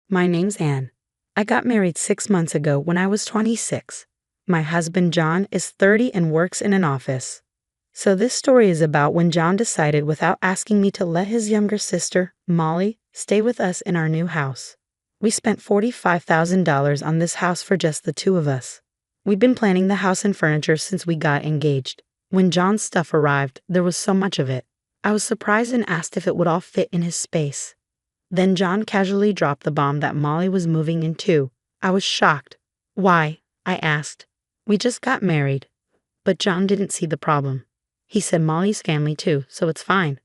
My name's Anne. I got married 6 months ago when I was 26. My husband John is 30 and works in an office. So this story is about when John decided without asking me to let his younger sister, Molly, stay with us in our new house. We spent $45,000 on this house for just the two of us. We've been planning the house and furniture since we got engaged. When John's stuff arrived, there was so much of it. I was surprised and asked if it would all fit in his space. Then John casually dropped the bomb that Molly was moving in too. I was shocked. Why? I asked. We just got married. But John didn't see the problem. He said Molly's family too, so it's fine.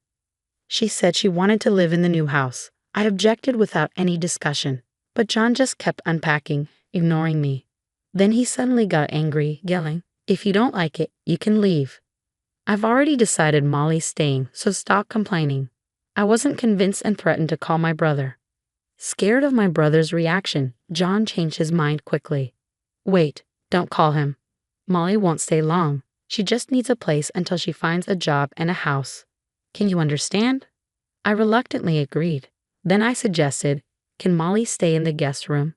She said she wanted to live in the new house. I objected without any discussion, but John just kept unpacking, ignoring me. Then he suddenly got angry, yelling, "If you don't like it, you can leave. I've already decided Molly's staying, so stop complaining." I wasn't convinced and threatened to call my brother. Scared of my brother's reaction, John changed his mind quickly. "Wait, don't call him. Molly won't stay long. She just needs a place until she finds a job and a house. Can you understand?" I reluctantly agreed. Then I suggested, "Can Molly stay in the guest room?"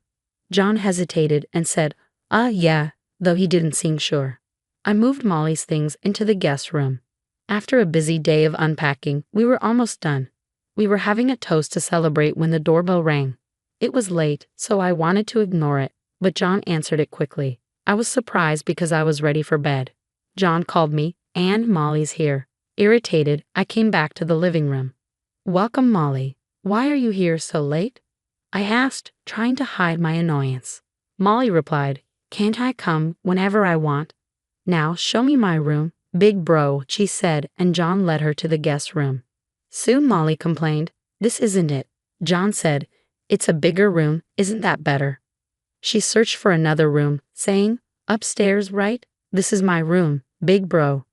John hesitated and said, Yeah," though he didn't seem sure. I moved Molly's things into the guest room. After a busy day of unpacking, we were almost done. We were having a toast to celebrate when the doorbell rang. It was late, so I wanted to ignore it, but John answered it quickly. I was surprised because I was ready for bed. John called me, "And Molly's here." Irritated, I came back to the living room. "Welcome, Molly. Why are you here so late?" I asked, trying to hide my annoyance. Molly replied, "Can't I come whenever I want?" "Now show me my room, big bro," she said, and John led her to the guest room. Soon Molly complained, "This isn't it." John said, "It's a bigger room, isn't that better?" She searched for another room, saying, "Upstairs, right? This is my room, big bro."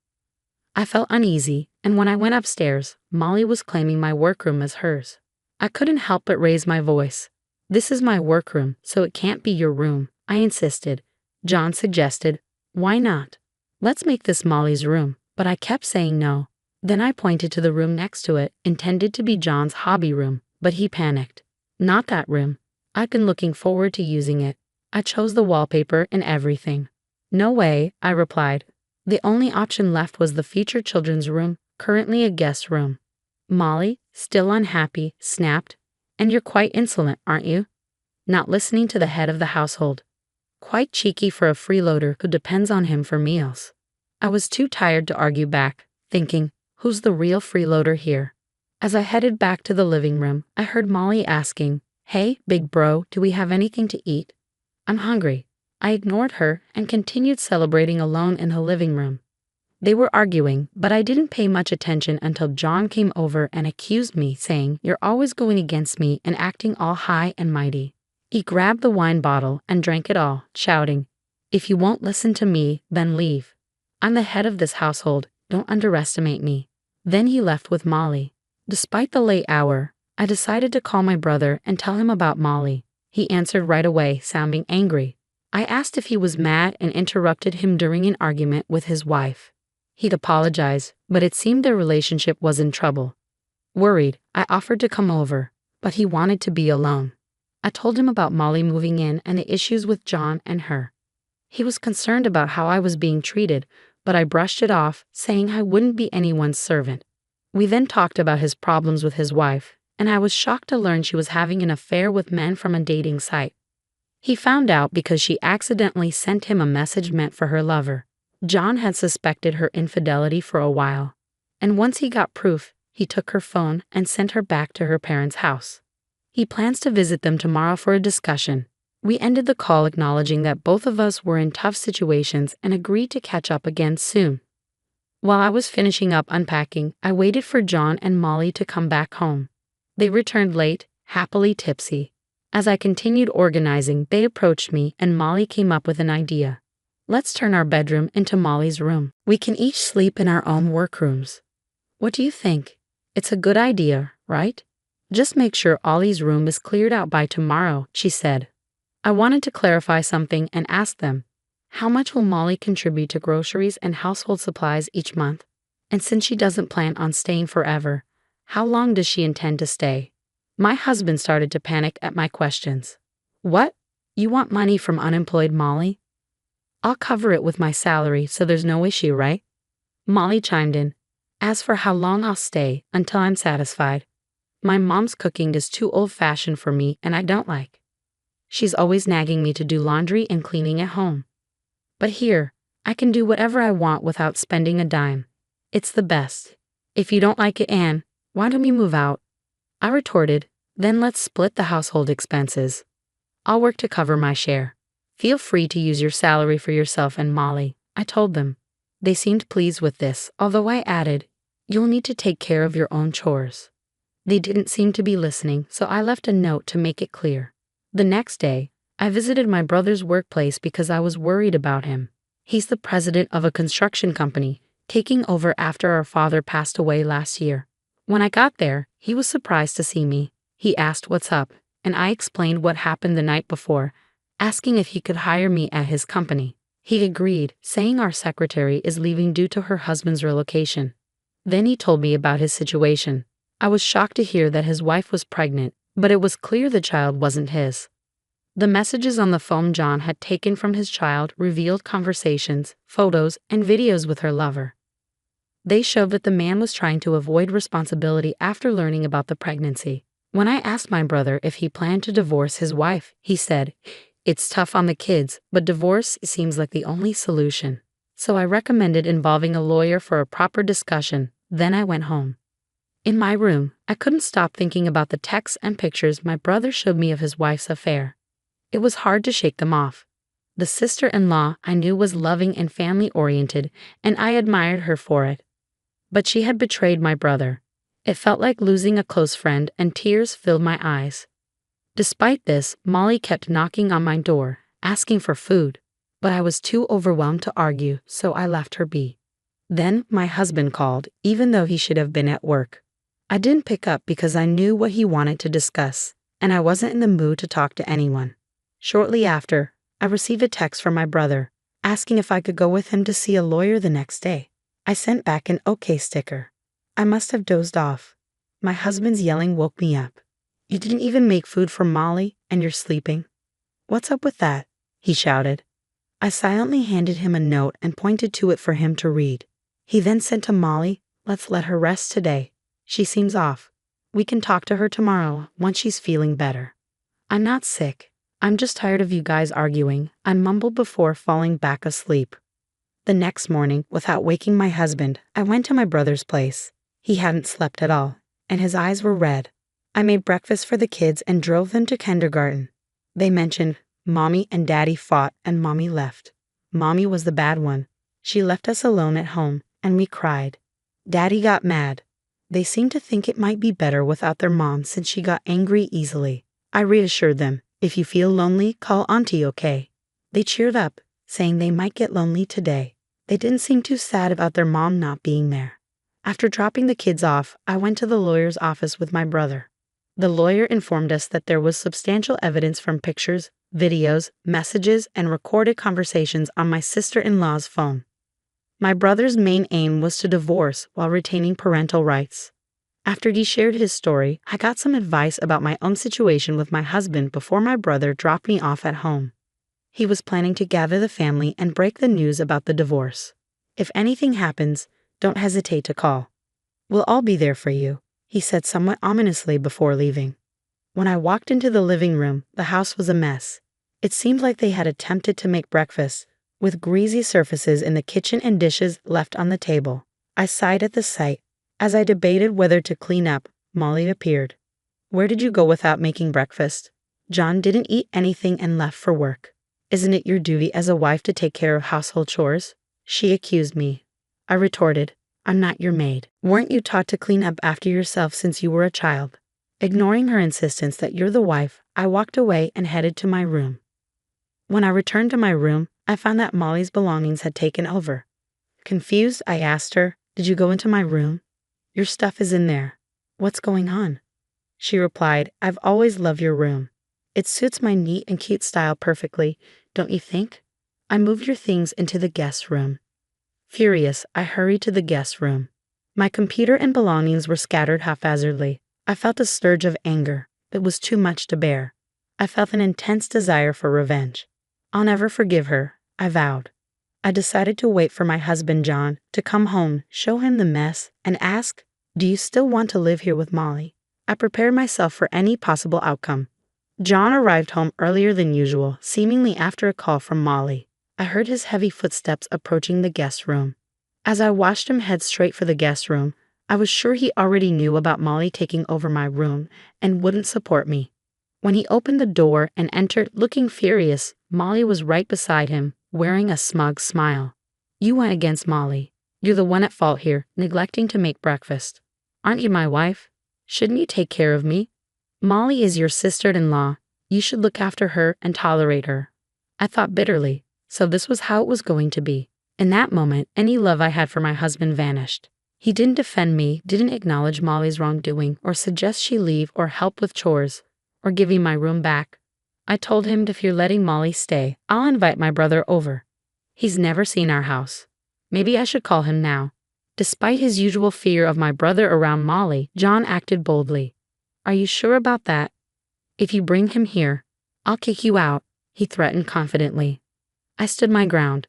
I felt uneasy, and when I went upstairs, Molly was claiming my workroom as hers. I couldn't help but raise my voice. "This is my workroom, so it can't be your room," I insisted. John suggested, "Why not? Let's make this Molly's room," but I kept saying no. Then I pointed to the room next to it, intended to be John's hobby room, but he panicked. "Not that room. I've been looking forward to using it. I chose the wallpaper and everything." "No way," I replied. The only option left was the featured children's room, currently a guest room. Molly, still unhappy, snapped, "And you're quite insolent, aren't you? Not listening to the head of the household. Quite cheeky for a freeloader who depends on him for meals." I was too tired to argue back, thinking, who's the real freeloader here? As I headed back to the living room, I heard Molly asking, "Hey, big bro, do we have anything to eat?" "I'm hungry." I ignored her and continued celebrating alone in the living room. They were arguing, but I didn't pay much attention until John came over and accused me, saying, "You're always going against me and acting all high and mighty." He grabbed the wine bottle and drank it all, shouting, "If you won't listen to me, then leave. I'm the head of this household, don't underestimate me." Then he left with Molly. Despite the late hour, I decided to call my brother and tell him about Molly. He answered right away, sounding angry. I asked if he was mad and interrupted him during an argument with his wife. He'd apologized, but it seemed their relationship was in trouble. Worried, I offered to come over, but he wanted to be alone. I told him about Molly moving in and the issues with John and her. He was concerned about how I was being treated, but I brushed it off, saying I wouldn't be anyone's servant. We then talked about his problems with his wife, and I was shocked to learn she was having an affair with men from a dating site. He found out because she accidentally sent him a message meant for her lover. John had suspected her infidelity for a while, and once he got proof, he took her phone and sent her back to her parents' house. He plans to visit them tomorrow for a discussion. We ended the call acknowledging that both of us were in tough situations and agreed to catch up again soon. While I was finishing up unpacking, I waited for John and Molly to come back home. They returned late, happily tipsy. As I continued organizing, they approached me and Molly came up with an idea. "Let's turn our bedroom into Molly's room. We can each sleep in our own workrooms. What do you think? It's a good idea, right? Just make sure Ollie's room is cleared out by tomorrow," she said. I wanted to clarify something and ask them, how much will Molly contribute to groceries and household supplies each month? And since she doesn't plan on staying forever, how long does she intend to stay? My husband started to panic at my questions. What? You want money from unemployed Molly? I'll cover it with my salary, so there's no issue, right? Molly chimed in. As for how long I'll stay, until I'm satisfied. My mom's cooking is too old-fashioned for me and I don't like. She's always nagging me to do laundry and cleaning at home. But here, I can do whatever I want without spending a dime. It's the best. If you don't like it, Anne, why don't we move out? I retorted, then let's split the household expenses. I'll work to cover my share. Feel free to use your salary for yourself and Molly, I told them. They seemed pleased with this, although I added, you'll need to take care of your own chores. They didn't seem to be listening, so I left a note to make it clear. The next day, I visited my brother's workplace because I was worried about him. He's the president of a construction company, taking over after our father passed away last year. When I got there, he was surprised to see me. He asked what's up, and I explained what happened the night before, asking if he could hire me at his company. He agreed, saying our secretary is leaving due to her husband's relocation. Then he told me about his situation. I was shocked to hear that his wife was pregnant, but it was clear the child wasn't his. The messages on the phone John had taken from his child revealed conversations, photos, and videos with her lover. They showed that the man was trying to avoid responsibility after learning about the pregnancy. When I asked my brother if he planned to divorce his wife, he said, it's tough on the kids, but divorce seems like the only solution. So I recommended involving a lawyer for a proper discussion, then I went home. In my room, I couldn't stop thinking about the texts and pictures my brother showed me of his wife's affair. It was hard to shake them off. The sister-in-law I knew was loving and family-oriented, and I admired her for it. But she had betrayed my brother. It felt like losing a close friend, and tears filled my eyes. Despite this, Molly kept knocking on my door, asking for food, but I was too overwhelmed to argue, so I left her be. Then my husband called, even though he should have been at work. I didn't pick up because I knew what he wanted to discuss, and I wasn't in the mood to talk to anyone. Shortly after, I received a text from my brother, asking if I could go with him to see a lawyer the next day. I sent back an OK sticker. I must have dozed off. My husband's yelling woke me up. You didn't even make food for Molly, and you're sleeping? What's up with that? He shouted. I silently handed him a note and pointed to it for him to read. He then said to Molly, let's let her rest today. She seems off. We can talk to her tomorrow once she's feeling better. I'm not sick. I'm just tired of you guys arguing, I mumbled before falling back asleep. The next morning, without waking my husband, I went to my brother's place. He hadn't slept at all, and his eyes were red. I made breakfast for the kids and drove them to kindergarten. They mentioned, Mommy and Daddy fought and Mommy left. Mommy was the bad one. She left us alone at home, and we cried. Daddy got mad. They seemed to think it might be better without their mom since she got angry easily. I reassured them, if you feel lonely, call Auntie, okay? They cheered up, saying they might get lonely today. They didn't seem too sad about their mom not being there. After dropping the kids off, I went to the lawyer's office with my brother. The lawyer informed us that there was substantial evidence from pictures, videos, messages, and recorded conversations on my sister-in-law's phone. My brother's main aim was to divorce while retaining parental rights. After he shared his story, I got some advice about my own situation with my husband before my brother dropped me off at home. He was planning to gather the family and break the news about the divorce. If anything happens, don't hesitate to call. We'll all be there for you, he said somewhat ominously before leaving. When I walked into the living room, the house was a mess. It seemed like they had attempted to make breakfast, with greasy surfaces in the kitchen and dishes left on the table. I sighed at the sight. As I debated whether to clean up, Molly appeared. Where did you go without making breakfast? John didn't eat anything and left for work. Isn't it your duty as a wife to take care of household chores? She accused me. I retorted, I'm not your maid. Weren't you taught to clean up after yourself since you were a child? Ignoring her insistence that you're the wife, I walked away and headed to my room. When I returned to my room, I found that Molly's belongings had taken over. Confused, I asked her, did you go into my room? Your stuff is in there. What's going on? She replied, I've always loved your room. It suits my neat and cute style perfectly, don't you think? I moved your things into the guest room. Furious, I hurried to the guest room. My computer and belongings were scattered haphazardly. I felt a surge of anger. It was too much to bear. I felt an intense desire for revenge. I'll never forgive her, I vowed. I decided to wait for my husband John to come home, show him the mess, and ask, "Do you still want to live here with Molly?" I prepared myself for any possible outcome. John arrived home earlier than usual, seemingly after a call from Molly. I heard his heavy footsteps approaching the guest room. As I watched him head straight for the guest room, I was sure he already knew about Molly taking over my room and wouldn't support me. When he opened the door and entered looking furious, Molly was right beside him, wearing a smug smile. "You went against Molly. You're the one at fault here, neglecting to make breakfast. Aren't you my wife? Shouldn't you take care of me? Molly is your sister-in-law. You should look after her and tolerate her." I thought bitterly, so this was how it was going to be. In that moment, any love I had for my husband vanished. He didn't defend me, didn't acknowledge Molly's wrongdoing, or suggest she leave or help with chores, or giving my room back. I told him if you're letting Molly stay, I'll invite my brother over. He's never seen our house. Maybe I should call him now. Despite his usual fear of my brother around Molly, John acted boldly. "Are you sure about that? If you bring him here, I'll kick you out," he threatened confidently. I stood my ground.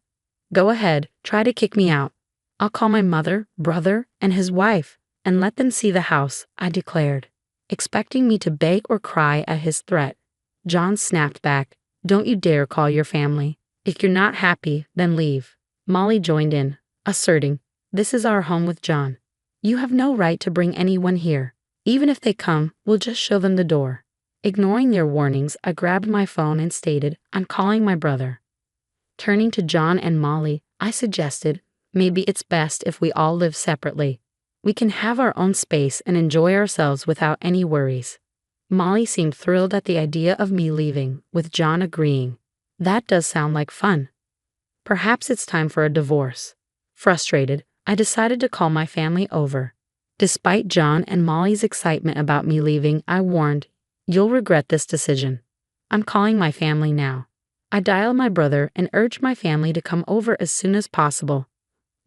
"Go ahead, try to kick me out. I'll call my mother, brother, and his wife, and let them see the house," I declared. Expecting me to beg or cry at his threat, John snapped back, "Don't you dare call your family. If you're not happy, then leave." Molly joined in, asserting, "This is our home with John. You have no right to bring anyone here. Even if they come, we'll just show them the door." Ignoring their warnings, I grabbed my phone and stated, "I'm calling my brother." Turning to John and Molly, I suggested, "Maybe it's best if we all live separately. We can have our own space and enjoy ourselves without any worries." Molly seemed thrilled at the idea of me leaving, with John agreeing. "That does sound like fun. Perhaps it's time for a divorce." Frustrated, I decided to call my family over. Despite John and Molly's excitement about me leaving, I warned, "You'll regret this decision. I'm calling my family now." I dialed my brother and urged my family to come over as soon as possible.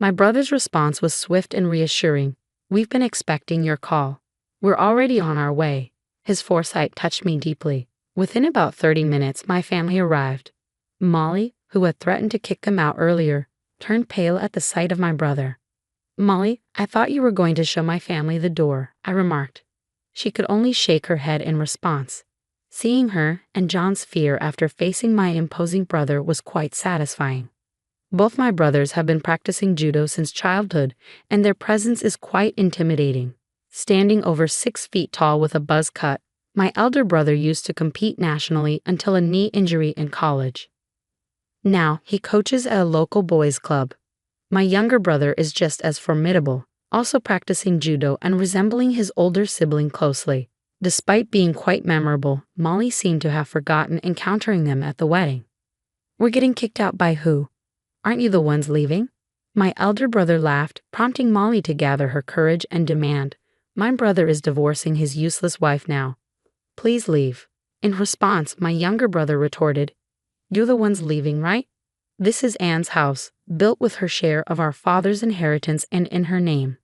My brother's response was swift and reassuring. "We've been expecting your call. We're already on our way." His foresight touched me deeply. Within about 30 minutes, my family arrived. Molly, who had threatened to kick them out earlier, turned pale at the sight of my brother. "Molly, I thought you were going to show my family the door," I remarked. She could only shake her head in response. Seeing her and John's fear after facing my imposing brother was quite satisfying. Both my brothers have been practicing judo since childhood, and their presence is quite intimidating. Standing over 6 feet tall with a buzz cut, my elder brother used to compete nationally until a knee injury in college. Now, he coaches at a local boys' club. My younger brother is just as formidable, also practicing judo and resembling his older sibling closely. Despite being quite memorable, Molly seemed to have forgotten encountering them at the wedding. "We're getting kicked out by who? Aren't you the ones leaving?" My elder brother laughed, prompting Molly to gather her courage and demand, "My brother is divorcing his useless wife now. Please leave." In response, my younger brother retorted, "You're the ones leaving, right? This is Anne's house, built with her share of our father's inheritance and in her name."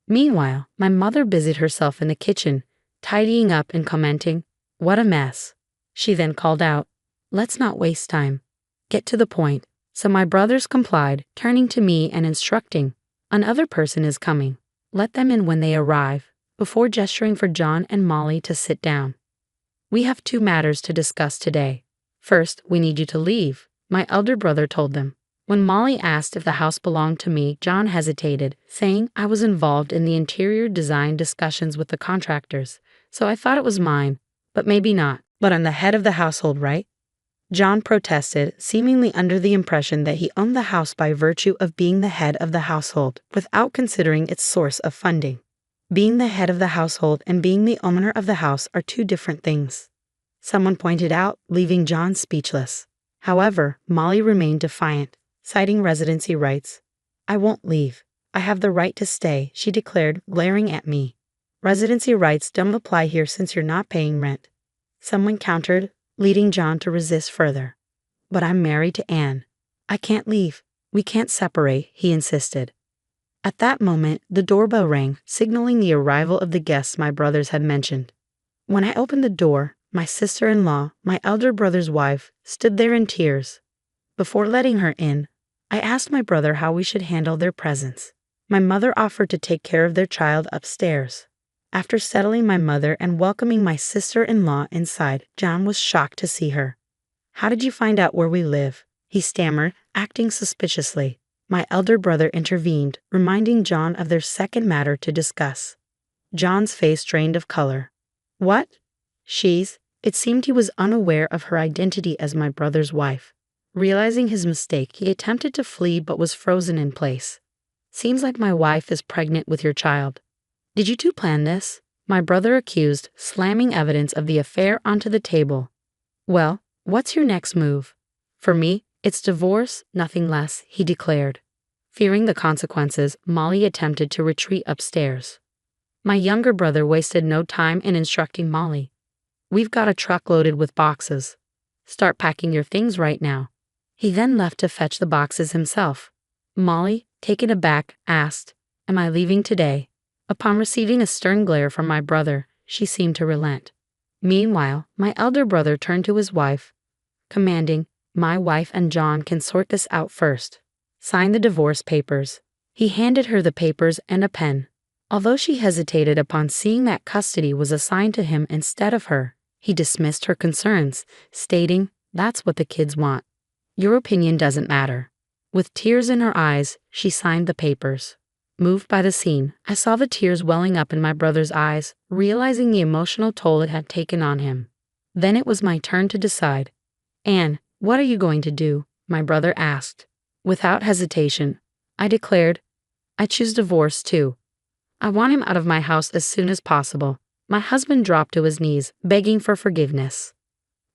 Meanwhile, my mother busied herself in the kitchen, tidying up and commenting, "What a mess." She then called out, "Let's not waste time. Get to the point." So my brothers complied, turning to me and instructing, "Another person is coming. Let them in when they arrive," before gesturing for John and Molly to sit down. "We have 2 matters to discuss today. First, we need you to leave," my elder brother told them. When Molly asked if the house belonged to me, John hesitated, saying I was involved in the interior design discussions with the contractors, so I thought it was mine, but maybe not. "But I'm the head of the household, right?" John protested, seemingly under the impression that he owned the house by virtue of being the head of the household, without considering its source of funding. Being the head of the household and being the owner of the house are 2 different things, someone pointed out, leaving John speechless. However, Molly remained defiant, citing residency rights. "I won't leave. I have the right to stay," she declared, glaring at me. "Residency rights don't apply here since you're not paying rent," someone countered, leading John to resist further. "But I'm married to Anne. I can't leave. We can't separate," he insisted. At that moment, the doorbell rang, signaling the arrival of the guests my brothers had mentioned. When I opened the door, my sister-in-law, my elder brother's wife, stood there in tears. Before letting her in, I asked my brother how we should handle their presence. My mother offered to take care of their child upstairs. After settling my mother and welcoming my sister-in-law inside, John was shocked to see her. "How did you find out where we live?" he stammered, acting suspiciously. My elder brother intervened, reminding John of their second matter to discuss. John's face drained of color. "What? It seemed he was unaware of her identity as my brother's wife. Realizing his mistake, he attempted to flee but was frozen in place. "Seems like my wife is pregnant with your child. Did you two plan this?" my brother accused, slamming evidence of the affair onto the table. "Well, what's your next move?" "For me, it's divorce, nothing less," he declared. Fearing the consequences, Molly attempted to retreat upstairs. My younger brother wasted no time in instructing Molly. "We've got a truck loaded with boxes. Start packing your things right now." He then left to fetch the boxes himself. Molly, taken aback, asked, "Am I leaving today?" Upon receiving a stern glare from my brother, she seemed to relent. Meanwhile, my elder brother turned to his wife, commanding, "My wife and John can sort this out first. Sign the divorce papers." He handed her the papers and a pen. Although she hesitated upon seeing that custody was assigned to him instead of her, he dismissed her concerns, stating, "That's what the kids want. Your opinion doesn't matter." With tears in her eyes, she signed the papers. Moved by the scene, I saw the tears welling up in my brother's eyes, realizing the emotional toll it had taken on him. Then it was my turn to decide. "Anne, what are you going to do?" my brother asked. Without hesitation, I declared, "I choose divorce too. I want him out of my house as soon as possible." My husband dropped to his knees, begging for forgiveness.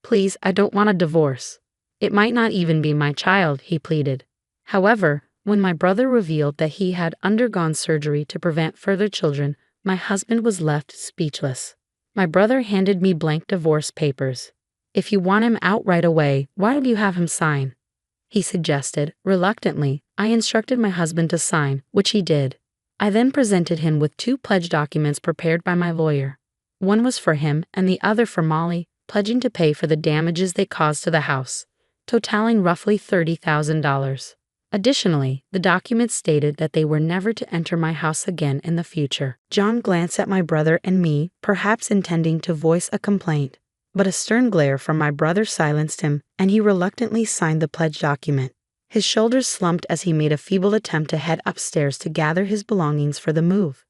"Please, I don't want a divorce. It might not even be my child," he pleaded. However, when my brother revealed that he had undergone surgery to prevent further children, my husband was left speechless. My brother handed me blank divorce papers. "If you want him out right away, why don't you have him sign?" he suggested. Reluctantly, I instructed my husband to sign, which he did. I then presented him with 2 pledge documents prepared by my lawyer. One was for him and the other for Molly, pledging to pay for the damages they caused to the house, totaling roughly $30,000. Additionally, the documents stated that they were never to enter my house again in the future. John glanced at my brother and me, perhaps intending to voice a complaint, but a stern glare from my brother silenced him, and he reluctantly signed the pledge document. His shoulders slumped as he made a feeble attempt to head upstairs to gather his belongings for the move.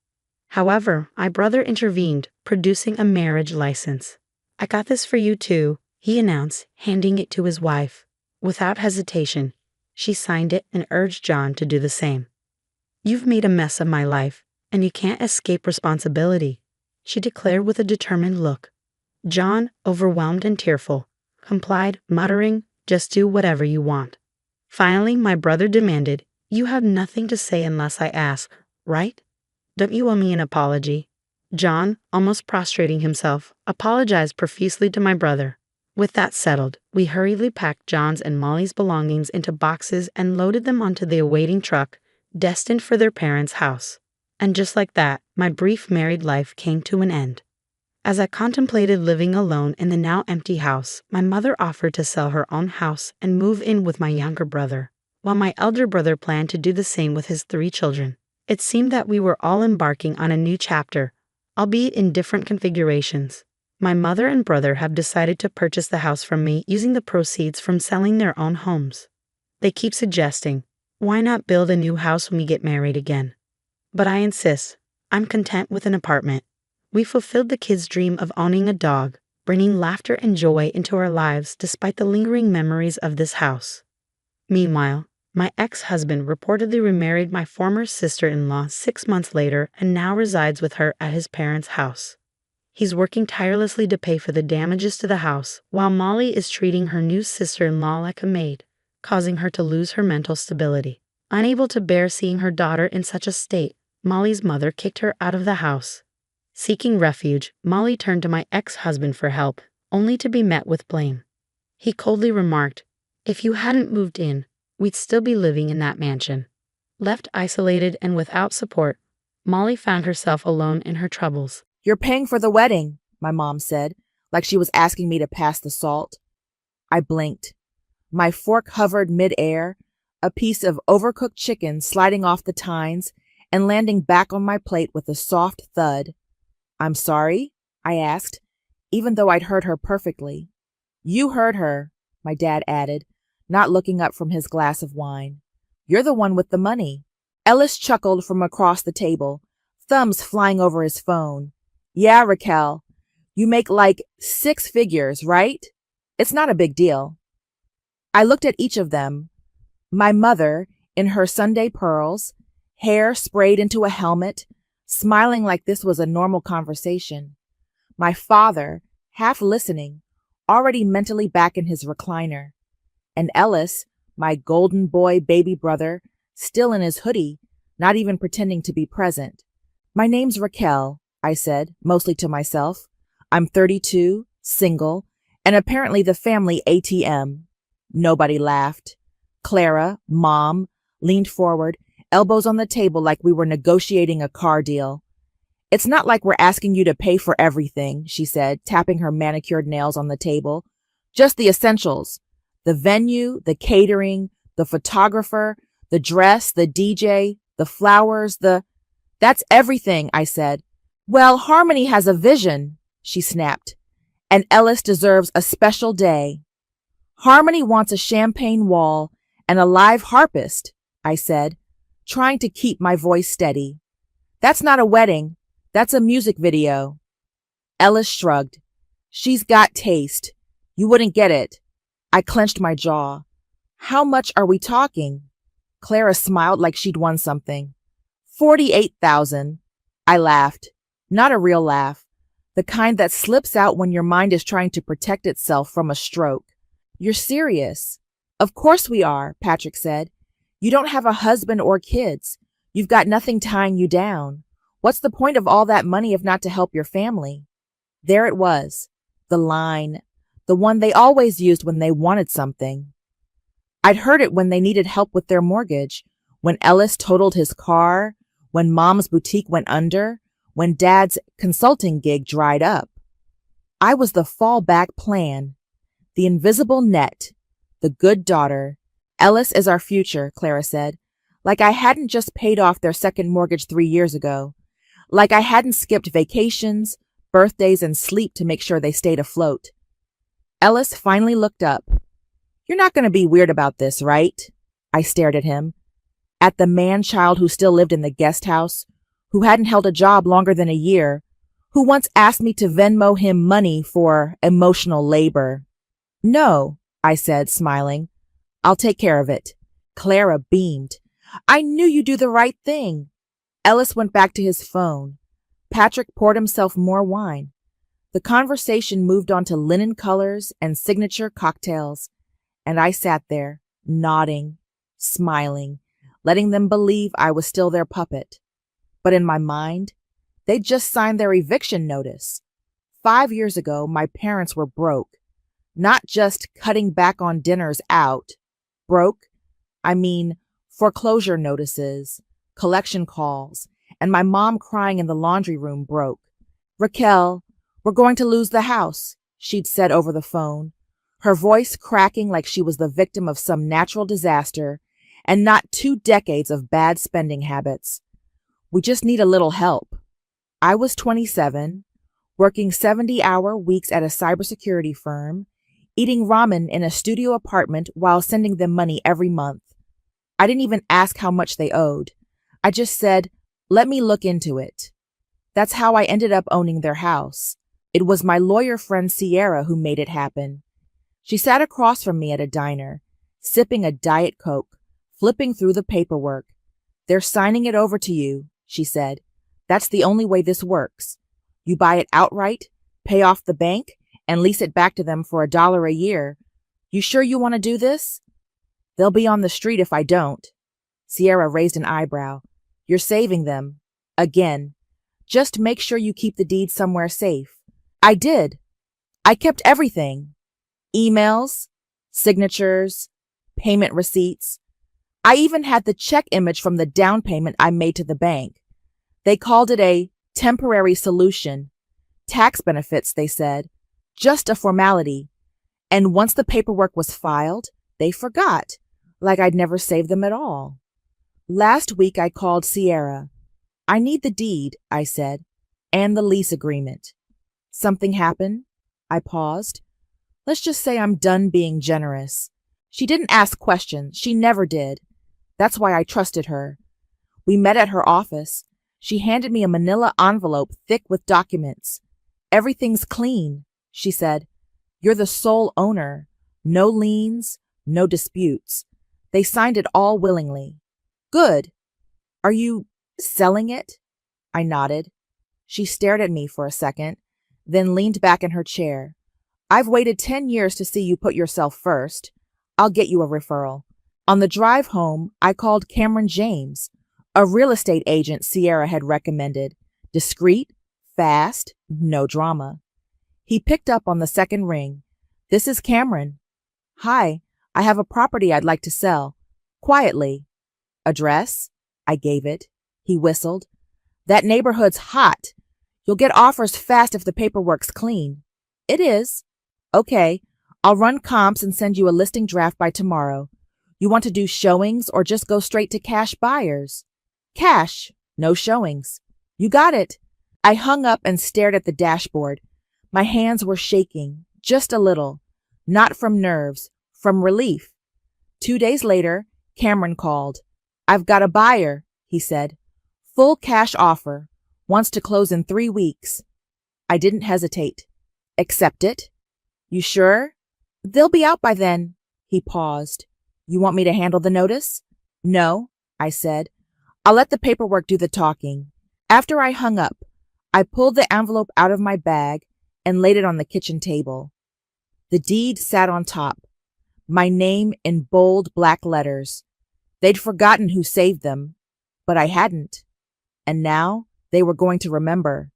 However, my brother intervened, producing a marriage license. "I got this for you too," he announced, handing it to his wife. Without hesitation, she signed it and urged John to do the same. "You've made a mess of my life, and you can't escape responsibility," she declared with a determined look. John, overwhelmed and tearful, complied, muttering, "Just do whatever you want." Finally, my brother demanded, "You have nothing to say unless I ask, right? Don't you owe me an apology?" John, almost prostrating himself, apologized profusely to my brother. With that settled, we hurriedly packed John's and Molly's belongings into boxes and loaded them onto the awaiting truck, destined for their parents' house. And just like that, my brief married life came to an end. As I contemplated living alone in the now empty house, my mother offered to sell her own house and move in with my younger brother, while my elder brother planned to do the same with his 3 children. It seemed that we were all embarking on a new chapter, albeit in different configurations. My mother and brother have decided to purchase the house from me using the proceeds from selling their own homes. They keep suggesting, "Why not build a new house when we get married again?" But I insist, I'm content with an apartment. We fulfilled the kids' dream of owning a dog, bringing laughter and joy into our lives despite the lingering memories of this house. Meanwhile, my ex-husband reportedly remarried my former sister-in-law 6 months later and now resides with her at his parents' house. He's working tirelessly to pay for the damages to the house, while Molly is treating her new sister-in-law like a maid, causing her to lose her mental stability. Unable to bear seeing her daughter in such a state, Molly's mother kicked her out of the house. Seeking refuge, Molly turned to my ex-husband for help, only to be met with blame. He coldly remarked, "If you hadn't moved in, we'd still be living in that mansion." Left isolated and without support, Molly found herself alone in her troubles. "You're paying for the wedding. my mom said, like she was asking me to pass the salt. I blinked. My fork hovered mid-air, a piece of overcooked chicken sliding off the tines and landing back on my plate with a soft thud. "I'm sorry?" I asked, even though I'd heard her perfectly. "You heard her," my dad added, not looking up from his glass of wine. "You're the one with the money." Ellis chuckled from across the table, thumbs flying over his phone. "Yeah, Raquel, you make like 6 figures, right? It's not a big deal." I looked at each of them. My mother, in her Sunday pearls, hair sprayed into a helmet, smiling like this was a normal conversation. My father, half listening, already mentally back in his recliner. And Ellis, my golden boy baby brother, still in his hoodie, not even pretending to be present. "My name's Raquel," I said, mostly to myself. "I'm 32, single, and apparently the family ATM. Nobody laughed. Clara, Mom, leaned forward, elbows on the table like we were negotiating a car deal. "It's not like we're asking you to pay for everything," she said, tapping her manicured nails on the table. "Just the essentials. The venue, the catering, the photographer, the dress, the DJ, the flowers, That's everything," I said. "Well, Harmony has a vision," she snapped, "and Ellis deserves a special day." "Harmony wants a champagne wall and a live harpist," I said, trying to keep my voice steady. "That's not a wedding. That's a music video." Ellis shrugged. "She's got taste. You wouldn't get it." I clenched my jaw. "How much are we talking?" Clara smiled like she'd won something. 48,000. I laughed. Not a real laugh. The kind that slips out when your mind is trying to protect itself from a stroke. "You're serious?" "Of course we are," Patrick said. "You don't have a husband or kids. You've got nothing tying you down. What's the point of all that money if not to help your family?" There it was, the line, the one they always used when they wanted something. I'd heard it when they needed help with their mortgage, when Ellis totaled his car, when Mom's boutique went under, when Dad's consulting gig dried up. I was the fallback plan, the invisible net, the good daughter. "Ellis is our future," Clara said, like I hadn't just paid off their second mortgage 3 years ago, like I hadn't skipped vacations, birthdays, and sleep to make sure they stayed afloat. Ellis finally looked up. "You're not going to be weird about this, right?" I stared at him, at the man-child who still lived in the guest house, who hadn't held a job longer than a year, who once asked me to Venmo him money for emotional labor. "No," I said, smiling. "I'll take care of it." Clara beamed. "I knew you'd do the right thing." Ellis went back to his phone. Patrick poured himself more wine. The conversation moved on to linen colors and signature cocktails, and I sat there, nodding, smiling, letting them believe I was still their puppet. But in my mind, they'd just signed their eviction notice. 5 years ago, my parents were broke. Not just cutting back on dinners out. Broke, I mean foreclosure notices, collection calls, and my mom crying in the laundry room broke. "Raquel, we're going to lose the house," she'd said over the phone, her voice cracking like she was the victim of some natural disaster and not 2 decades of bad spending habits. "We just need a little help." I was 27, working 70-hour weeks at a cybersecurity firm, eating ramen in a studio apartment while sending them money every month. I didn't even ask how much they owed. I just said, "Let me look into it." That's how I ended up owning their house. It was my lawyer friend Sierra who made it happen. She sat across from me at a diner, sipping a Diet Coke, flipping through the paperwork. "They're signing it over to you," she said. "That's the only way this works. You buy it outright, pay off the bank, and lease it back to them for $1 a year. You sure you want to do this?" "They'll be on the street if I don't." Sierra raised an eyebrow. "You're saving them. Again. Just make sure you keep the deed somewhere safe." I did. I kept everything. Emails, signatures, payment receipts. I even had the check image from the down payment I made to the bank. They called it a temporary solution. Tax benefits, they said. Just a formality. And once the paperwork was filed, they forgot, like I'd never saved them at all. Last week I called Sierra. I need the deed, I said, and the lease agreement. Something happened? I paused. Let's just say I'm done being generous. She didn't ask questions. She never did. That's why I trusted her. We met at her office. She handed me a manila envelope thick with documents. Everything's clean, she said. You're the sole owner. No liens, no disputes. They signed it all willingly. Good. Are you selling it? I nodded. She stared at me for a second, then leaned back in her chair. I've waited 10 years to see you put yourself first. I'll get you a referral. On the drive home, I called Cameron James, a real estate agent Sierra had recommended. Discreet, fast, no drama. He picked up on the second ring. This is Cameron. Hi, I have a property I'd like to sell. Quietly. Address? I gave it. He whistled. That neighborhood's hot. You'll get offers fast if the paperwork's clean. It is. Okay, I'll run comps and send you a listing draft by tomorrow. You want to do showings or just go straight to cash buyers? Cash, no showings. You got it. I hung up and stared at the dashboard. My hands were shaking, just a little. Not from nerves, from relief. 2 days later, Cameron called. I've got a buyer, he said. Full cash offer. Wants to close in 3 weeks. I didn't hesitate. Accept it? You sure? They'll be out by then. He paused. You want me to handle the notice? No, I said. I'll let the paperwork do the talking. After I hung up, I pulled the envelope out of my bag and laid it on the kitchen table. The deed sat on top, my name in bold black letters. They'd forgotten who saved them, but I hadn't. And now they were going to remember.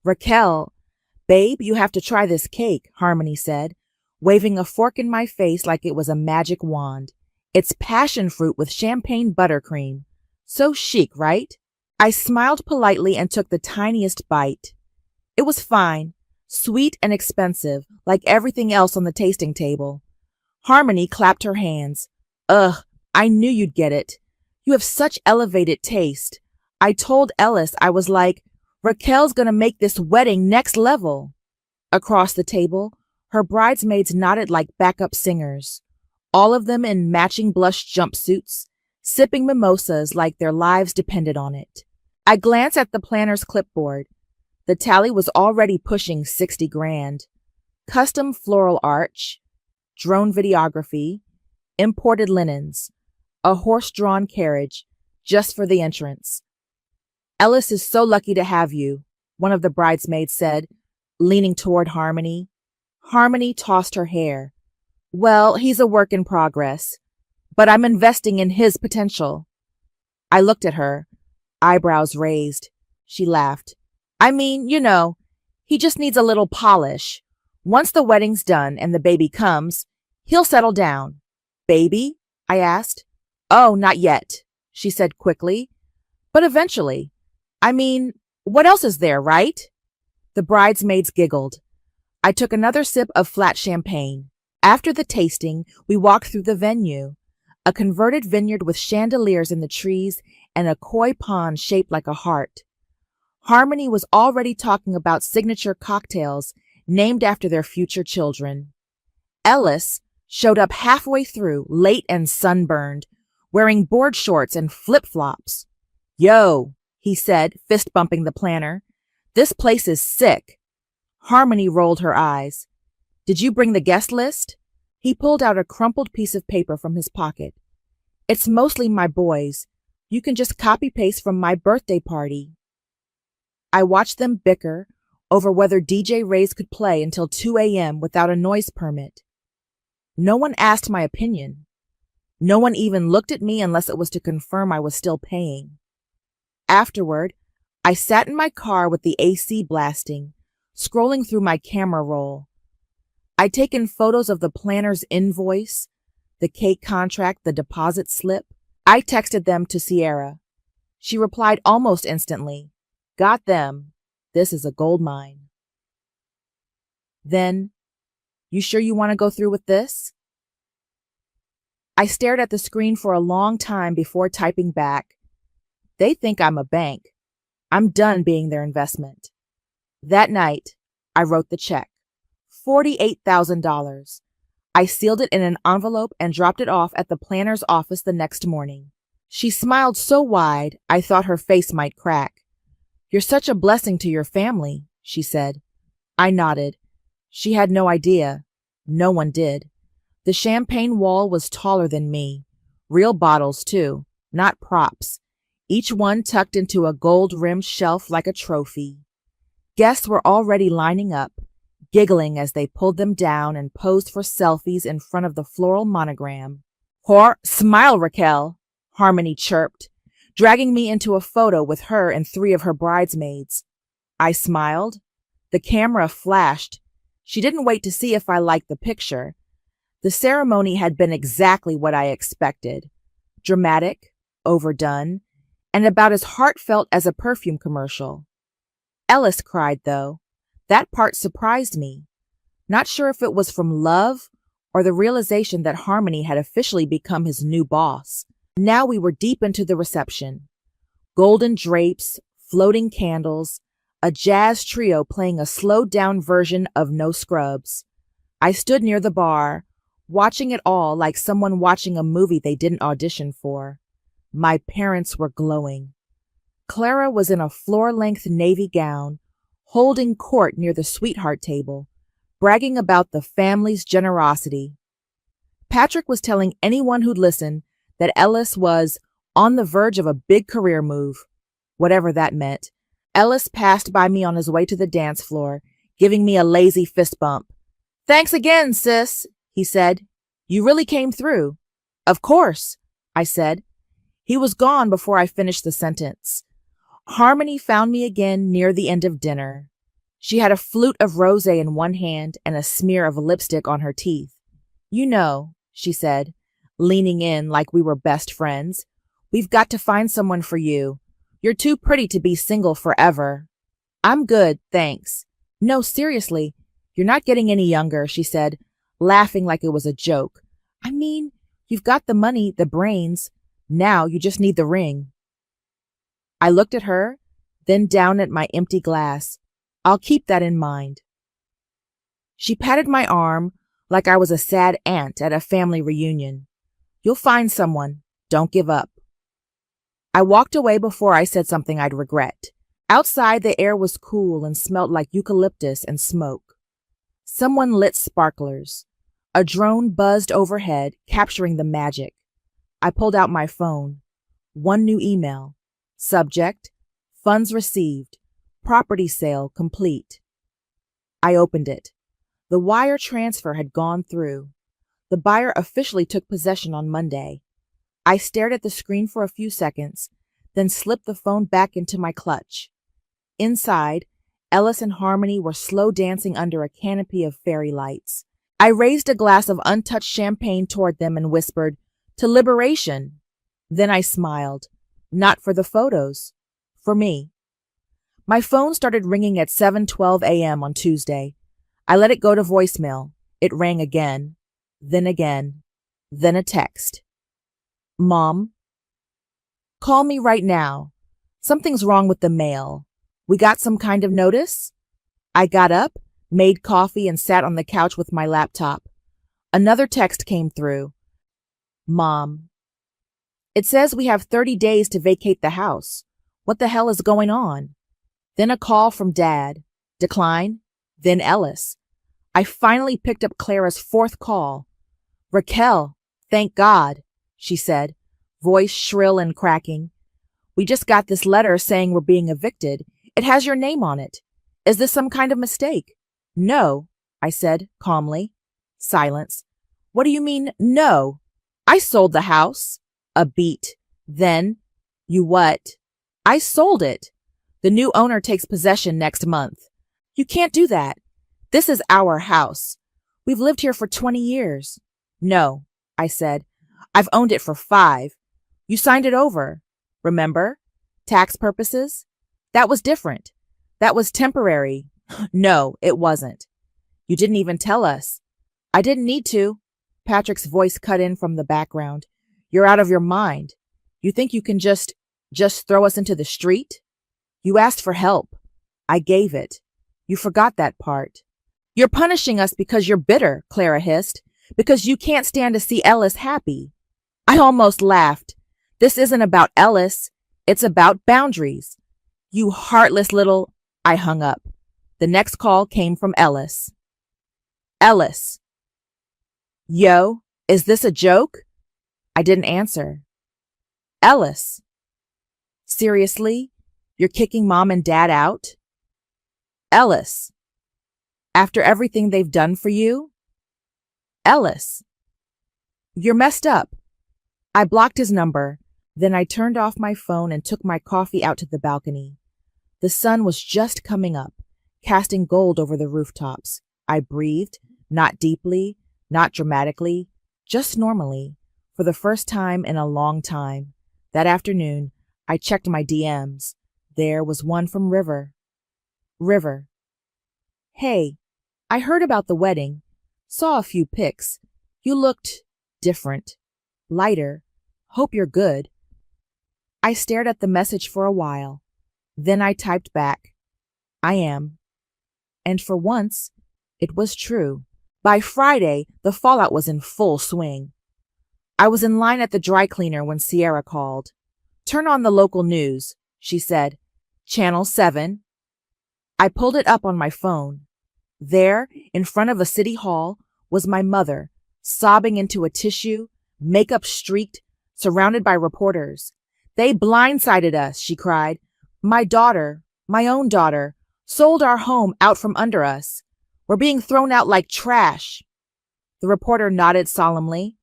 Raquel, babe, you have to try this cake, Harmony said, waving a fork in my face like it was a magic wand. It's passion fruit with champagne buttercream. So chic, right? I smiled politely and took the tiniest bite. It was fine, sweet and expensive, like everything else on the tasting table. Harmony clapped her hands. Ugh, I knew you'd get it. You have such elevated taste. I told Ellis I was like, Raquel's gonna make this wedding next level. Across the table, her bridesmaids nodded like backup singers, all of them in matching blush jumpsuits, sipping mimosas like their lives depended on it. I glanced at the planner's clipboard. The tally was already pushing 60 grand. Custom floral arch, drone videography, imported linens, a horse-drawn carriage, just for the entrance. Ellis is so lucky to have you, one of the bridesmaids said, leaning toward Harmony. Harmony tossed her hair. Well, he's a work in progress, but I'm investing in his potential. I looked at her, eyebrows raised. She laughed. I mean, you know, he just needs a little polish. Once the wedding's done and the baby comes, he'll settle down. Baby? I asked. Oh, not yet, she said quickly. But eventually. I mean, what else is there, right? The bridesmaids giggled. I took another sip of flat champagne. After the tasting, we walked through the venue, a converted vineyard with chandeliers in the trees and a koi pond shaped like a heart. Harmony was already talking about signature cocktails named after their future children. Ellis showed up halfway through, late and sunburned, wearing board shorts and flip-flops. Yo, he said, fist-bumping the planner. This place is sick. Harmony rolled her eyes. Did you bring the guest list? He pulled out a crumpled piece of paper from his pocket. It's mostly my boys. You can just copy-paste from my birthday party. I watched them bicker over whether DJ Rays could play until 2 a.m. without a noise permit. No one asked my opinion. No one even looked at me unless it was to confirm I was still paying. Afterward, I sat in my car with the AC blasting, scrolling through my camera roll. I'd taken photos of the planner's invoice, the cake contract, the deposit slip. I texted them to Sierra. She replied almost instantly. Got them. This is a gold mine. Then, "You sure you want to go through with this?" I stared at the screen for a long time before typing back, "They think I'm a bank. I'm done being their investment." That night, I wrote the check. $48,000. I sealed it in an envelope and dropped it off at the planner's office the next morning. She smiled so wide, I thought her face might crack. "You're such a blessing to your family," she said. I nodded. She had no idea. No one did. The champagne wall was taller than me. Real bottles, too, not props. Each one tucked into a gold-rimmed shelf like a trophy. Guests were already lining up, giggling as they pulled them down and posed for selfies in front of the floral monogram. Smile, Raquel," Harmony chirped, dragging me into a photo with her and 3 of her bridesmaids. I smiled. The camera flashed. She didn't wait to see if I liked the picture. The ceremony had been exactly what I expected. Dramatic, overdone, and about as heartfelt as a perfume commercial. Ellis cried, though. That part surprised me. Not sure if it was from love or the realization that Harmony had officially become his new boss. Now we were deep into the reception. Golden drapes, floating candles, a jazz trio playing a slowed-down version of No Scrubs. I stood near the bar, watching it all like someone watching a movie they didn't audition for. My parents were glowing. Clara was in a floor-length navy gown, holding court near the sweetheart table, bragging about the family's generosity. Patrick was telling anyone who'd listen that Ellis was on the verge of a big career move, whatever that meant. Ellis passed by me on his way to the dance floor, giving me a lazy fist bump. "Thanks again, sis," he said. "You really came through." "Of course," I said. He was gone before I finished the sentence. Harmony found me again near the end of dinner. She had a flute of rosé in one hand and a smear of lipstick on her teeth. "You know," she said, leaning in like we were best friends, "we've got to find someone for you. You're too pretty to be single forever." "I'm good, thanks." "No, seriously, you're not getting any younger," she said, laughing like it was a joke. "I mean, you've got the money, the brains. Now you just need the ring." I looked at her, then down at my empty glass. "I'll keep that in mind." She patted my arm like I was a sad aunt at a family reunion. "You'll find someone. Don't give up." I walked away before I said something I'd regret. Outside, the air was cool and smelled like eucalyptus and smoke. Someone lit sparklers. A drone buzzed overhead, capturing the magic. I pulled out my phone. One new email. Subject: Funds received. Property sale complete. I opened it. The wire transfer had gone through. The buyer officially took possession on Monday. I stared at the screen for a few seconds, then slipped the phone back into my clutch. Inside, Ellis and Harmony were slow dancing under a canopy of fairy lights. I raised a glass of untouched champagne toward them and whispered, "To liberation." Then I smiled. Not for the photos. For me. My phone started ringing at 7:12 a.m. on Tuesday. I let it go to voicemail. It rang again. Then again. Then a text. "Mom, call me right now. Something's wrong with the mail. We got some kind of notice?" I got up, made coffee, and sat on the couch with my laptop. Another text came through. "Mom, it says we have 30 days to vacate the house. What the hell is going on?" Then a call from Dad. Decline. Then Ellis. I finally picked up Clara's 4th call. "Raquel, thank God," she said, voice shrill and cracking. "We just got this letter saying we're being evicted. It has your name on it. Is this some kind of mistake?" "No," I said calmly. Silence. "What do you mean, no? I sold the house." A beat. Then, "You what?" "I sold it. The new owner takes possession next month." "You can't do that. This is our house. We've lived here for 20 years. "No," I said. "I've owned it for 5. You signed it over. Remember? Tax purposes? That was different. That was temporary." "No, it wasn't." You didn't even tell us. I didn't need to. Patrick's voice cut in from the background. You're out of your mind. You think you can just throw us into the street? You asked for help. I gave it. You forgot that part. You're punishing us because you're bitter, Clara hissed, because you can't stand to see Ellis happy. I almost laughed. This isn't about Ellis. It's about boundaries. You heartless little... I hung up. The next call came from Ellis. Ellis. Yo, is this a joke? I didn't answer. Ellis. Seriously? You're kicking Mom and Dad out? Ellis. After everything they've done for you? Ellis. You're messed up. I blocked his number. Then I turned off my phone and took my coffee out to the balcony. The sun was just coming up, casting gold over the rooftops. I breathed, not deeply, not dramatically, just normally, for the first time in a long time. That afternoon, I checked my DMs. There was one from River. River. Hey, I heard about the wedding. Saw a few pics. You looked different, lighter. Hope you're good. I stared at the message for a while. Then I typed back, I am. And for once, it was true. By Friday, the fallout was in full swing. I was in line at the dry cleaner when Sierra called. Turn on the local news, she said. Channel 7. I pulled it up on my phone. There, in front of a city hall, was my mother, sobbing into a tissue, makeup streaked, surrounded by reporters. They blindsided us, she cried. My daughter, my own daughter, sold our home out from under us. We're being thrown out like trash. The reporter nodded solemnly.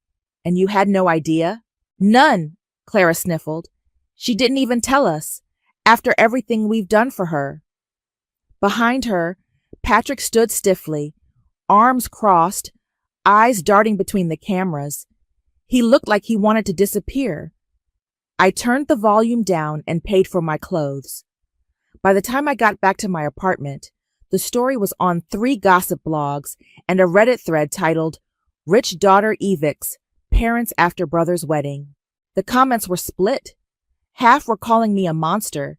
And you had no idea? None, Clara sniffled. She didn't even tell us, after everything we've done for her. Behind her, Patrick stood stiffly, arms crossed, eyes darting between the cameras. He looked like he wanted to disappear. I turned the volume down and paid for my clothes. By the time I got back to my apartment, the story was on 3 gossip blogs and a Reddit thread titled, Rich Daughter Evicts, Parents After Brother's Wedding. The comments were split. Half were calling me a monster.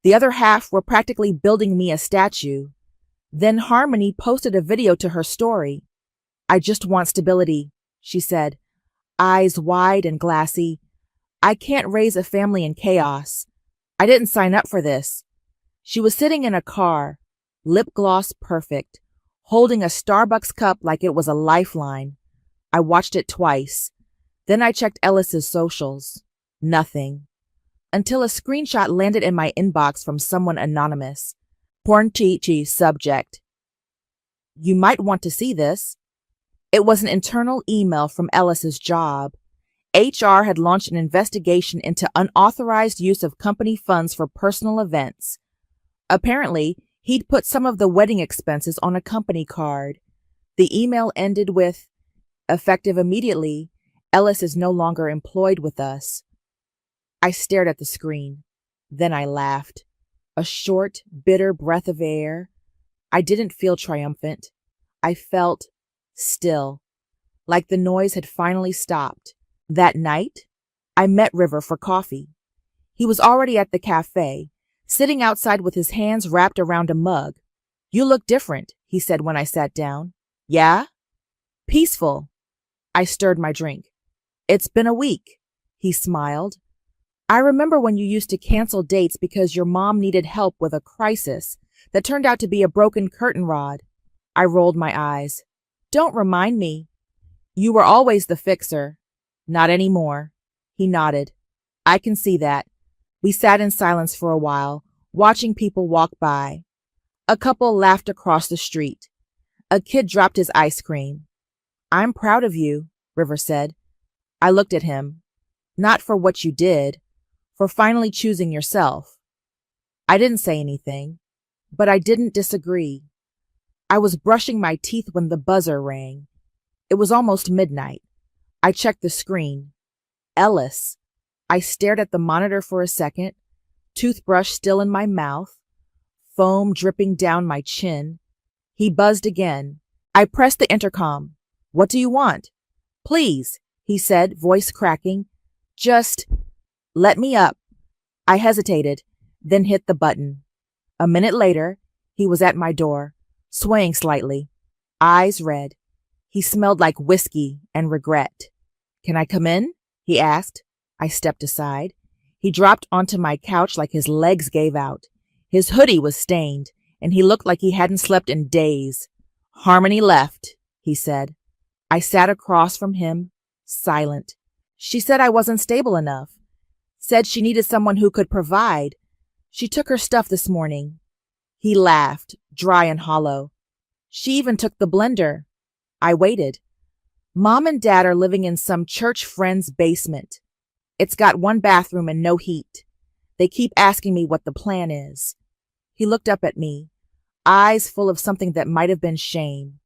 The other half were practically building me a statue. Then Harmony posted a video to her story. I just want stability, she said, eyes wide and glassy. I can't raise a family in chaos. I didn't sign up for this. She was sitting in a car, lip gloss perfect, holding a Starbucks cup like it was a lifeline. I watched it twice. Then I checked Ellis's socials. Nothing. Until a screenshot landed in my inbox from someone anonymous. Porn Chi subject. You might want to see this. It was an internal email from Ellis's job. HR had launched an investigation into unauthorized use of company funds for personal events. Apparently, he'd put some of the wedding expenses on a company card. The email ended with, effective immediately, Ellis is no longer employed with us. I stared at the screen. Then I laughed. A short, bitter breath of air. I didn't feel triumphant. I felt still, like the noise had finally stopped. That night, I met River for coffee. He was already at the cafe, sitting outside with his hands wrapped around a mug. You look different, he said when I sat down. Yeah? Peaceful. I stirred my drink. It's been a week, he smiled. I remember when you used to cancel dates because your mom needed help with a crisis that turned out to be a broken curtain rod. I rolled my eyes. Don't remind me. You were always the fixer. Not anymore. He nodded. I can see that. We sat in silence for a while, watching people walk by. A couple laughed across the street. A kid dropped his ice cream. I'm proud of you, River said. I looked at him. Not for what you did, for finally choosing yourself. I didn't say anything, but I didn't disagree. I was brushing my teeth when the buzzer rang. It was almost midnight. I checked the screen. Ellis. I stared at the monitor for a second, toothbrush still in my mouth, foam dripping down my chin. He buzzed again, I pressed the intercom. What do you want? Please, he said, voice cracking. Just let me up. I hesitated, then hit the button. A minute later, he was at my door, swaying slightly, eyes red. He smelled like whiskey and regret. Can I come in? He asked. I stepped aside. He dropped onto my couch like his legs gave out. His hoodie was stained, and he looked like he hadn't slept in days. Harmony left, he said. I sat across from him, silent. She said I wasn't stable enough. Said she needed someone who could provide. She took her stuff this morning. He laughed, dry and hollow. She even took the blender. I waited. Mom and Dad are living in some church friend's basement. It's got one bathroom and no heat. They keep asking me what the plan is. He looked up at me, eyes full of something that might have been shame.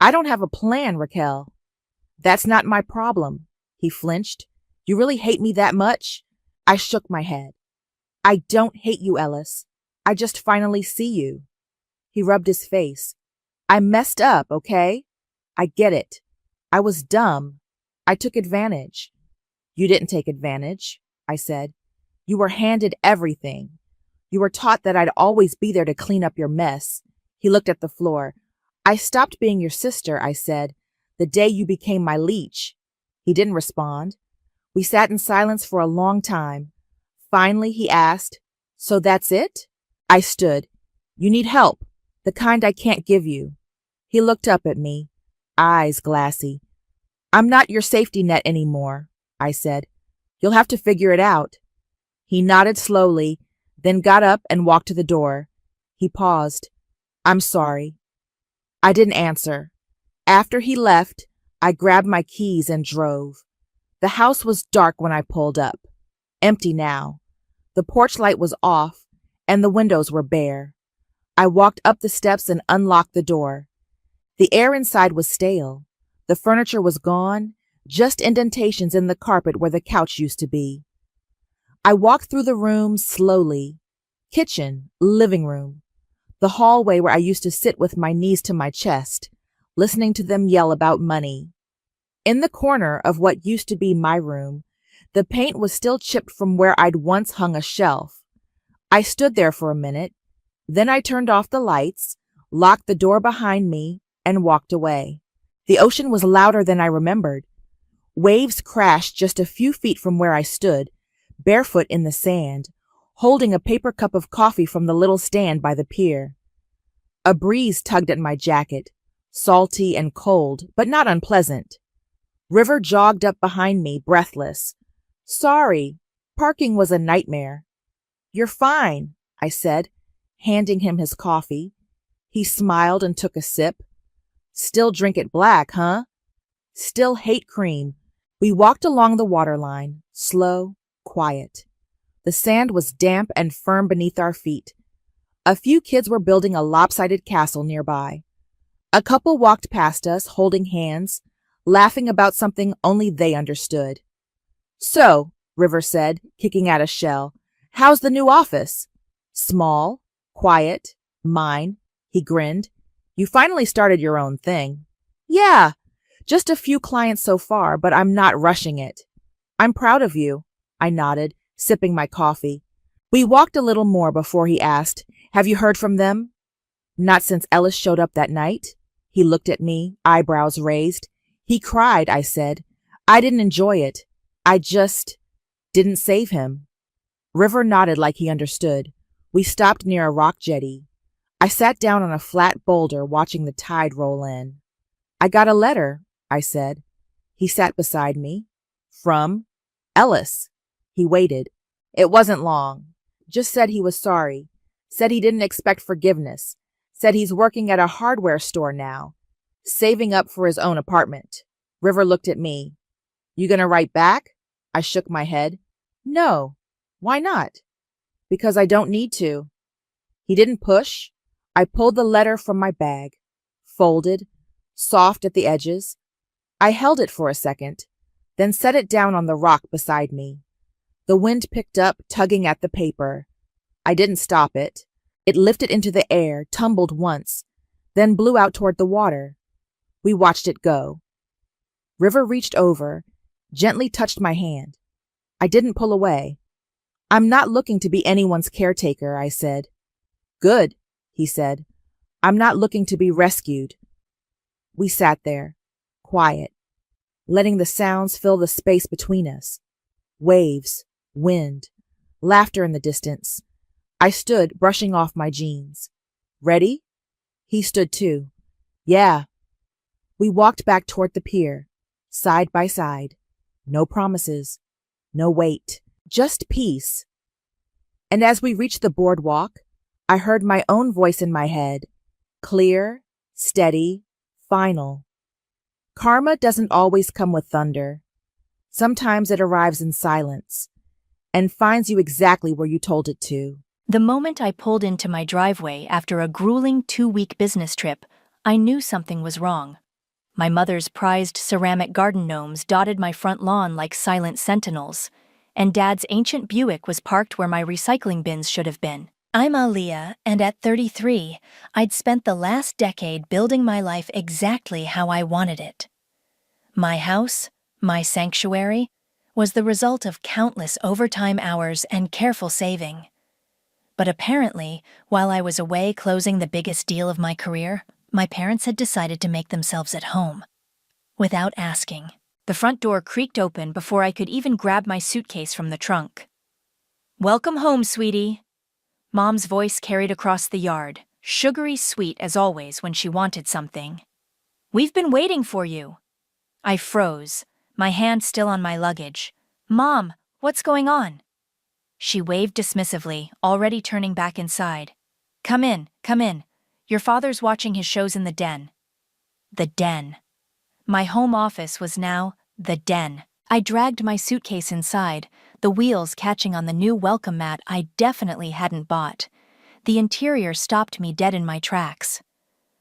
I don't have a plan, Raquel. That's not my problem. He flinched. You really hate me that much? I shook my head. I don't hate you, Ellis. I just finally see you. He rubbed his face. I messed up, okay? I get it. I was dumb. I took advantage. You didn't take advantage, I said. You were handed everything. You were taught that I'd always be there to clean up your mess. He looked at the floor. I stopped being your sister, I said, the day you became my leech. He didn't respond. We sat in silence for a long time. Finally, he asked, So that's it? I stood. You need help, the kind I can't give you. He looked up at me, eyes glassy. I'm not your safety net anymore, I said. You'll have to figure it out. He nodded slowly, then got up and walked to the door. He paused. I'm sorry. I didn't answer. After he left, I grabbed my keys and drove. The house was dark when I pulled up. Empty now. The porch light was off, and the windows were bare. I walked up the steps and unlocked the door. The air inside was stale. The furniture was gone, just indentations in the carpet where the couch used to be. I walked through the rooms slowly. Kitchen, living room. The hallway where I used to sit with my knees to my chest, listening to them yell about money. In the corner of what used to be my room, the paint was still chipped from where I'd once hung a shelf. I stood there for a minute. Then I turned off the lights, locked the door behind me, and walked away. The ocean was louder than I remembered. Waves crashed just a few feet from where I stood, barefoot in the sand, holding a paper cup of coffee from the little stand by the pier. A breeze tugged at my jacket, salty and cold, but not unpleasant. River jogged up behind me, breathless. Sorry, parking was a nightmare. You're fine, I said, handing him his coffee. He smiled and took a sip. Still drink it black, huh? Still hate cream. We walked along the waterline, slow, quiet. The sand was damp and firm beneath our feet. A few kids were building a lopsided castle nearby. A couple walked past us, holding hands, laughing about something only they understood. So, River said, kicking out a shell, how's the new office? Small, quiet, mine, he grinned. You finally started your own thing. Yeah, just a few clients so far, but I'm not rushing it. I'm proud of you, I nodded, sipping my coffee. We walked a little more before he asked, Have you heard from them? Not since Ellis showed up that night. He looked at me, eyebrows raised. He cried, I said. I didn't enjoy it. I just didn't save him. River nodded like he understood. We stopped near a rock jetty. I sat down on a flat boulder watching the tide roll in. I got a letter, I said. He sat beside me. From Ellis. He waited. It wasn't long. Just said he was sorry. Said he didn't expect forgiveness. Said he's working at a hardware store now. Saving up for his own apartment. River looked at me. You gonna write back? I shook my head. No. Why not? Because I don't need to. He didn't push. I pulled the letter from my bag. Folded. Soft at the edges. I held it for a second, then set it down on the rock beside me. The wind picked up, tugging at the paper. I didn't stop it. It lifted into the air, tumbled once, then blew out toward the water. We watched it go. River reached over, gently touched my hand. I didn't pull away. I'm not looking to be anyone's caretaker, I said. Good, he said. I'm not looking to be rescued. We sat there, quiet, letting the sounds fill the space between us. Waves, wind, laughter in the distance. I stood, brushing off my jeans. Ready? He stood too. Yeah. We walked back toward the pier, side by side. No promises, no wait, just peace. And as we reached the boardwalk, I heard my own voice in my head, clear, steady, final. Karma doesn't always come with thunder. Sometimes it arrives in silence and finds you exactly where you told it to. The moment I pulled into my driveway after a grueling 2-week business trip, I knew something was wrong. My mother's prized ceramic garden gnomes dotted my front lawn like silent sentinels, and Dad's ancient Buick was parked where my recycling bins should have been. I'm Aaliyah, and at 33, I'd spent the last decade building my life exactly how I wanted it. My house, my sanctuary, was the result of countless overtime hours and careful saving. But apparently, while I was away closing the biggest deal of my career, my parents had decided to make themselves at home. Without asking, the front door creaked open before I could even grab my suitcase from the trunk. "Welcome home, sweetie." Mom's voice carried across the yard, sugary sweet as always when she wanted something. "We've been waiting for you." I froze, my hand still on my luggage. "Mom, what's going on?" She waved dismissively, already turning back inside. Come in. Your father's watching his shows in the den." The den. My home office was now the den. I dragged my suitcase inside, the wheels catching on the new welcome mat I definitely hadn't bought. The interior stopped me dead in my tracks.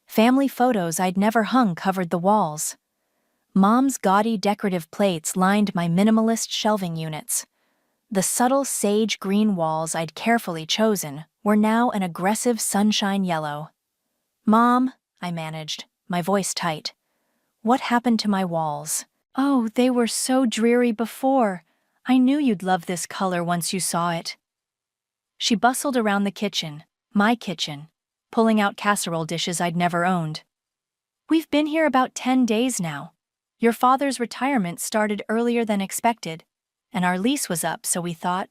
Family photos I'd never hung covered the walls. Mom's gaudy decorative plates lined my minimalist shelving units. The subtle sage green walls I'd carefully chosen were now an aggressive sunshine yellow. "Mom," I managed, my voice tight. "What happened to my walls?" "Oh, they were so dreary before. I knew you'd love this color once you saw it." She bustled around the kitchen, my kitchen, pulling out casserole dishes I'd never owned. "We've been here about 10 days now. Your father's retirement started earlier than expected, and our lease was up, so we thought,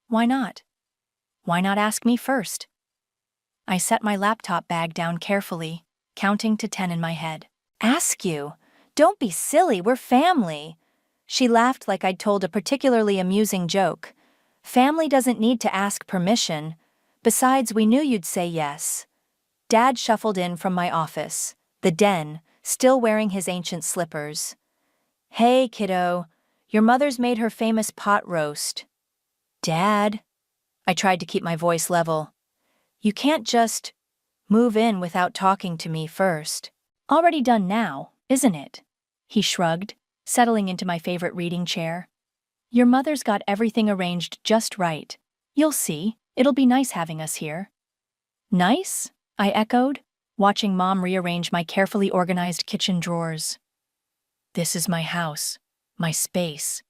why not? Why not ask me first?" I set my laptop bag down carefully, counting to 10 in my head. "Ask you? Don't be silly, we're family." She laughed like I'd told a particularly amusing joke. "Family doesn't need to ask permission. Besides, we knew you'd say yes." Dad shuffled in from my office, the den, still wearing his ancient slippers. "Hey, kiddo, your mother's made her famous pot roast." "Dad," I tried to keep my voice level, "you can't just move in without talking to me first." "Already done now, isn't it?" He shrugged, settling into my favorite reading chair. "Your mother's got everything arranged just right. You'll see, it'll be nice having us here." "Nice?" I echoed, watching Mom rearrange my carefully organized kitchen drawers. "This is my house, my space.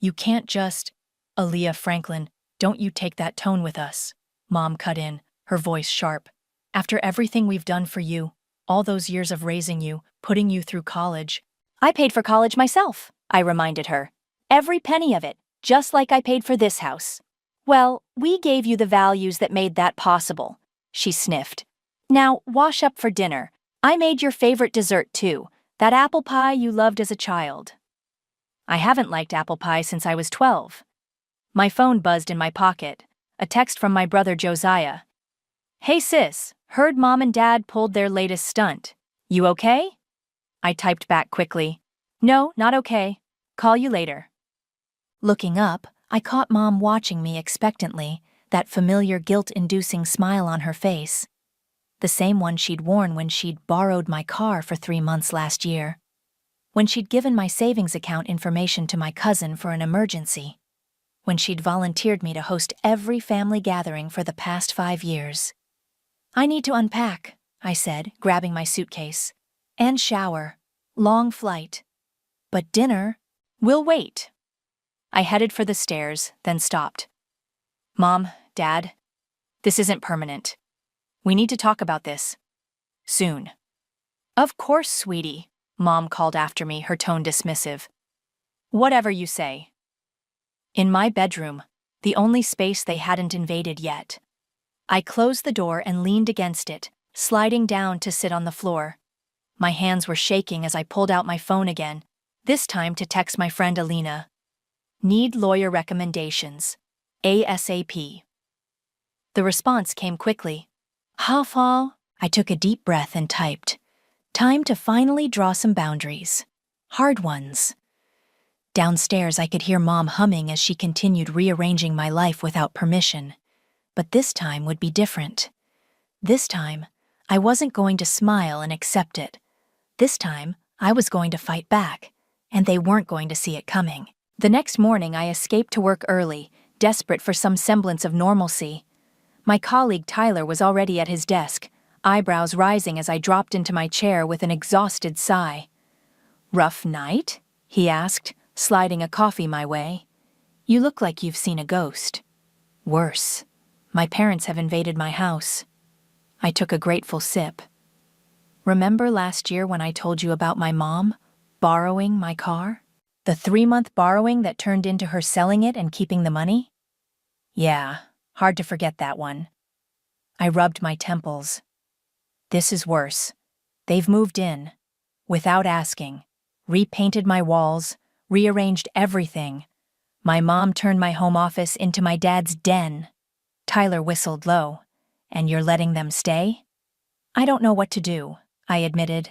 You can't just—" "Aaliyah Franklin, don't you take that tone with us," Mom cut in, her voice sharp. "After everything we've done for you, all those years of raising you, putting you through college." "I paid for college myself," I reminded her. "Every penny of it, just like I paid for this house." "Well, we gave you the values that made that possible," she sniffed. "Now, wash up for dinner. I made your favorite dessert, too, that apple pie you loved as a child." I haven't liked apple pie since I was 12. My phone buzzed in my pocket, a text from my brother Josiah. "Hey sis, heard Mom and Dad pulled their latest stunt. You okay?" I typed back quickly. "No, not okay. Call you later." Looking up, I caught Mom watching me expectantly, that familiar guilt-inducing smile on her face. The same one she'd worn when she'd borrowed my car for 3 months last year. When she'd given my savings account information to my cousin for an emergency. When she'd volunteered me to host every family gathering for the past 5 years. "I need to unpack," I said, grabbing my suitcase. "And shower." Long flight. But dinner? We'll wait. I headed for the stairs, then stopped. Mom, Dad, this isn't permanent. We need to talk about this. Soon. Of course, sweetie, Mom called after me, her tone dismissive. Whatever you say. In my bedroom, the only space they hadn't invaded yet. I closed the door and leaned against it, sliding down to sit on the floor. My hands were shaking as I pulled out my phone again, this time to text my friend Alina. Need lawyer recommendations. ASAP. The response came quickly. Hafal. I took a deep breath and typed. Time to finally draw some boundaries. Hard ones. Downstairs, I could hear Mom humming as she continued rearranging my life without permission. But this time would be different. This time, I wasn't going to smile and accept it. This time, I was going to fight back, and they weren't going to see it coming. The next morning, I escaped to work early, desperate for some semblance of normalcy. My colleague Tyler was already at his desk, eyebrows rising as I dropped into my chair with an exhausted sigh. Rough night? He asked, sliding a coffee my way. You look like you've seen a ghost. Worse. My parents have invaded my house. I took a grateful sip. Remember last year when I told you about my mom borrowing my car? The 3-month borrowing that turned into her selling it and keeping the money? Yeah, hard to forget that one. I rubbed my temples. This is worse. They've moved in, without asking, repainted my walls, rearranged everything. My mom turned my home office into my dad's den. Tyler whistled low. And you're letting them stay? I don't know what to do, I admitted.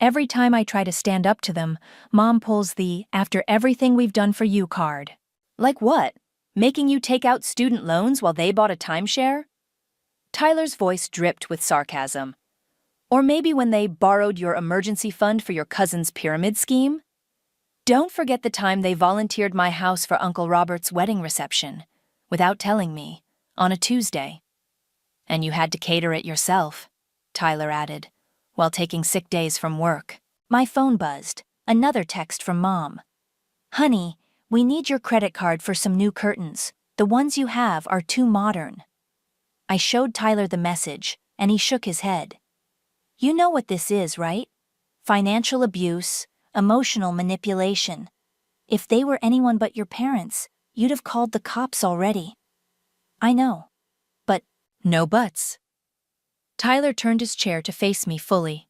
Every time I try to stand up to them, Mom pulls the "after everything we've done for you" card. Like what? Making you take out student loans while they bought a timeshare? Tyler's voice dripped with sarcasm. Or maybe when they borrowed your emergency fund for your cousin's pyramid scheme? Don't forget the time they volunteered my house for Uncle Robert's wedding reception, without telling me, on a Tuesday. And you had to cater it yourself, Tyler added, while taking sick days from work. My phone buzzed, another text from Mom. Honey, we need your credit card for some new curtains. The ones you have are too modern. I showed Tyler the message, and he shook his head. You know what this is, right? Financial abuse, emotional manipulation. If they were anyone but your parents, you'd have called the cops already. I know. But no buts. Tyler turned his chair to face me fully.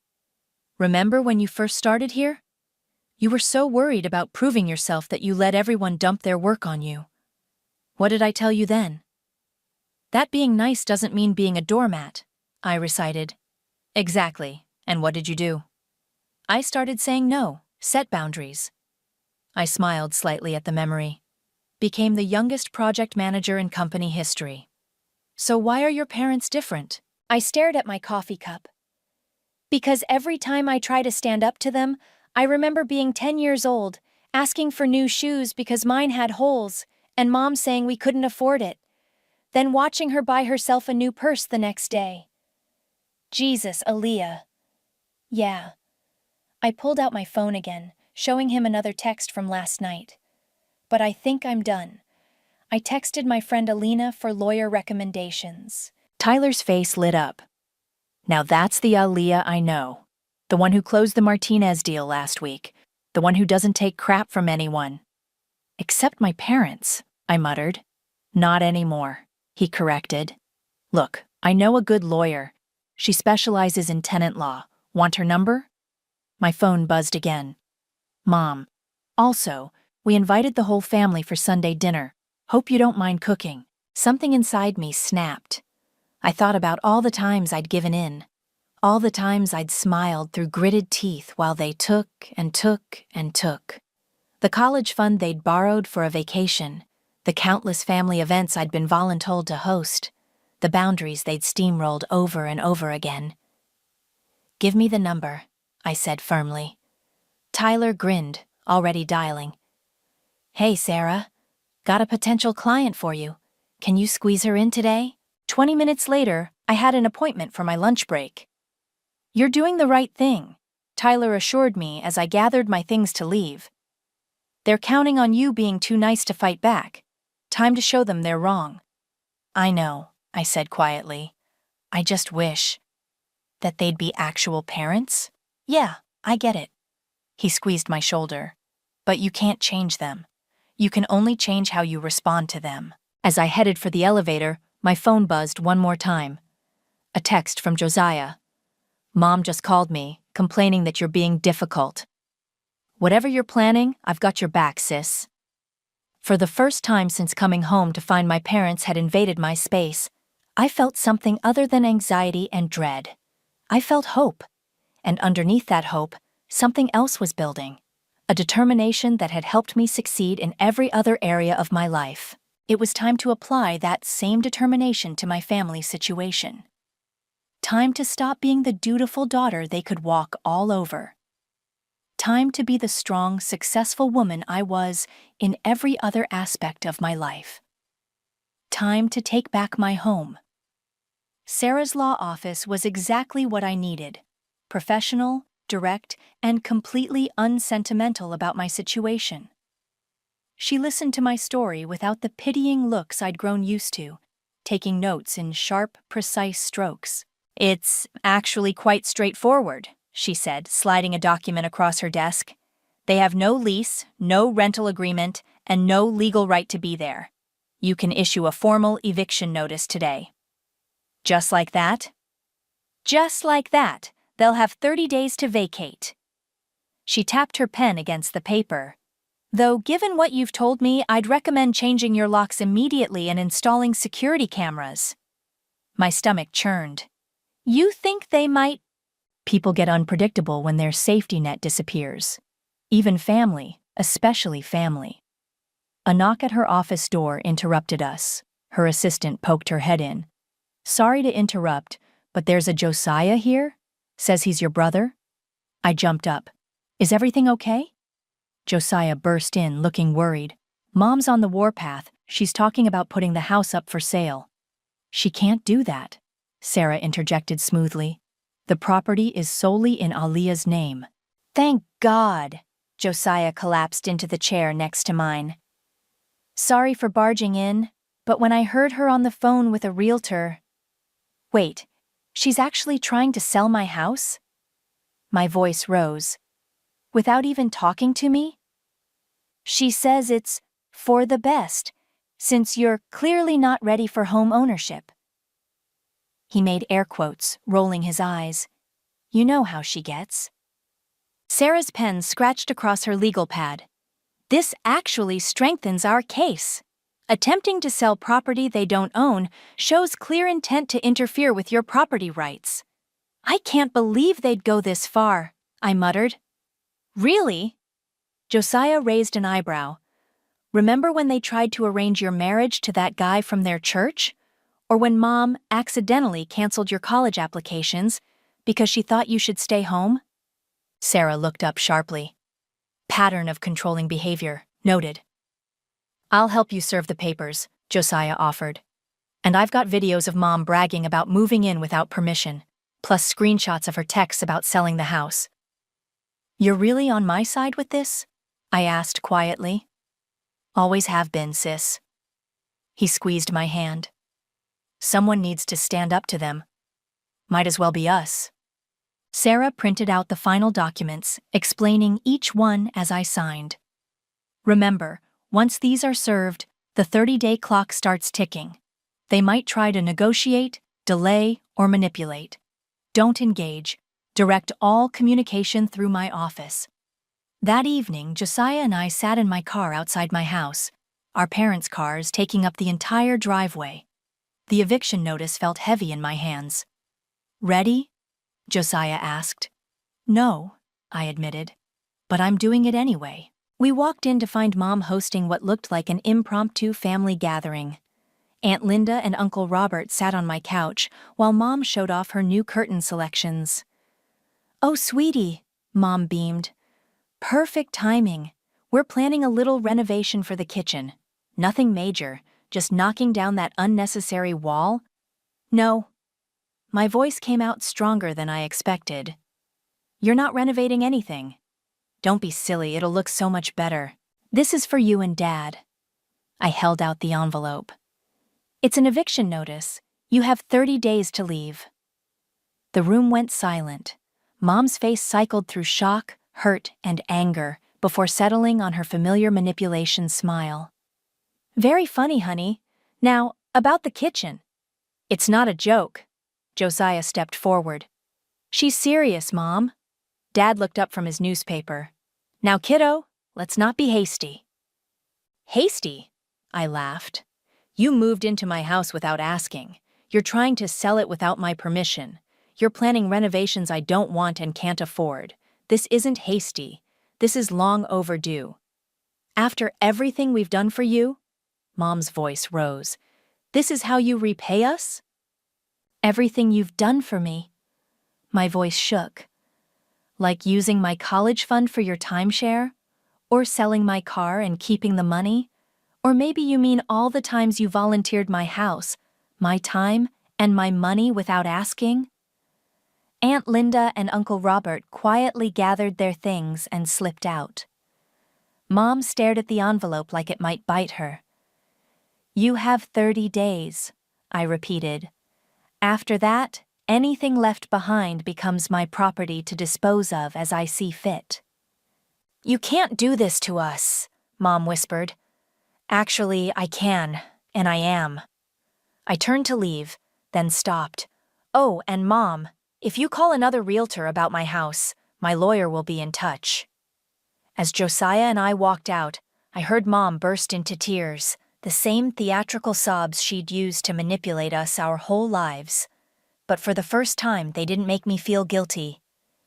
Remember when you first started here? You were so worried about proving yourself that you let everyone dump their work on you. What did I tell you then? That being nice doesn't mean being a doormat, I recited. Exactly. And what did you do? I started saying no, set boundaries. I smiled slightly at the memory. Became the youngest project manager in company history. So why are your parents different? I stared at my coffee cup. Because every time I try to stand up to them, I remember being 10 years old, asking for new shoes because mine had holes, and Mom saying we couldn't afford it. Then watching her buy herself a new purse the next day. Jesus, Aaliyah. Yeah. I pulled out my phone again, showing him another text from last night. But I think I'm done. I texted my friend Alina for lawyer recommendations. Tyler's face lit up. Now that's the Aaliyah I know. The one who closed the Martinez deal last week. The one who doesn't take crap from anyone. Except my parents, I muttered. Not anymore, he corrected. Look, I know a good lawyer. She specializes in tenant law. Want her number? My phone buzzed again. Mom. Also, we invited the whole family for Sunday dinner. Hope you don't mind cooking. Something inside me snapped. I thought about all the times I'd given in. All the times I'd smiled through gritted teeth while they took and took and took. The college fund they'd borrowed for a vacation. The countless family events I'd been voluntold to host. The boundaries they'd steamrolled over and over again. Give me the number, I said firmly. Tyler grinned, already dialing. Hey, Sarah. Got a potential client for you. Can you squeeze her in today? 20 minutes later, I had an appointment for my lunch break. You're doing the right thing, Tyler assured me as I gathered my things to leave. They're counting on you being too nice to fight back. Time to show them they're wrong. I know, I said quietly. I just wish that they'd be actual parents. Yeah, I get it. He squeezed my shoulder. But you can't change them. You can only change how you respond to them. As I headed for the elevator, my phone buzzed one more time. A text from Josiah. Mom just called me, complaining that you're being difficult. Whatever you're planning, I've got your back, sis. For the first time since coming home to find my parents had invaded my space, I felt something other than anxiety and dread. I felt hope. And underneath that hope, something else was building. A determination that had helped me succeed in every other area of my life. It was time to apply that same determination to my family situation. Time to stop being the dutiful daughter they could walk all over. Time to be the strong, successful woman I was in every other aspect of my life. Time to take back my home. Sarah's law office was exactly what I needed. Professional, direct, and completely unsentimental about my situation. She listened to my story without the pitying looks I'd grown used to, taking notes in sharp, precise strokes. It's actually quite straightforward, she said, sliding a document across her desk. They have no lease, no rental agreement, and no legal right to be there. You can issue a formal eviction notice today. Just like that? Just like that. They'll have 30 days to vacate. She tapped her pen against the paper. Though given what you've told me, I'd recommend changing your locks immediately and installing security cameras. My stomach churned. You think they might? People get unpredictable when their safety net disappears. Even family, especially family. A knock at her office door interrupted us. Her assistant poked her head in. Sorry to interrupt, but there's a Josiah here? Says he's your brother? I jumped up. Is everything okay? Josiah burst in, looking worried. Mom's on the warpath. She's talking about putting the house up for sale. She can't do that, Sarah interjected smoothly. The property is solely in Aliyah's name. Thank God, Josiah collapsed into the chair next to mine. Sorry for barging in, but when I heard her on the phone with a realtor... Wait, she's actually trying to sell my house? My voice rose. Without even talking to me? She says it's for the best, since you're clearly not ready for home ownership. He made air quotes, rolling his eyes. You know how she gets. Sarah's pen scratched across her legal pad. This actually strengthens our case. Attempting to sell property they don't own shows clear intent to interfere with your property rights. I can't believe they'd go this far, I muttered. Really? Josiah raised an eyebrow. Remember when they tried to arrange your marriage to that guy from their church? Or when Mom accidentally canceled your college applications because she thought you should stay home? Sarah looked up sharply. Pattern of controlling behavior, noted. I'll help you serve the papers, Josiah offered. And I've got videos of Mom bragging about moving in without permission, plus screenshots of her texts about selling the house. You're really on my side with this? I asked quietly. Always have been, sis. He squeezed my hand. Someone needs to stand up to them. Might as well be us. Sarah printed out the final documents, explaining each one as I signed. Remember, once these are served, the 30-day clock starts ticking. They might try to negotiate, delay, or manipulate. Don't engage. Direct all communication through my office. That evening, Josiah and I sat in my car outside my house, our parents' cars taking up the entire driveway. The eviction notice felt heavy in my hands. Ready? Josiah asked. No, I admitted. But I'm doing it anyway. We walked in to find Mom hosting what looked like an impromptu family gathering. Aunt Linda and Uncle Robert sat on my couch while Mom showed off her new curtain selections. Oh, sweetie, Mom beamed. Perfect timing. We're planning a little renovation for the kitchen. Nothing major, just knocking down that unnecessary wall. No. My voice came out stronger than I expected. You're not renovating anything. Don't be silly, it'll look so much better. This is for you and Dad. I held out the envelope. It's an eviction notice. You have 30 days to leave. The room went silent. Mom's face cycled through shock, hurt, and anger before settling on her familiar manipulation smile. Very funny, honey. Now, about the kitchen. It's not a joke. Josiah stepped forward. She's serious, Mom. Dad looked up from his newspaper. Now, kiddo, let's not be hasty. Hasty? I laughed. You moved into my house without asking. You're trying to sell it without my permission. You're planning renovations I don't want and can't afford. This isn't hasty. This is long overdue. After everything we've done for you? Mom's voice rose. This is how you repay us? Everything you've done for me. My voice shook. Like using my college fund for your timeshare? Or selling my car and keeping the money? Or maybe you mean all the times you volunteered my house, my time, and my money without asking? Aunt Linda and Uncle Robert quietly gathered their things and slipped out. Mom stared at the envelope like it might bite her. You have 30 days, I repeated. After that, anything left behind becomes my property to dispose of as I see fit. You can't do this to us, Mom whispered. Actually, I can, and I am. I turned to leave, then stopped. Oh, and Mom, if you call another realtor about my house, my lawyer will be in touch. As Josiah and I walked out, I heard Mom burst into tears, the same theatrical sobs she'd used to manipulate us our whole lives. But for the first time, they didn't make me feel guilty.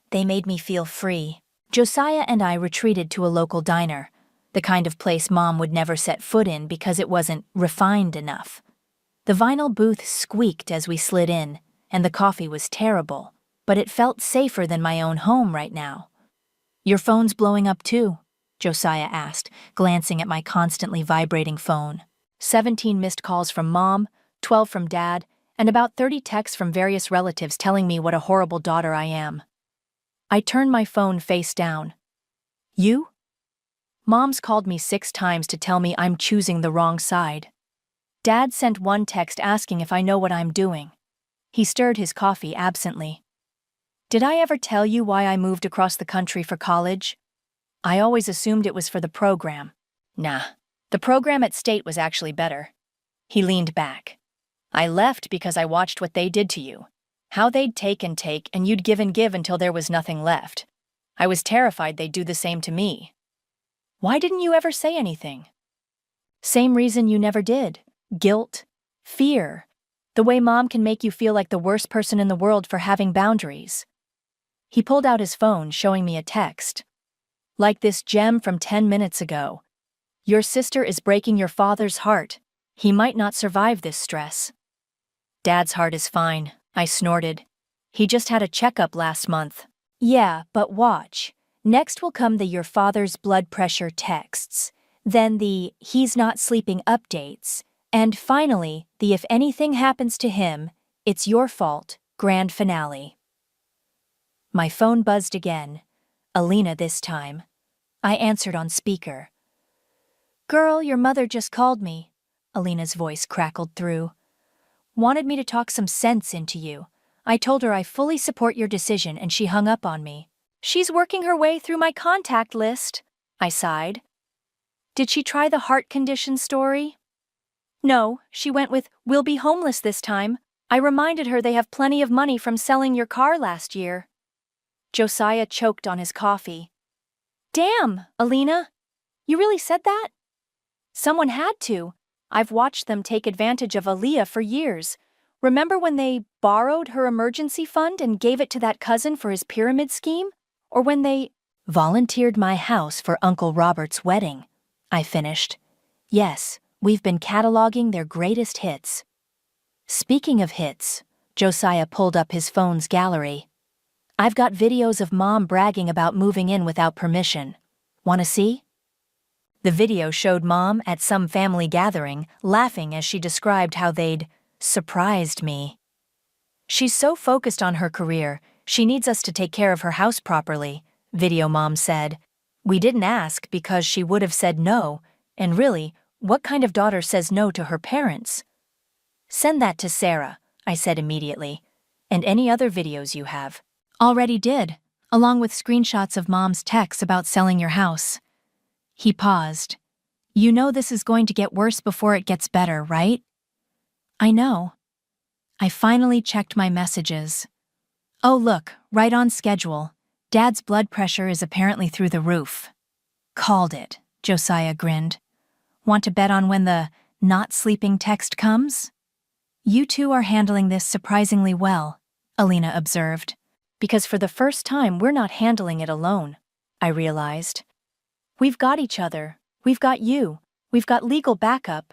They made me feel free. Josiah and I retreated to a local diner, the kind of place Mom would never set foot in because it wasn't refined enough. The vinyl booth squeaked as we slid in, and the coffee was terrible, but it felt safer than my own home right now. Your phone's blowing up too, Josiah asked, glancing at my constantly vibrating phone. 17 missed calls from Mom, 12 from Dad, and about 30 texts from various relatives telling me what a horrible daughter I am. I turned my phone face down. You? Mom's called me 6 times to tell me I'm choosing the wrong side. Dad sent one text asking if I know what I'm doing. He stirred his coffee absently. Did I ever tell you why I moved across the country for college? I always assumed it was for the program. Nah, the program at State was actually better. He leaned back. I left because I watched what they did to you. How they'd take and you'd give and give until there was nothing left. I was terrified they'd do the same to me. Why didn't you ever say anything? Same reason you never did. Guilt. Fear. The way Mom can make you feel like the worst person in the world for having boundaries. He pulled out his phone, showing me a text. Like this gem from 10 minutes ago. Your sister is breaking your father's heart. He might not survive this stress. Dad's heart is fine, I snorted. He just had a checkup last month. Yeah, but watch. Next will come the your father's blood pressure texts. Then the he's not sleeping updates. And finally, the if anything happens to him, it's your fault, grand finale. My phone buzzed again. Alina this time. I answered on speaker. Girl, your mother just called me. Alina's voice crackled through. Wanted me to talk some sense into you. I told her I fully support your decision and she hung up on me. She's working her way through my contact list, I sighed. Did she try the heart condition story? No, she went with, we'll be homeless this time. I reminded her they have plenty of money from selling your car last year. Josiah choked on his coffee. Damn, Alina. You really said that? Someone had to. I've watched them take advantage of Aaliyah for years. Remember when they borrowed her emergency fund and gave it to that cousin for his pyramid scheme? Or when they volunteered my house for Uncle Robert's wedding? I finished. Yes, we've been cataloging their greatest hits. Speaking of hits, Josiah pulled up his phone's gallery. I've got videos of Mom bragging about moving in without permission. Want to see? The video showed Mom at some family gathering, laughing as she described how they'd surprised me. She's so focused on her career, She needs us to take care of her house properly, video mom said. We didn't ask because she would have said no, and really, what kind of daughter says no to her parents? Send that to Sarah, I said immediately. And any other videos you have. Already did, along with screenshots of mom's texts about selling your house. He paused. You know this is going to get worse before it gets better, right? I know. I finally checked my messages. Oh look, right on schedule. Dad's blood pressure is apparently through the roof. Called it, Josiah grinned. Want to bet on when the not sleeping text comes? You two are handling this surprisingly well, Alina observed. Because for the first time we're not handling it alone, I realized. We've got each other, we've got you, we've got legal backup.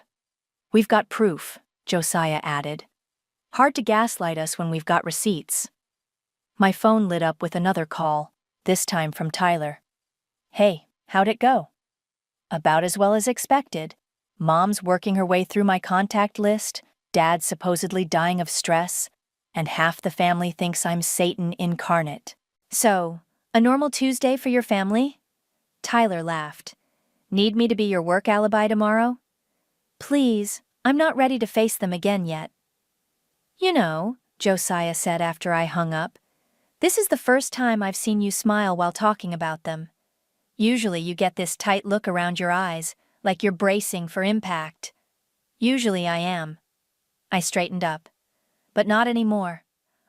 We've got proof, Josiah added. Hard to gaslight us when we've got receipts. My phone lit up with another call, this time from Tyler. Hey, how'd it go? About as well as expected. Mom's working her way through my contact list, Dad's supposedly dying of stress, and half the family thinks I'm Satan incarnate. So, a normal Tuesday for your family? Tyler laughed. Need me to be your work alibi tomorrow? Please, I'm not ready to face them again yet. You know, Josiah said after I hung up, this is the first time I've seen you smile while talking about them. Usually you get this tight look around your eyes, like you're bracing for impact. Usually I am. I straightened up. But not anymore.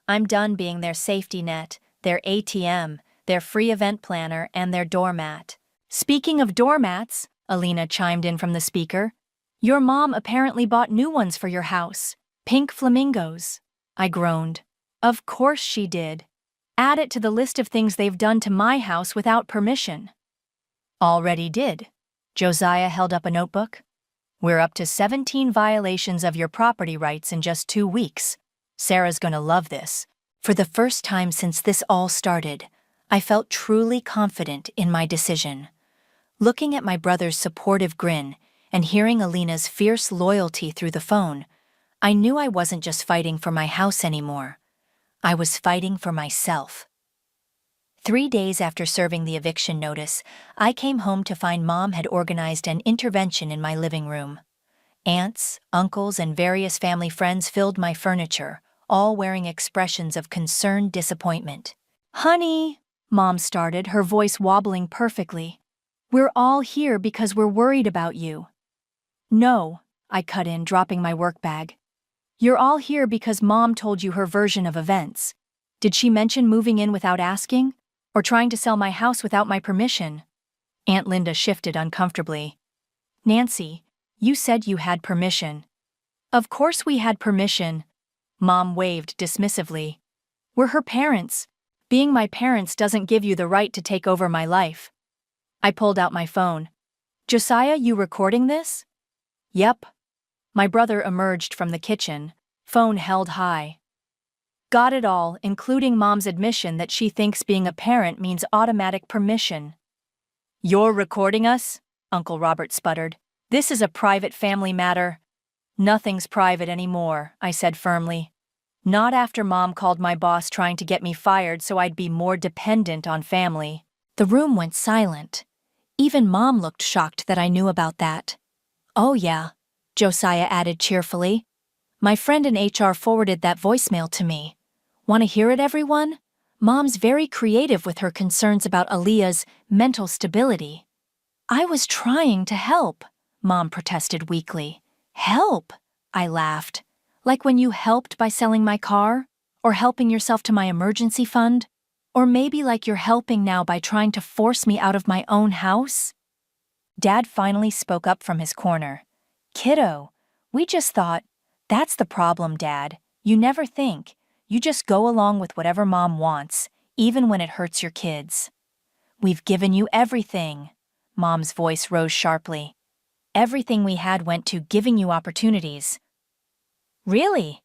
I'm done being their safety net, their ATM, their free event planner, and their doormat. Speaking of doormats, Alina chimed in from the speaker, your mom apparently bought new ones for your house. Pink flamingos. I groaned. Of course she did. Add it to the list of things they've done to my house without permission. Already did. Josiah held up a notebook. We're up to 17 violations of your property rights in just 2 weeks. Sarah's gonna love this. For the first time since this all started, I felt truly confident in my decision. Looking at my brother's supportive grin and hearing Alina's fierce loyalty through the phone, I knew I wasn't just fighting for my house anymore. I was fighting for myself. 3 days after serving the eviction notice, I came home to find Mom had organized an intervention in my living room. Aunts, uncles, and various family friends filled my furniture, all wearing expressions of concerned disappointment. Honey, Mom started, her voice wobbling perfectly. We're all here because we're worried about you. No, I cut in, dropping my work bag. You're all here because Mom told you her version of events. Did she mention moving in without asking? Or trying to sell my house without my permission? Aunt Linda shifted uncomfortably. Nancy, you said you had permission. Of course we had permission. Mom waved dismissively. We're her parents. Being my parents doesn't give you the right to take over my life. I pulled out my phone. Josiah, you recording this? Yep. My brother emerged from the kitchen, phone held high. Got it all, including Mom's admission that she thinks being a parent means automatic permission. You're recording us? Uncle Robert sputtered. This is a private family matter. Nothing's private anymore, I said firmly. Not after Mom called my boss trying to get me fired so I'd be more dependent on family. The room went silent. Even Mom looked shocked that I knew about that. Oh yeah, Josiah added cheerfully. My friend in HR forwarded that voicemail to me. Want to hear it, everyone? Mom's very creative with her concerns about Aaliyah's mental stability. I was trying to help, Mom protested weakly. Help? I laughed. Like when you helped by selling my car? Or helping yourself to my emergency fund? Or maybe like you're helping now by trying to force me out of my own house? Dad finally spoke up from his corner. Kiddo, we just thought, that's the problem, Dad. You never think. You just go along with whatever Mom wants, even when it hurts your kids. We've given you everything. Mom's voice rose sharply. Everything we had went to giving you opportunities. Really?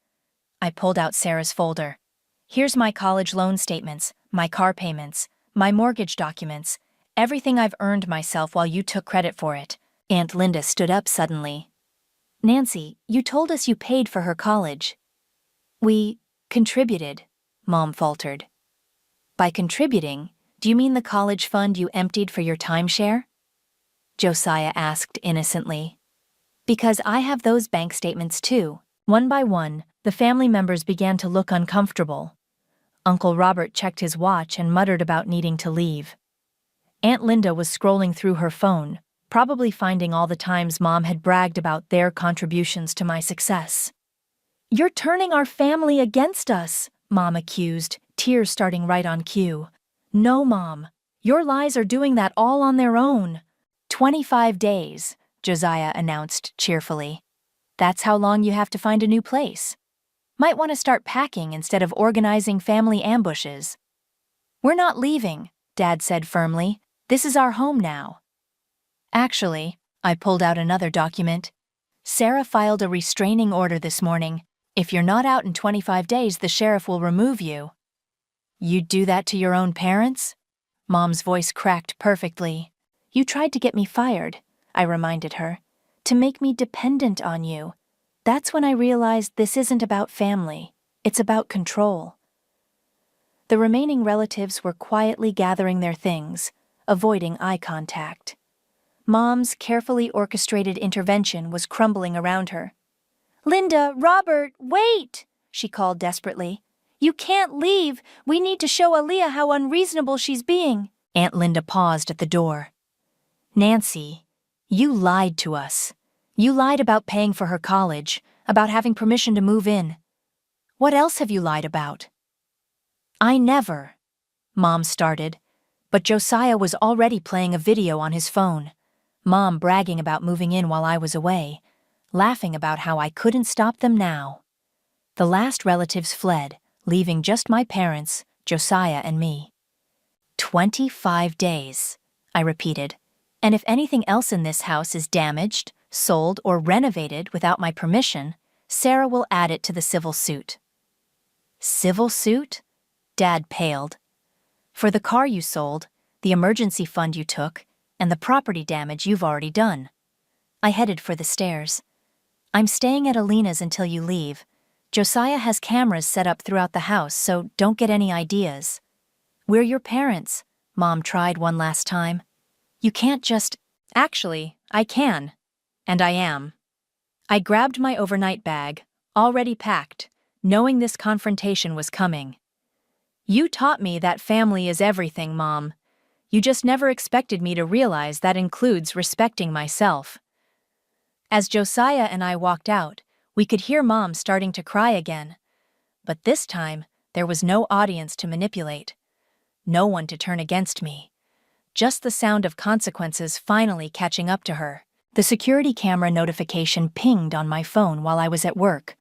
I pulled out Sarah's folder. Here's my college loan statements, my car payments, my mortgage documents, everything I've earned myself while you took credit for it. Aunt Linda stood up suddenly. Nancy, you told us you paid for her college. We contributed, Mom faltered. By contributing, do you mean the college fund you emptied for your timeshare? Josiah asked innocently. Because I have those bank statements too. One by one, the family members began to look uncomfortable. Uncle Robert checked his watch and muttered about needing to leave. Aunt Linda was scrolling through her phone, probably finding all the times Mom had bragged about their contributions to my success. You're turning our family against us, Mom accused, tears starting right on cue. No, Mom. Your lies are doing that all on their own. 25 days, Josiah announced cheerfully. That's how long you have to find a new place. Might want to start packing instead of organizing family ambushes. We're not leaving, Dad said firmly. This is our home now. Actually, I pulled out another document. Sarah filed a restraining order this morning. If you're not out in 25 days, the sheriff will remove you. You'd do that to your own parents? Mom's voice cracked perfectly. You tried to get me fired, I reminded her, to make me dependent on you. That's when I realized this isn't about family. It's about control. The remaining relatives were quietly gathering their things, avoiding eye contact. Mom's carefully orchestrated intervention was crumbling around her. Linda, Robert, wait, she called desperately. You can't leave. We need to show Aaliyah how unreasonable she's being. Aunt Linda paused at the door. Nancy, you lied to us. You lied about paying for her college, about having permission to move in. What else have you lied about? I never, Mom started, but Josiah was already playing a video on his phone. Mom bragging about moving in while I was away, laughing about how I couldn't stop them now. The last relatives fled, leaving just my parents, Josiah and me. 25 days, I repeated, and if anything else in this house is damaged, sold, or renovated without my permission, Sarah will add it to the civil suit. Civil suit? Dad paled. For the car you sold, the emergency fund you took, and the property damage you've already done. I headed for the stairs. I'm staying at Alina's until you leave. Josiah has cameras set up throughout the house, so don't get any ideas. We're your parents, Mom tried one last time. You can't just... Actually, I can. And I am. I grabbed my overnight bag, already packed, knowing this confrontation was coming. You taught me that family is everything, Mom. You just never expected me to realize that includes respecting myself. As Josiah and I walked out, we could hear Mom starting to cry again. But this time, there was no audience to manipulate. No one to turn against me. Just the sound of consequences finally catching up to her. The security camera notification pinged on my phone while I was at work.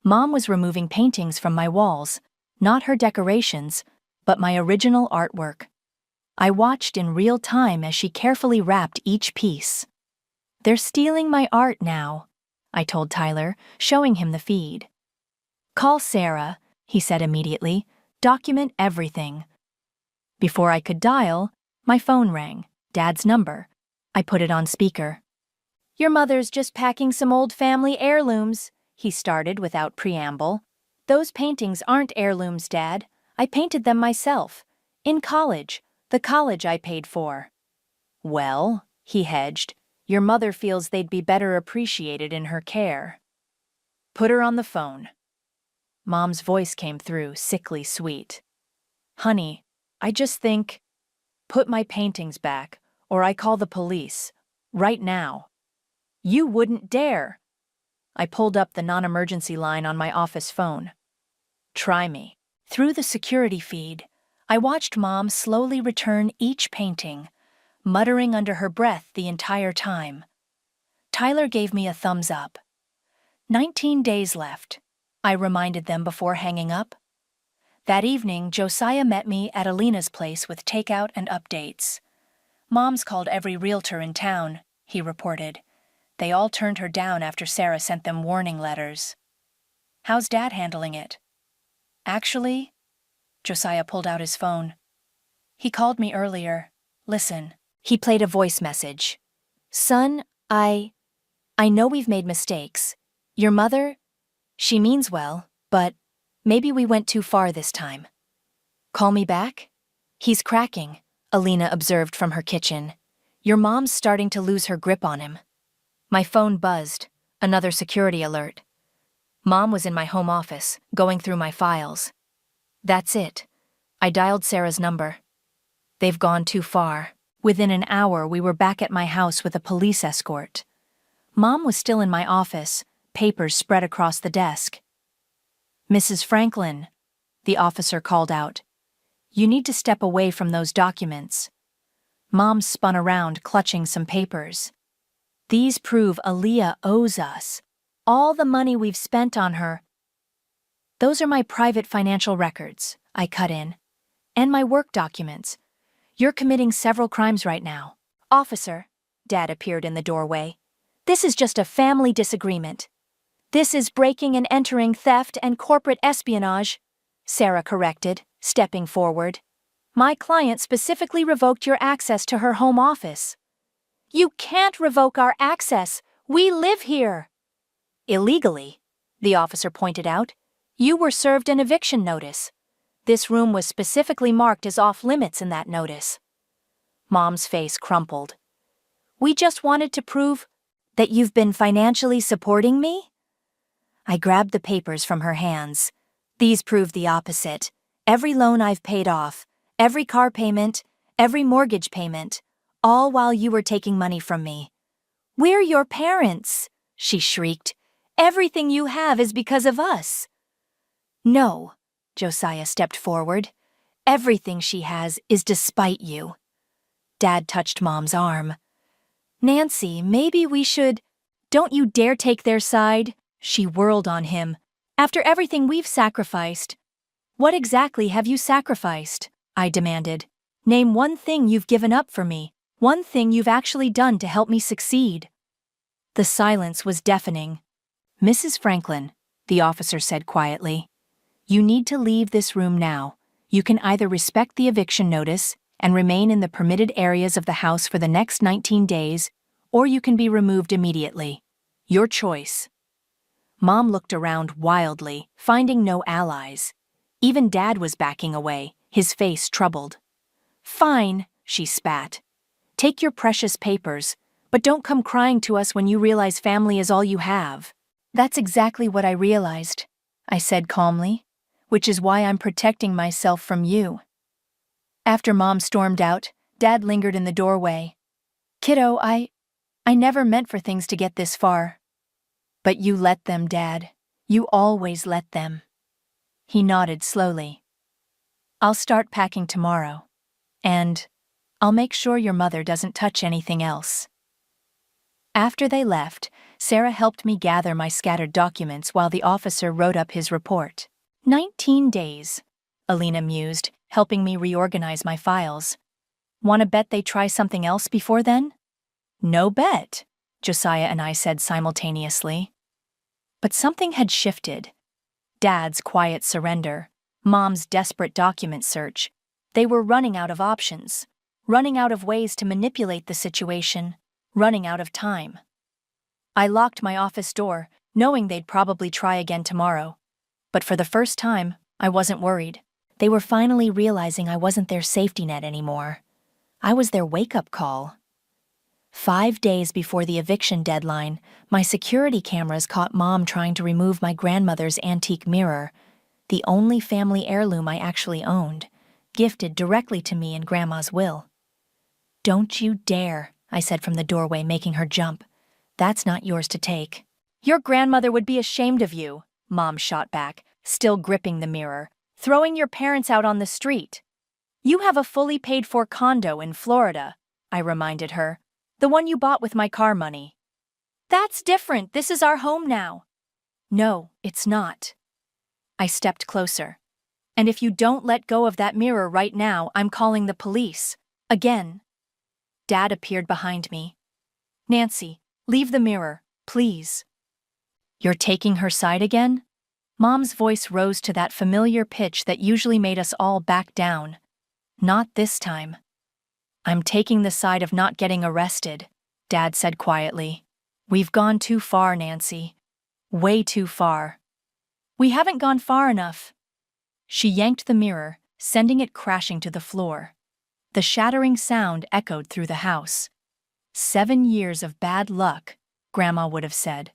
Mom was removing paintings from my walls, not her decorations, but my original artwork. I watched in real time as she carefully wrapped each piece. They're stealing my art now, I told Tyler, showing him the feed. Call Sarah, he said immediately. Document everything. Before I could dial, my phone rang, Dad's number. I put it on speaker. Your mother's just packing some old family heirlooms, he started without preamble. Those paintings aren't heirlooms, Dad. I painted them myself. In college. The college I paid for. Well, he hedged, your mother feels they'd be better appreciated in her care. Put her on the phone. Mom's voice came through, sickly sweet. Honey, I just think... Put my paintings back, or I call the police. Right now. You wouldn't dare. I pulled up the non-emergency line on my office phone. Try me. Through the security feed, I watched Mom slowly return each painting, muttering under her breath the entire time. Tyler gave me a thumbs up. 19 days left, I reminded them before hanging up. That evening, Josiah met me at Alina's place with takeout and updates. Mom's called every realtor in town, he reported. They all turned her down after Sarah sent them warning letters. How's Dad handling it? Actually, Josiah pulled out his phone. He called me earlier. Listen. He played a voice message. Son, I know we've made mistakes. Your mother, she means well, but maybe we went too far this time. Call me back? He's cracking, Alina observed from her kitchen. Your mom's starting to lose her grip on him. My phone buzzed, another security alert. Mom was in my home office, going through my files. That's it. I dialed Sarah's number. They've gone too far. Within an hour, we were back at my house with a police escort. Mom was still in my office, papers spread across the desk. Mrs. Franklin, the officer called out. You need to step away from those documents. Mom spun around, clutching some papers. These prove Aaliyah owes us all the money we've spent on her. Those are my private financial records, I cut in, and my work documents. You're committing several crimes right now. Officer, Dad appeared in the doorway. This is just a family disagreement. This is breaking and entering, theft, and corporate espionage, Sarah corrected, stepping forward. My client specifically revoked your access to her home office. You can't revoke our access. We live here. Illegally, the officer pointed out. You were served an eviction notice. This room was specifically marked as off-limits in that notice. Mom's face crumpled. We just wanted to prove that you've been financially supporting me? I grabbed the papers from her hands. These prove the opposite. Every loan I've paid off, every car payment, every mortgage payment, all while you were taking money from me. We're your parents, she shrieked. Everything you have is because of us. No, Josiah stepped forward. Everything she has is despite you. Dad touched Mom's arm. Nancy, maybe we should... Don't you dare take their side, she whirled on him. After everything we've sacrificed. What exactly have you sacrificed? I demanded. Name one thing you've given up for me, one thing you've actually done to help me succeed. The silence was deafening. Mrs. Franklin, the officer said quietly, you need to leave this room now. You can either respect the eviction notice and remain in the permitted areas of the house for the next 19 days, or you can be removed immediately. Your choice. Mom looked around wildly, finding no allies. Even Dad was backing away, his face troubled. Fine, she spat. Take your precious papers, but don't come crying to us when you realize family is all you have. That's exactly what I realized, I said calmly, which is why I'm protecting myself from you. After Mom stormed out, Dad lingered in the doorway. Kiddo, I never meant for things to get this far. But you let them, Dad. You always let them. He nodded slowly. I'll start packing tomorrow. And I'll make sure your mother doesn't touch anything else. After they left, Sarah helped me gather my scattered documents while the officer wrote up his report. 19 days, Alina mused, helping me reorganize my files. Want to bet they try something else before then? No bet, Josiah and I said simultaneously. But something had shifted. Dad's quiet surrender, Mom's desperate document search. They were running out of options, running out of ways to manipulate the situation, running out of time. I locked my office door, knowing they'd probably try again tomorrow. But for the first time, I wasn't worried. They were finally realizing I wasn't their safety net anymore. I was their wake-up call. 5 days before the eviction deadline, my security cameras caught Mom trying to remove my grandmother's antique mirror, the only family heirloom I actually owned, gifted directly to me in Grandma's will. Don't you dare, I said from the doorway, making her jump. That's not yours to take. Your grandmother would be ashamed of you, Mom shot back, still gripping the mirror, throwing your parents out on the street. You have a fully paid-for condo in Florida, I reminded her. The one you bought with my car money. That's different. This is our home now. No, it's not. I stepped closer. And if you don't let go of that mirror right now, I'm calling the police. Again. Dad appeared behind me. Nancy, leave the mirror, please. You're taking her side again? Mom's voice rose to that familiar pitch that usually made us all back down. Not this time. I'm taking the side of not getting arrested, Dad said quietly. We've gone too far, Nancy. Way too far. We haven't gone far enough. She yanked the mirror, sending it crashing to the floor. The shattering sound echoed through the house. 7 years of bad luck, Grandma would have said.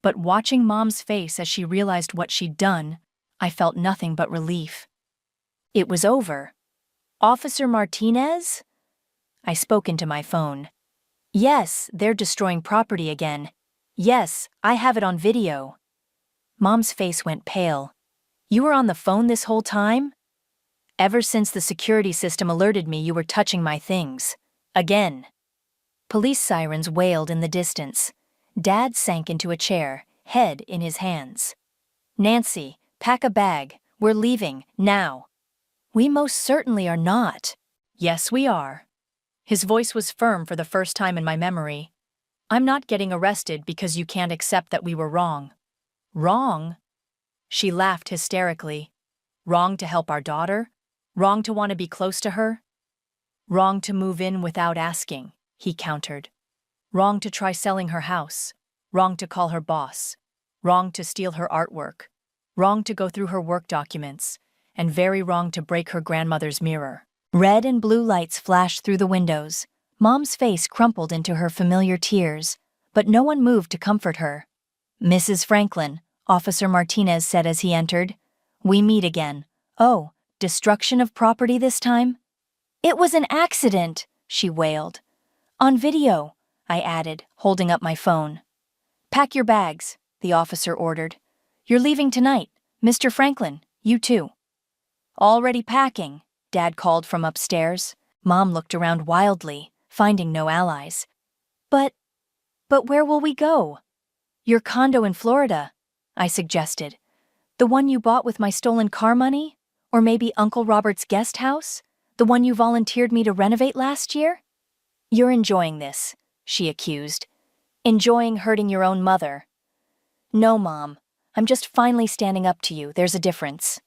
But watching Mom's face as she realized what she'd done, I felt nothing but relief. It was over. Officer Martinez? I spoke into my phone. Yes, they're destroying property again. Yes, I have it on video. Mom's face went pale. You were on the phone this whole time? Ever since the security system alerted me you were touching my things. Again. Police sirens wailed in the distance. Dad sank into a chair, head in his hands. Nancy, pack a bag. We're leaving, now. We most certainly are not. Yes, we are. His voice was firm for the first time in my memory. I'm not getting arrested because you can't accept that we were wrong. Wrong? She laughed hysterically. Wrong to help our daughter? Wrong to want to be close to her? Wrong to move in without asking, he countered. Wrong to try selling her house. Wrong to call her boss. Wrong to steal her artwork. Wrong to go through her work documents. And very wrong to break her grandmother's mirror. Red and blue lights flashed through the windows. Mom's face crumpled into her familiar tears, but no one moved to comfort her. Mrs. Franklin, Officer Martinez said as he entered. We meet again. Oh, destruction of property this time? It was an accident, she wailed. On video, I added, holding up my phone. Pack your bags, the officer ordered. You're leaving tonight. Mr. Franklin, you too. Already packing, Dad called from upstairs. Mom looked around wildly, finding no allies. But where will we go? Your condo in Florida, I suggested. The one you bought with my stolen car money? Or maybe Uncle Robert's guest house? The one you volunteered me to renovate last year? You're enjoying this, she accused. Enjoying hurting your own mother. No, Mom. I'm just finally standing up to you. There's a difference.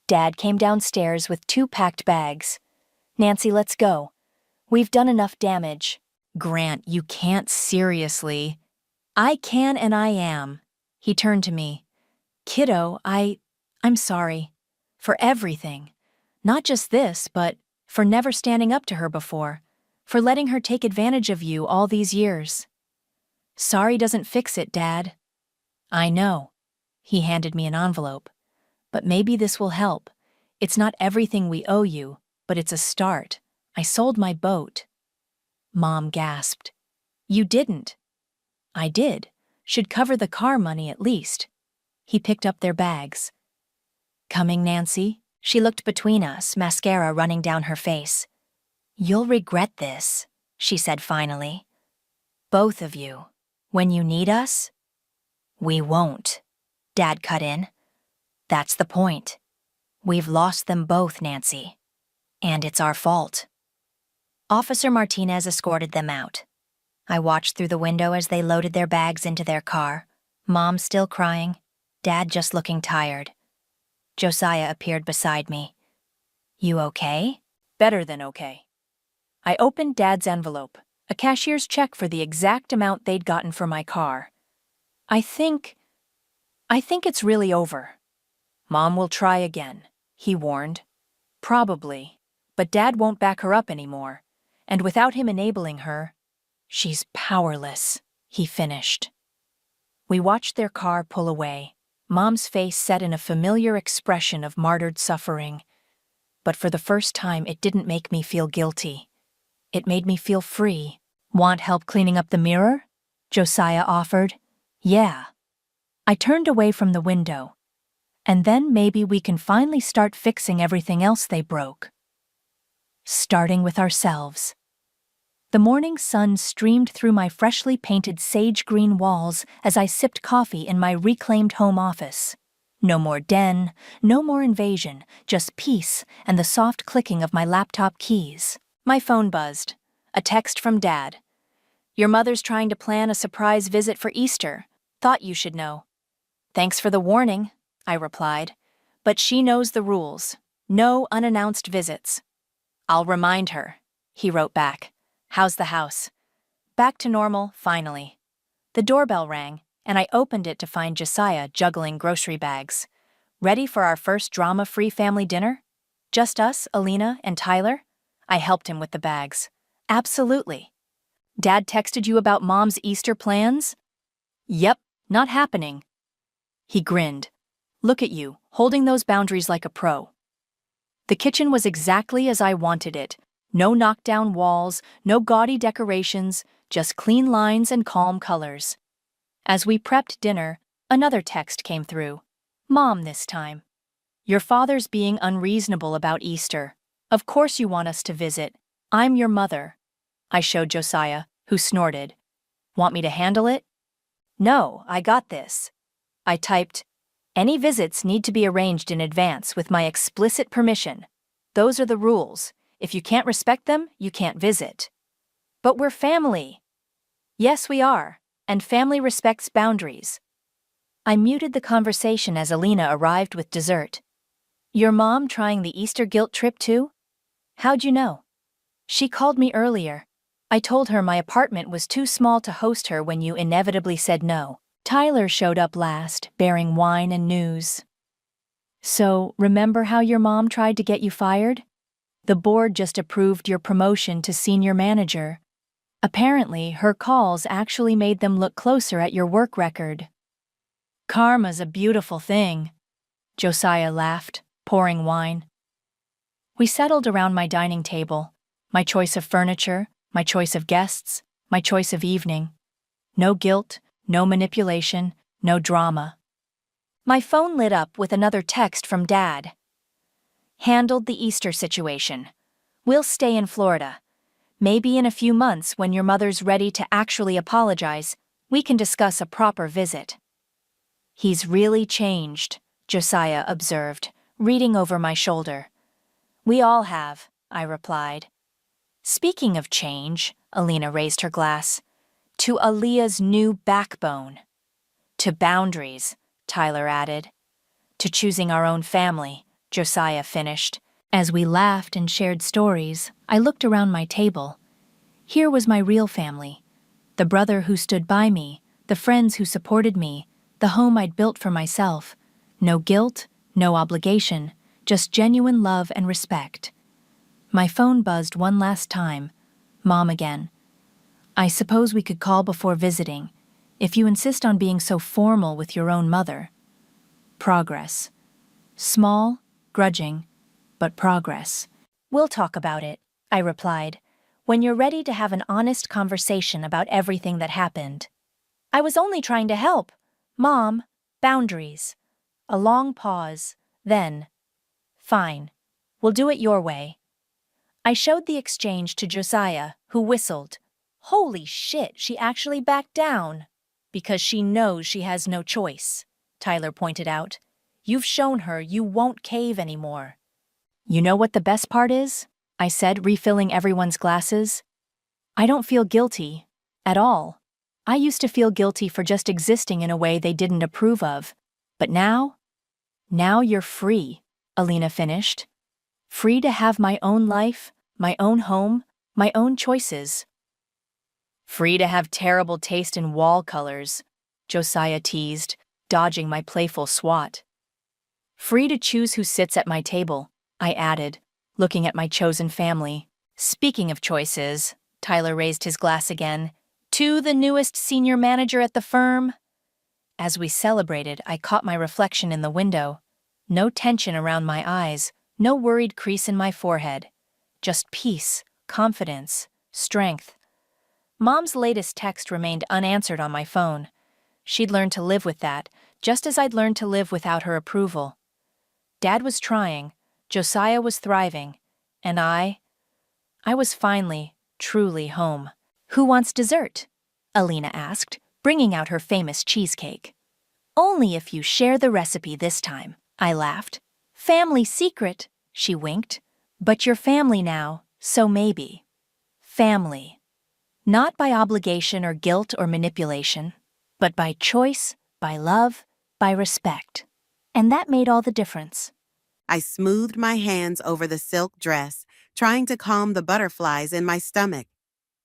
Dad came downstairs with 2 packed bags. Nancy, let's go. We've done enough damage. Grant, you can't seriously. I can and I am. He turned to me. Kiddo, I'm sorry. For everything. Not just this, but for never standing up to her before. For letting her take advantage of you all these years. Sorry doesn't fix it, Dad. I know. He handed me an envelope. But maybe this will help. It's not everything we owe you, but it's a start. I sold my boat. Mom gasped. You didn't. I did. Should cover the car money at least. He picked up their bags. Coming, Nancy? She looked between us, mascara running down her face. You'll regret this, she said finally. Both of you. When you need us? We won't. Dad cut in. That's the point. We've lost them both, Nancy. And it's our fault. Officer Martinez escorted them out. I watched through the window as they loaded their bags into their car, Mom still crying, Dad just looking tired. Josiah appeared beside me. You okay? Better than okay. I opened Dad's envelope, a cashier's check for the exact amount they'd gotten for my car. I think it's really over. Mom will try again, he warned. Probably, but Dad won't back her up anymore, and without him enabling her, she's powerless, he finished. We watched their car pull away, Mom's face set in a familiar expression of martyred suffering. But for the first time, it didn't make me feel guilty. It made me feel free. Want help cleaning up the mirror? Josiah offered. Yeah. I turned away from the window. And then maybe we can finally start fixing everything else they broke. Starting with ourselves. The morning sun streamed through my freshly painted sage green walls as I sipped coffee in my reclaimed home office. No more den, no more invasion, just peace and the soft clicking of my laptop keys. My phone buzzed. A text from Dad. Your mother's trying to plan a surprise visit for Easter. Thought you should know. Thanks for the warning, I replied. But she knows the rules. No unannounced visits. I'll remind her, he wrote back. How's the house? Back to normal, finally. The doorbell rang, and I opened it to find Josiah juggling grocery bags. Ready for our first drama-free family dinner? Just us, Alina, and Tyler? I helped him with the bags. Absolutely. Dad texted you about Mom's Easter plans? Yep, not happening. He grinned. Look at you, holding those boundaries like a pro. The kitchen was exactly as I wanted it. No knockdown walls, no gaudy decorations, just clean lines and calm colors. As we prepped dinner, another text came through. Mom this time. Your father's being unreasonable about Easter. Of course you want us to visit. I'm your mother. I showed Josiah, who snorted. Want me to handle it? No, I got this. I typed, any visits need to be arranged in advance with my explicit permission. Those are the rules. If you can't respect them, you can't visit. But we're family. Yes, we are, and family respects boundaries. I muted the conversation as Alina arrived with dessert. Your mom trying the Easter guilt trip too? How'd you know? She called me earlier. I told her my apartment was too small to host her when you inevitably said no. Tyler showed up last, bearing wine and news. So, remember how your mom tried to get you fired? The board just approved your promotion to senior manager. Apparently, her calls actually made them look closer at your work record. Karma's a beautiful thing. Josiah laughed, pouring wine. We settled around my dining table. My choice of furniture, my choice of guests, my choice of evening. No guilt, no manipulation, no drama. My phone lit up with another text from Dad. Handled the Easter situation. We'll stay in Florida. Maybe in a few months when your mother's ready to actually apologize, we can discuss a proper visit. He's really changed, Josiah observed, reading over my shoulder. We all have, I replied. Speaking of change, Alina raised her glass. To Aaliyah's new backbone. To boundaries, Tyler added. To choosing our own family, Josiah finished. As we laughed and shared stories, I looked around my table. Here was my real family. The brother who stood by me, the friends who supported me, the home I'd built for myself. No guilt, no obligation, just genuine love and respect. My phone buzzed one last time. Mom again. I suppose we could call before visiting, if you insist on being so formal with your own mother. Progress. Small, grudging, but progress. We'll talk about it, I replied, when you're ready to have an honest conversation about everything that happened. I was only trying to help. Mom, boundaries. A long pause, then, fine, we'll do it your way. I showed the exchange to Josiah, who whistled. Holy shit, she actually backed down. Because she knows she has no choice, Tyler pointed out. You've shown her you won't cave anymore. You know what the best part is? I said, refilling everyone's glasses. I don't feel guilty. At all. I used to feel guilty for just existing in a way they didn't approve of. But now? Now you're free, Alina finished. Free to have my own life, my own home, my own choices. Free to have terrible taste in wall colors, Josiah teased, dodging my playful swat. Free to choose who sits at my table, I added, looking at my chosen family. Speaking of choices, Tyler raised his glass again. To the newest senior manager at the firm. As we celebrated, I caught my reflection in the window. No tension around my eyes, no worried crease in my forehead. Just peace, confidence, strength. Mom's latest text remained unanswered on my phone. She'd learned to live with that, just as I'd learned to live without her approval. Dad was trying, Josiah was thriving, and I was finally, truly home. Who wants dessert? Alina asked, bringing out her famous cheesecake. Only if you share the recipe this time, I laughed. Family secret, she winked. But you're family now, so maybe. Family. Not by obligation or guilt or manipulation, but by choice, by love, by respect. And that made all the difference. I smoothed my hands over the silk dress, trying to calm the butterflies in my stomach.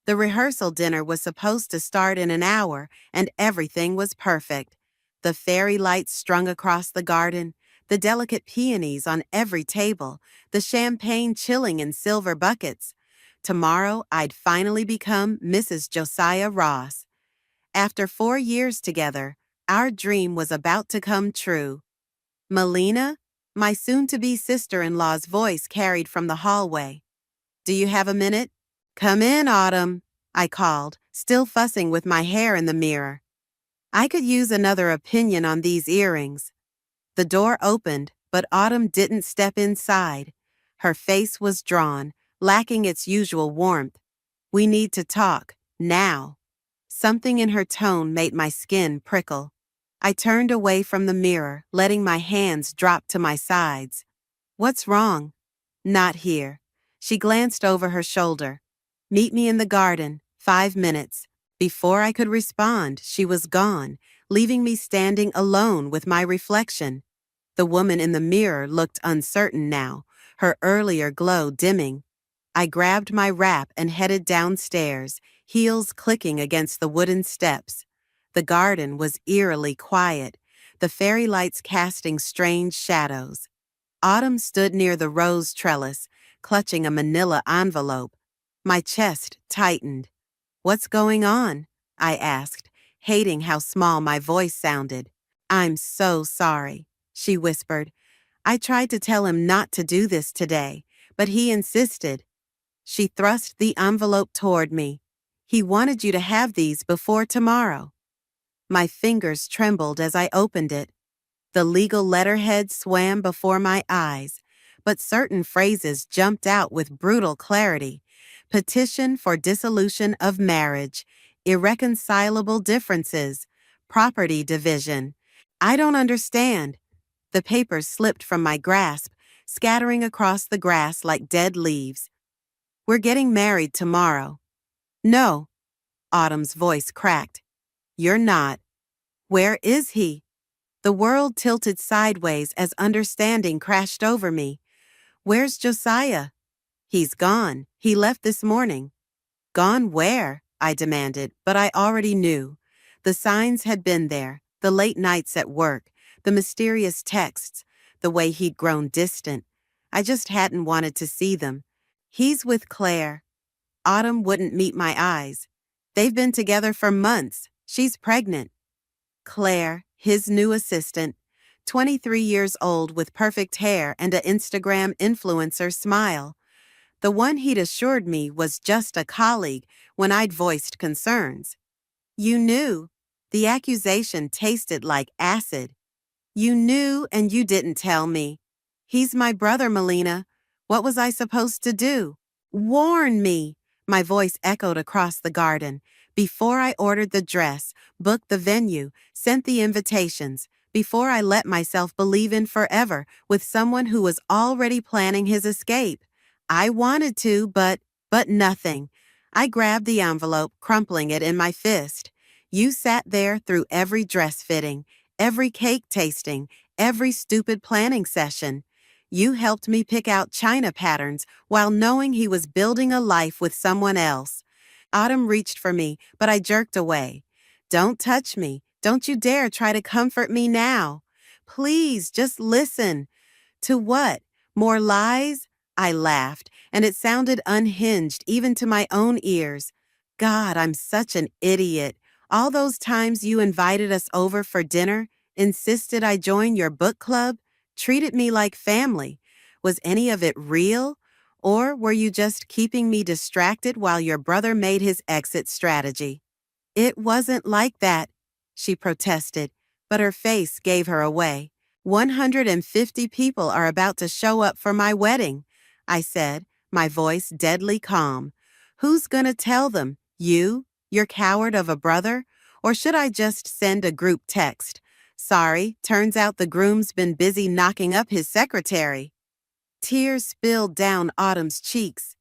The rehearsal dinner was supposed to start in an hour, and everything was perfect. The fairy lights strung across the garden, the delicate peonies on every table, the champagne chilling in silver buckets. Tomorrow, I'd finally become Mrs. Josiah Ross. After 4 years together, our dream was about to come true. Melina? My soon-to-be sister-in-law's voice carried from the hallway. Do you have a minute? Come in, Autumn, I called, still fussing with my hair in the mirror. I could use another opinion on these earrings. The door opened, but Autumn didn't step inside. Her face was drawn, lacking its usual warmth. We need to talk, now. Something in her tone made my skin prickle. I turned away from the mirror, letting my hands drop to my sides. What's wrong? Not here. She glanced over her shoulder. Meet me in the garden, 5 minutes. Before I could respond, she was gone, leaving me standing alone with my reflection. The woman in the mirror looked uncertain now, her earlier glow dimming. I grabbed my wrap and headed downstairs, heels clicking against the wooden steps. The garden was eerily quiet, the fairy lights casting strange shadows. Autumn stood near the rose trellis, clutching a manila envelope. My chest tightened. What's going on? I asked, hating how small my voice sounded. I'm so sorry, she whispered. I tried to tell him not to do this today, but he insisted. She thrust the envelope toward me. He wanted you to have these before tomorrow. My fingers trembled as I opened it. The legal letterhead swam before my eyes, but certain phrases jumped out with brutal clarity. Petition for dissolution of marriage, irreconcilable differences, property division. I don't understand. The papers slipped from my grasp, scattering across the grass like dead leaves. We're getting married tomorrow. No. Autumn's voice cracked. You're not. Where is he? The world tilted sideways as understanding crashed over me. Where's Josiah? He's gone. He left this morning. Gone where? I demanded, but I already knew. The signs had been there, the late nights at work, the mysterious texts, the way he'd grown distant. I just hadn't wanted to see them. He's with Claire. Autumn wouldn't meet my eyes. They've been together for months. She's pregnant. Claire, his new assistant, 23 years old with perfect hair and an Instagram influencer smile. The one he'd assured me was just a colleague when I'd voiced concerns. You knew. The accusation tasted like acid. You knew and you didn't tell me. He's my brother, Melina. What was I supposed to do? Warn me. My voice echoed across the garden. Before I ordered the dress, booked the venue, sent the invitations, before I let myself believe in forever with someone who was already planning his escape. I wanted to, but nothing. I grabbed the envelope, crumpling it in my fist. You sat there through every dress fitting, every cake tasting, every stupid planning session. You helped me pick out china patterns while knowing he was building a life with someone else. Autumn reached for me, but I jerked away. Don't touch me. Don't you dare try to comfort me now. Please, just listen. To what? More lies? I laughed, and it sounded unhinged even to my own ears. God, I'm such an idiot. All those times you invited us over for dinner, insisted I join your book club, treated me like family. Was any of it real? Or were you just keeping me distracted while your brother made his exit strategy? It wasn't like that, she protested, but her face gave her away. 150 people are about to show up for my wedding, I said, my voice deadly calm. Who's gonna tell them? You? Your coward of a brother? Or should I just send a group text? Sorry, turns out the groom's been busy knocking up his secretary. Tears spilled down Autumn's cheeks.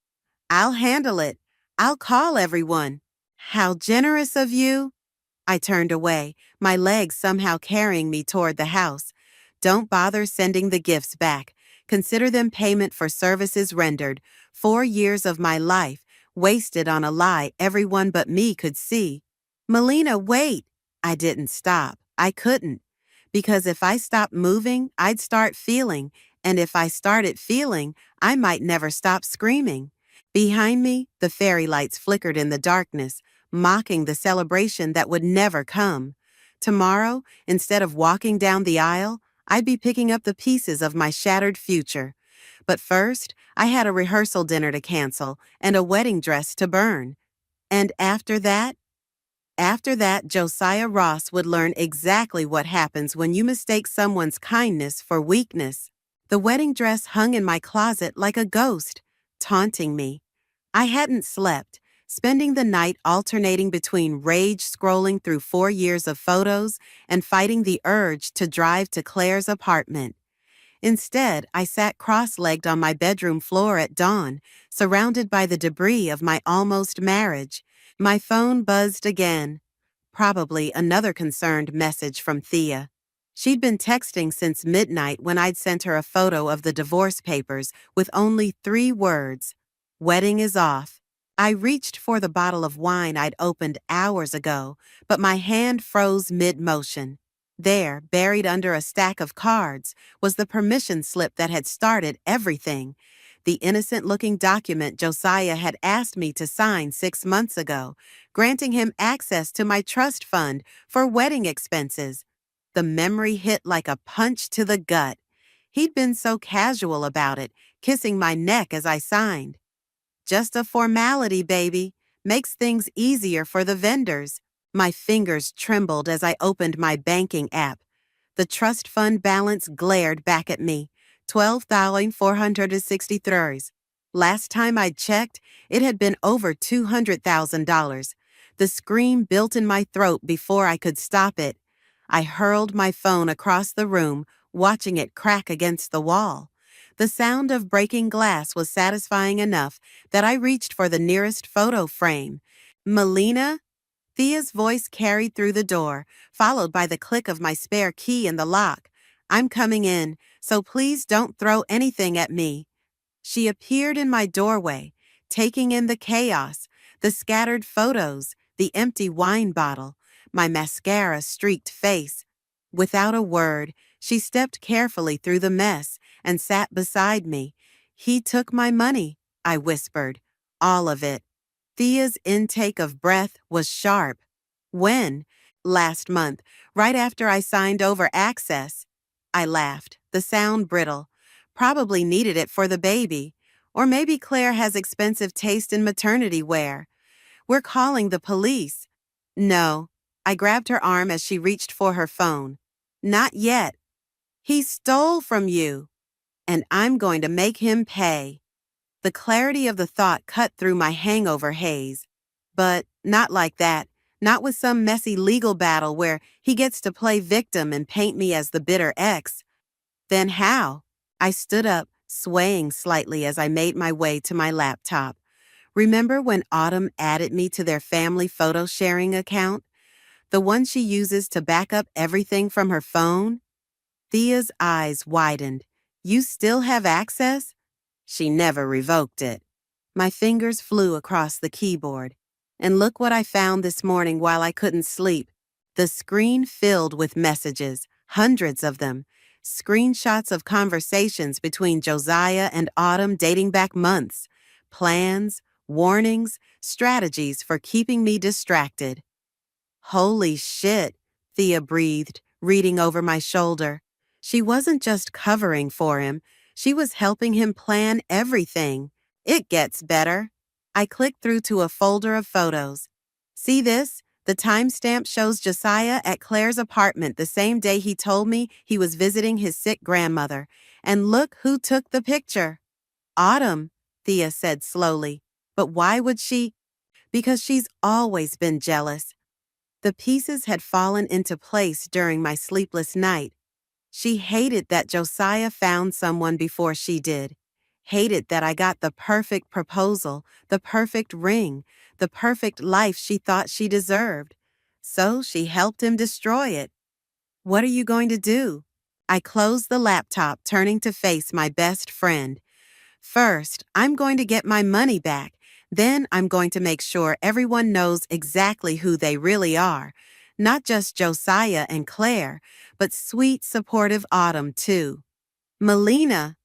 I'll handle it. I'll call everyone. How generous of you. I turned away, my legs somehow carrying me toward the house. Don't bother sending the gifts back. Consider them payment for services rendered. 4 years of my life, wasted on a lie everyone but me could see. Melina, wait. I didn't stop. I couldn't. Because if I stopped moving, I'd start feeling, and if I started feeling, I might never stop screaming. Behind me, the fairy lights flickered in the darkness, mocking the celebration that would never come. Tomorrow, instead of walking down the aisle, I'd be picking up the pieces of my shattered future. But first, I had a rehearsal dinner to cancel and a wedding dress to burn. And after that, Josiah Ross would learn exactly what happens when you mistake someone's kindness for weakness. The wedding dress hung in my closet like a ghost, taunting me. I hadn't slept, spending the night alternating between rage scrolling through 4 years of photos and fighting the urge to drive to Claire's apartment. Instead, I sat cross-legged on my bedroom floor at dawn, surrounded by the debris of my almost marriage. My phone buzzed again. Probably another concerned message from Thea. She'd been texting since midnight when I'd sent her a photo of the divorce papers with only 3 words: "Wedding is off." I reached for the bottle of wine I'd opened hours ago, but my hand froze mid-motion. There, buried under a stack of cards, was the permission slip that had started everything. The innocent-looking document Josiah had asked me to sign 6 months ago, granting him access to my trust fund for wedding expenses. The memory hit like a punch to the gut. He'd been so casual about it, kissing my neck as I signed. "Just a formality, baby. Makes things easier for the vendors." My fingers trembled as I opened my banking app. The trust fund balance glared back at me, $12,463. Last time I'd checked, it had been over $200,000. The scream built in my throat before I could stop it. I hurled my phone across the room, watching it crack against the wall. The sound of breaking glass was satisfying enough that I reached for the nearest photo frame. "Melina?" Thea's voice carried through the door, followed by the click of my spare key in the lock. "I'm coming in, so please don't throw anything at me." She appeared in my doorway, taking in the chaos, the scattered photos, the empty wine bottle, my mascara-streaked face. Without a word, she stepped carefully through the mess and sat beside me. "He took my money," I whispered. "All of it." Thea's intake of breath was sharp. "When?" "Last month, right after I signed over access." I laughed, the sound brittle. "Probably needed it for the baby. Or maybe Claire has expensive taste in maternity wear. We're calling the police." "No." I grabbed her arm as she reached for her phone. "Not yet. He stole from you, and I'm going to make him pay." The clarity of the thought cut through my hangover haze. But not like that. Not with some messy legal battle where he gets to play victim and paint me as the bitter ex. "Then how?" I stood up, swaying slightly as I made my way to my laptop. Remember when Autumn added me to their family photo sharing account? The one she uses to back up everything from her phone? Thea's eyes widened. "You still have access?" She never revoked it. My fingers flew across the keyboard. And look what I found this morning while I couldn't sleep. The screen filled with messages, hundreds of them. Screenshots of conversations between Josiah and Autumn dating back months. Plans, warnings, strategies for keeping me distracted. "Holy shit," Thea breathed, reading over my shoulder. She wasn't just covering for him. She was helping him plan everything. It gets better. I clicked through to a folder of photos. "See this? The timestamp shows Josiah at Claire's apartment the same day he told me he was visiting his sick grandmother. And look who took the picture." "Autumn," Thea said slowly. "But why would she?" "Because she's always been jealous." The pieces had fallen into place during my sleepless night. She hated that Josiah found someone before she did. Hated that I got the perfect proposal, the perfect ring, the perfect life she thought she deserved. So she helped him destroy it. "What are you going to do?" I closed the laptop, turning to face my best friend. "First, I'm going to get my money back. Then I'm going to make sure everyone knows exactly who they really are. Not just Josiah and Claire, but sweet, supportive Autumn, too. Melina,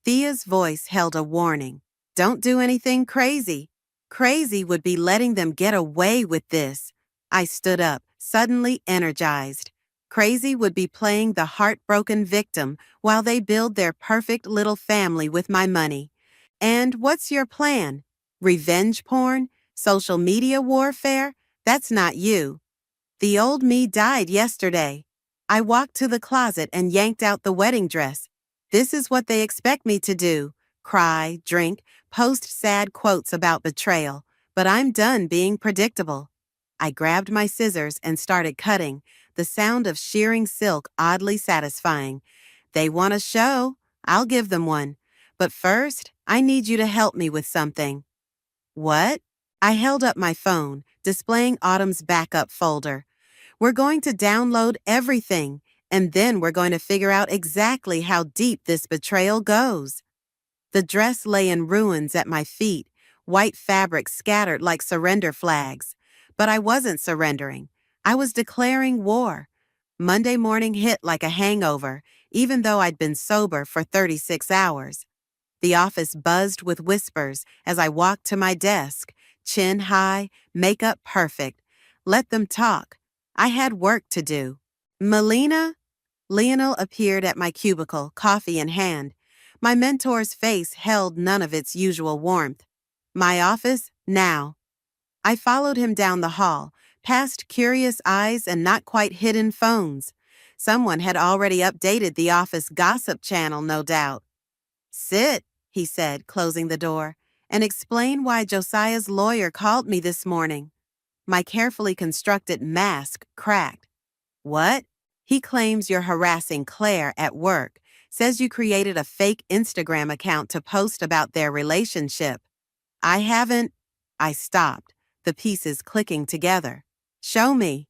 Thea's voice held a warning. Don't do anything crazy. Crazy would be letting them get away with this. I stood up, suddenly energized. Crazy would be playing the heartbroken victim while they build their perfect little family with my money. And what's your plan? Revenge porn? Social media warfare? That's not you. The old me died yesterday. I walked to the closet and yanked out the wedding dress. This is what they expect me to do. Cry, drink, post sad quotes about betrayal. But I'm done being predictable. I grabbed my scissors and started cutting, the sound of shearing silk oddly satisfying. They want a show. I'll give them one. But first, I need you to help me with something. What? I held up my phone, displaying Autumn's backup folder. We're going to download everything, and then we're going to figure out exactly how deep this betrayal goes. The dress lay in ruins at my feet, white fabric scattered like surrender flags. But I wasn't surrendering. I was declaring war. Monday morning hit like a hangover, even though I'd been sober for 36 hours. The office buzzed with whispers as I walked to my desk, chin high, makeup perfect. Let them talk. I had work to do. Melina? Lionel appeared at my cubicle, coffee in hand. My mentor's face held none of its usual warmth. My office, now. I followed him down the hall, past curious eyes and not quite hidden phones. Someone had already updated the office gossip channel, no doubt. Sit, he said, closing the door, and explain why Josiah's lawyer called me this morning. My carefully constructed mask cracked. What? He claims you're harassing Claire at work, says you created a fake Instagram account to post about their relationship. I haven't. I stopped, the pieces clicking together. Show me.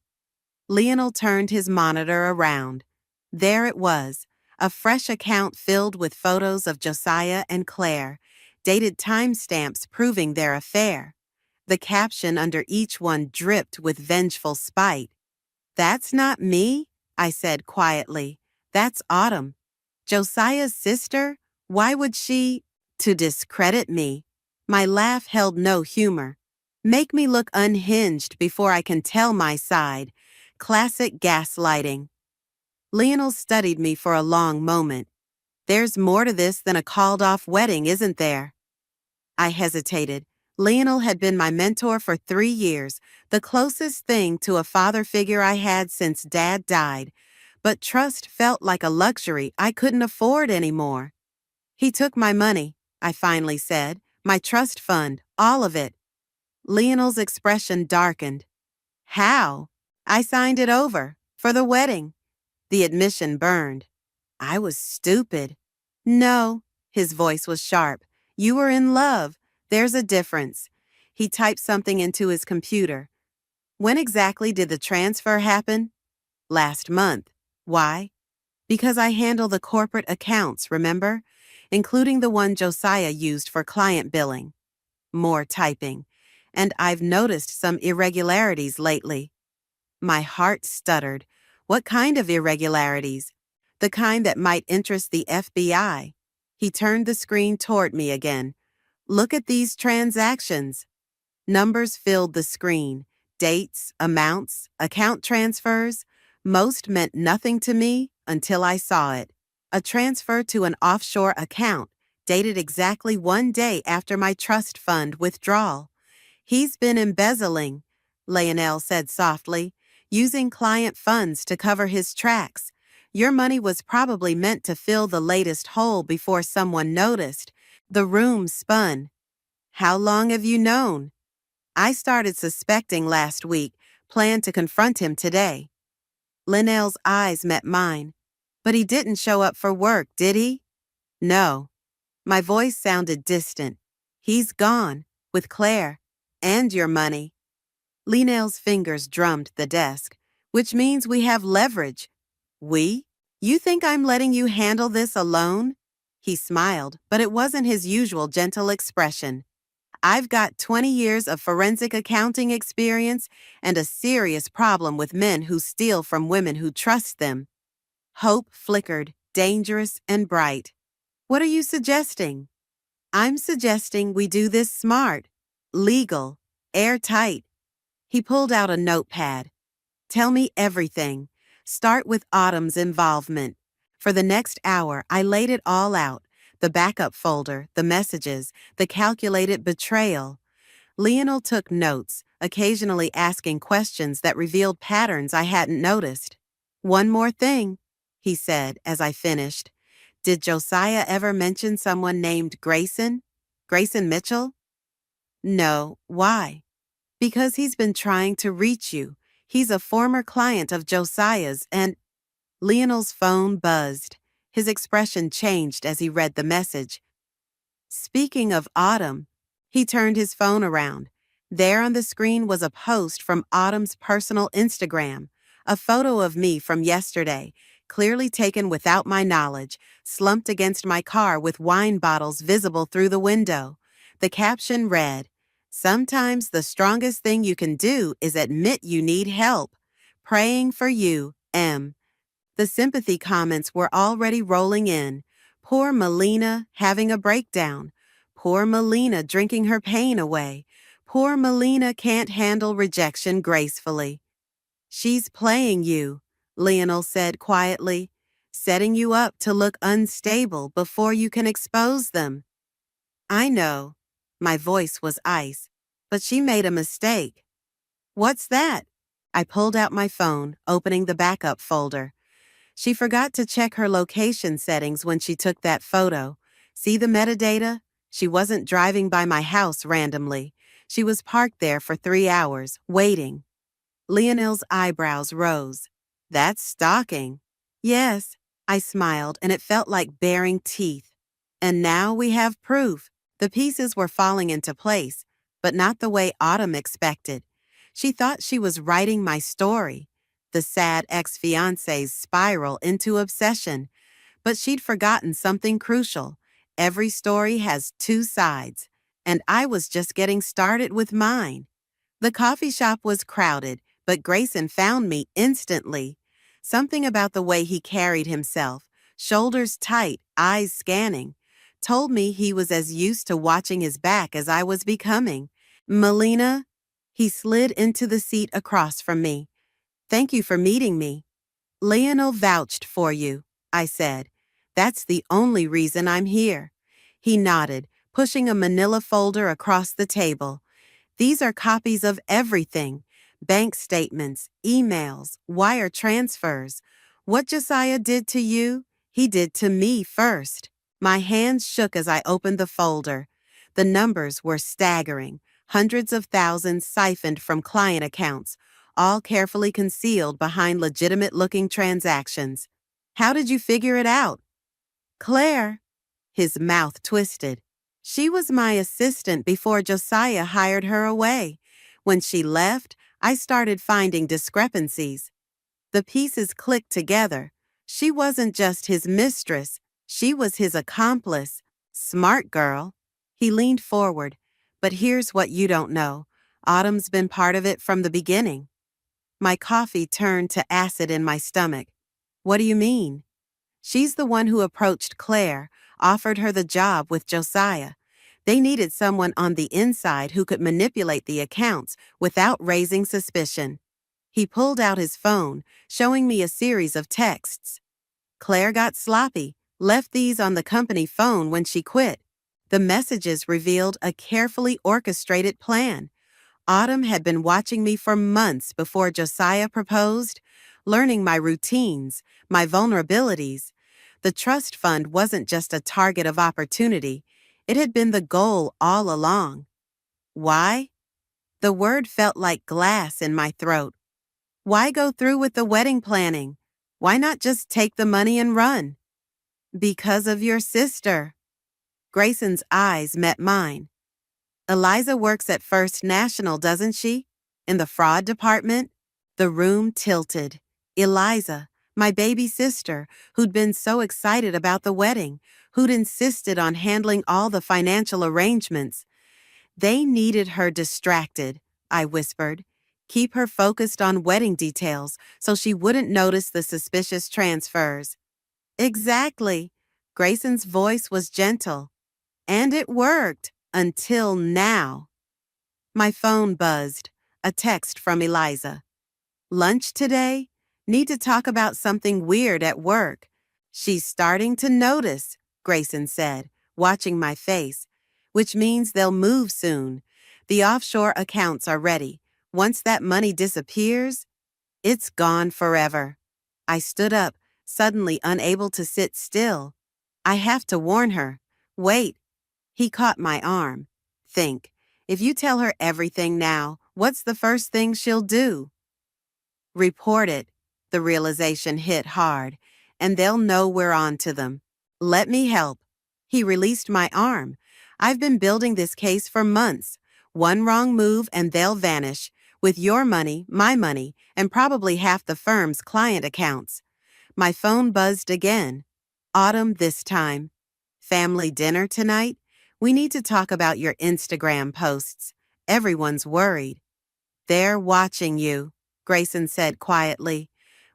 Lionel turned his monitor around. There it was, a fresh account filled with photos of Josiah and Claire, dated timestamps proving their affair. The caption under each one dripped with vengeful spite. That's not me, I said quietly. That's Autumn. Josiah's sister? Why would she? To discredit me. My laugh held no humor. Make me look unhinged before I can tell my side. Classic gaslighting. Lionel studied me for a long moment. There's more to this than a called-off wedding, isn't there? I hesitated. Lionel had been my mentor for 3 years, the closest thing to a father figure I had since Dad died. But trust felt like a luxury I couldn't afford anymore. He took my money, I finally said, my trust fund, all of it. Lionel's expression darkened. How? I signed it over, for the wedding. The admission burned. I was stupid. No, his voice was sharp. You were in love. There's a difference. He typed something into his computer. When exactly did the transfer happen? Last month. Why? Because I handle the corporate accounts, remember? Including the one Josiah used for client billing. More typing. And I've noticed some irregularities lately. My heart stuttered. What kind of irregularities? The kind that might interest the FBI. He turned the screen toward me again. Look at these transactions. Numbers filled the screen. Dates, amounts, account transfers. Most meant nothing to me until I saw it. A transfer to an offshore account, dated exactly 1 day after my trust fund withdrawal. He's been embezzling, Lionel said softly, using client funds to cover his tracks. Your money was probably meant to fill the latest hole before someone noticed. The room spun. How long have you known? I started suspecting last week, planned to confront him today. Lionel's eyes met mine. But he didn't show up for work, did he? No. My voice sounded distant. He's gone, with Claire. And your money. Lionel's fingers drummed the desk, which means we have leverage. We? You think I'm letting you handle this alone? He smiled, but it wasn't his usual gentle expression. I've got 20 years of forensic accounting experience and a serious problem with men who steal from women who trust them. Hope flickered, dangerous and bright. What are you suggesting? I'm suggesting we do this smart, legal, airtight. He pulled out a notepad. Tell me everything. Start with Autumn's involvement. For the next hour, I laid it all out. The backup folder, the messages, the calculated betrayal. Lionel took notes, occasionally asking questions that revealed patterns I hadn't noticed. One more thing, he said as I finished. Did Josiah ever mention someone named Grayson? Grayson Mitchell? No. Why? Because he's been trying to reach you. He's a former client of Josiah's and… Lionel's phone buzzed. His expression changed as he read the message. Speaking of Autumn, he turned his phone around. There on the screen was a post from Autumn's personal Instagram, a photo of me from yesterday, clearly taken without my knowledge, slumped against my car with wine bottles visible through the window. The caption read, "Sometimes the strongest thing you can do is admit you need help. Praying for you, M." The sympathy comments were already rolling in. Poor Melina having a breakdown. Poor Melina drinking her pain away. Poor Melina can't handle rejection gracefully. She's playing you, Lionel said quietly, setting you up to look unstable before you can expose them. I know. My voice was ice, but she made a mistake. What's that? I pulled out my phone, opening the backup folder. She forgot to check her location settings when she took that photo. See the metadata? She wasn't driving by my house randomly. She was parked there for 3 hours, waiting. Lionel's eyebrows rose. That's stalking. Yes, I smiled, and it felt like baring teeth. And now we have proof. The pieces were falling into place, but not the way Autumn expected. She thought she was writing my story, the sad ex-fiancé's spiral into obsession. But she'd forgotten something crucial. Every story has 2 sides, and I was just getting started with mine. The coffee shop was crowded, but Grayson found me instantly. Something about the way he carried himself, shoulders tight, eyes scanning, told me he was as used to watching his back as I was becoming. Melina? He slid into the seat across from me. Thank you for meeting me. Lionel vouched for you, I said. That's the only reason I'm here. He nodded, pushing a manila folder across the table. These are copies of everything. Bank statements, emails, wire transfers. What Josiah did to you, he did to me first. My hands shook as I opened the folder. The numbers were staggering. Hundreds of thousands siphoned from client accounts, all carefully concealed behind legitimate-looking transactions. How did you figure it out? Claire. His mouth twisted. She was my assistant before Josiah hired her away. When she left, I started finding discrepancies. The pieces clicked together. She wasn't just his mistress. She was his accomplice. Smart girl. He leaned forward. But here's what you don't know. Autumn's been part of it from the beginning. My coffee turned to acid in my stomach. What do you mean? She's the one who approached Claire, offered her the job with Josiah. They needed someone on the inside who could manipulate the accounts without raising suspicion. He pulled out his phone, showing me a series of texts. Claire got sloppy, left these on the company phone when she quit. The messages revealed a carefully orchestrated plan. Autumn had been watching me for months before Josiah proposed, learning my routines, my vulnerabilities. The trust fund wasn't just a target of opportunity. It had been the goal all along. Why? The word felt like glass in my throat. Why go through with the wedding planning? Why not just take the money and run? Because of your sister. Grayson's eyes met mine. Eliza works at First National, doesn't she? In the fraud department? The room tilted. Eliza, my baby sister, who'd been so excited about the wedding, who'd insisted on handling all the financial arrangements. They needed her distracted, I whispered. Keep her focused on wedding details so she wouldn't notice the suspicious transfers. Exactly. Grayson's voice was gentle. And it worked, until now. My phone buzzed. A text from Eliza. Lunch today? Need to talk about something weird at work. She's starting to notice, Grayson said, watching my face, which means they'll move soon. The offshore accounts are ready. Once that money disappears, it's gone forever. I stood up, suddenly unable to sit still. I have to warn her. Wait. He caught my arm. Think. If you tell her everything now, what's the first thing she'll do? Report it. The realization hit hard, and they'll know we're on to them. Let me help. He released my arm. I've been building this case for months. One wrong move and they'll vanish, with your money, my money, and probably half the firm's client accounts. My phone buzzed again. Autumn this time. Family dinner tonight? We need to talk about your Instagram posts. Everyone's worried. They're watching you, Grayson said quietly,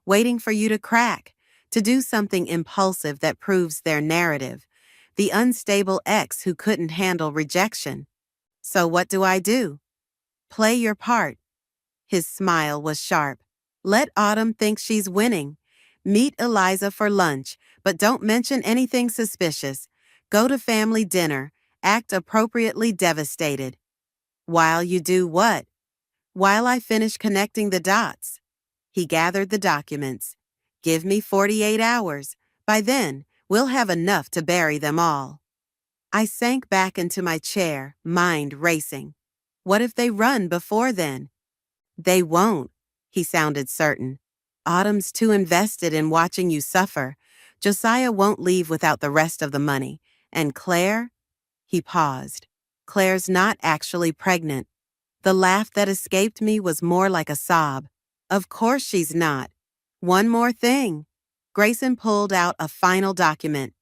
waiting for you to crack, to do something impulsive that proves their narrative. The unstable ex who couldn't handle rejection. So what do I do? Play your part. His smile was sharp. Let Autumn think she's winning. Meet Eliza for lunch, but don't mention anything suspicious. Go to family dinner. Act appropriately devastated. While you do what? While I finish connecting the dots. He gathered the documents. Give me 48 hours. By then, we'll have enough to bury them all. I sank back into my chair, mind racing. What if they run before then? They won't, he sounded certain. Autumn's too invested in watching you suffer. Josiah won't leave without the rest of the money. And Claire? He paused. Claire's not actually pregnant. The laugh that escaped me was more like a sob. Of course she's not. One more thing. Grayson pulled out a final document.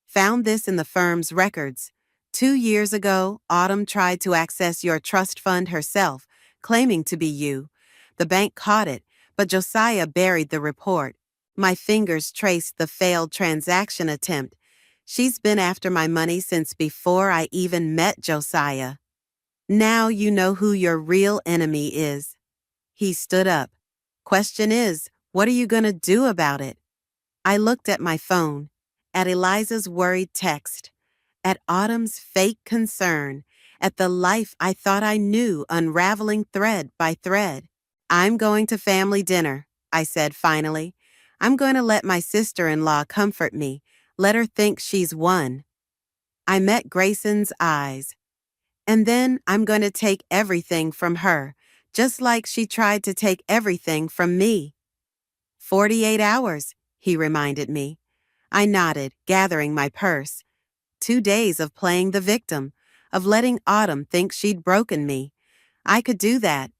Found this in the firm's records. 2 years ago, Autumn tried to access your trust fund herself, claiming to be you. The bank caught it, but Josiah buried the report. My fingers traced the failed transaction attempt. She's been after my money since before I even met Josiah. Now you know who your real enemy is. He stood up. Question is, what are you going to do about it? I looked at my phone, at Eliza's worried text, at Autumn's fake concern, at the life I thought I knew unraveling thread by thread. I'm going to family dinner, I said finally. I'm going to let my sister-in-law comfort me, let her think she's won. I met Grayson's eyes. And then I'm going to take everything from her, just like she tried to take everything from me. 48 hours, he reminded me. I nodded, gathering my purse. 2 days of playing the victim, of letting Autumn think she'd broken me. I could do that.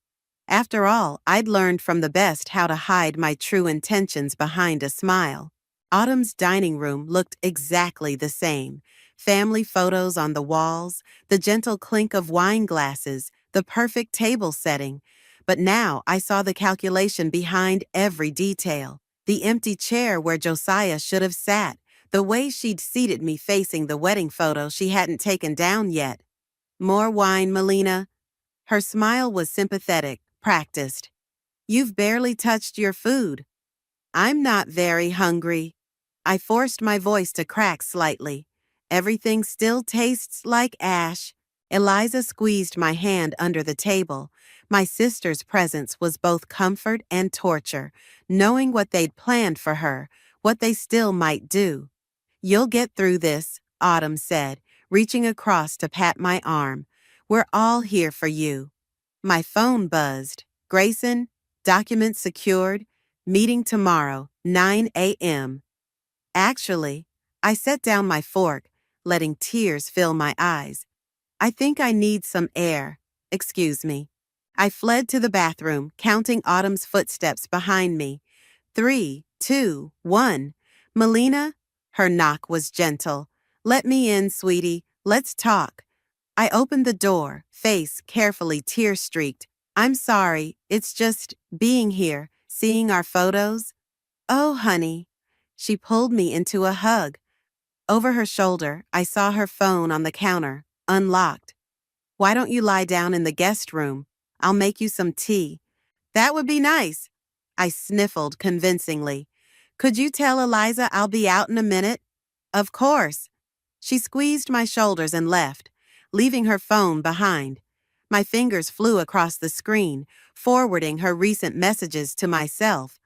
After all, I'd learned from the best how to hide my true intentions behind a smile. Autumn's dining room looked exactly the same. Family photos on the walls, the gentle clink of wine glasses, the perfect table setting. But now I saw the calculation behind every detail. The empty chair where Josiah should have sat, the way she'd seated me facing the wedding photo she hadn't taken down yet. More wine, Melina? Her smile was sympathetic, practiced. You've barely touched your food. I'm not very hungry. I forced my voice to crack slightly. Everything still tastes like ash. Eliza squeezed my hand under the table. My sister's presence was both comfort and torture, knowing what they'd planned for her, what they still might do. You'll get through this, Autumn said, reaching across to pat my arm. We're all here for you. My phone buzzed. Grayson, document secured. Meeting tomorrow, 9 a.m. Actually, I set down my fork, letting tears fill my eyes. I think I need some air. Excuse me. I fled to the bathroom, counting Autumn's footsteps behind me. 3, 2, 1. Melina? Her knock was gentle. Let me in, sweetie. Let's talk. I opened the door, face carefully tear-streaked. I'm sorry, it's just being here, seeing our photos. Oh, honey. She pulled me into a hug. Over her shoulder, I saw her phone on the counter, unlocked. Why don't you lie down in the guest room? I'll make you some tea. That would be nice. I sniffled convincingly. Could you tell Eliza I'll be out in a minute? Of course. She squeezed my shoulders and left, leaving her phone behind. My fingers flew across the screen, forwarding her recent messages to myself.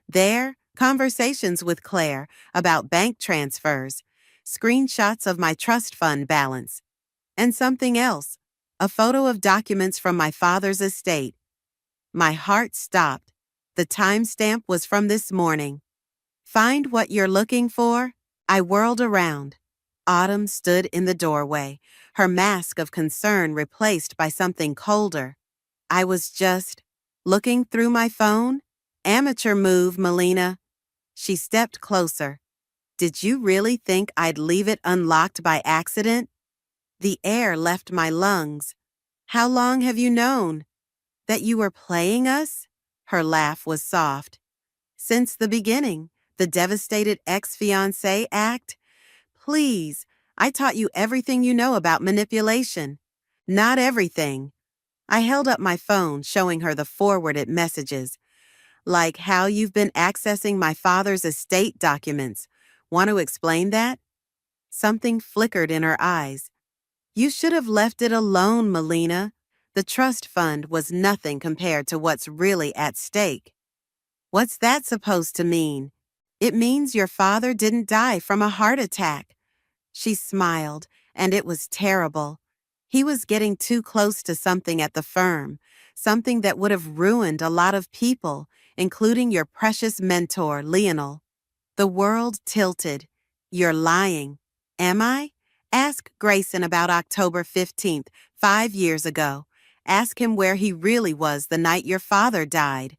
There, conversations with Claire about bank transfers, screenshots of my trust fund balance, and something else, a photo of documents from my father's estate. My heart stopped. The timestamp was from this morning. Find what you're looking for? I whirled around. Autumn stood in the doorway, her mask of concern replaced by something colder. I was just looking through my phone? Amateur move, Melina. She stepped closer. Did you really think I'd leave it unlocked by accident? The air left my lungs. How long have you known? That you were playing us? Her laugh was soft. Since the beginning, the devastated ex-fiancé act? Please, I taught you everything you know about manipulation. Not everything. I held up my phone, showing her the forwarded messages. Like how you've been accessing my father's estate documents. Want to explain that? Something flickered in her eyes. You should have left it alone, Melina. The trust fund was nothing compared to what's really at stake. What's that supposed to mean? It means your father didn't die from a heart attack. She smiled, and it was terrible. He was getting too close to something at the firm, something that would have ruined a lot of people, including your precious mentor, Lionel. The world tilted. You're lying. Am I? Ask Grayson about October 15th, 5 years ago. Ask him where he really was the night your father died.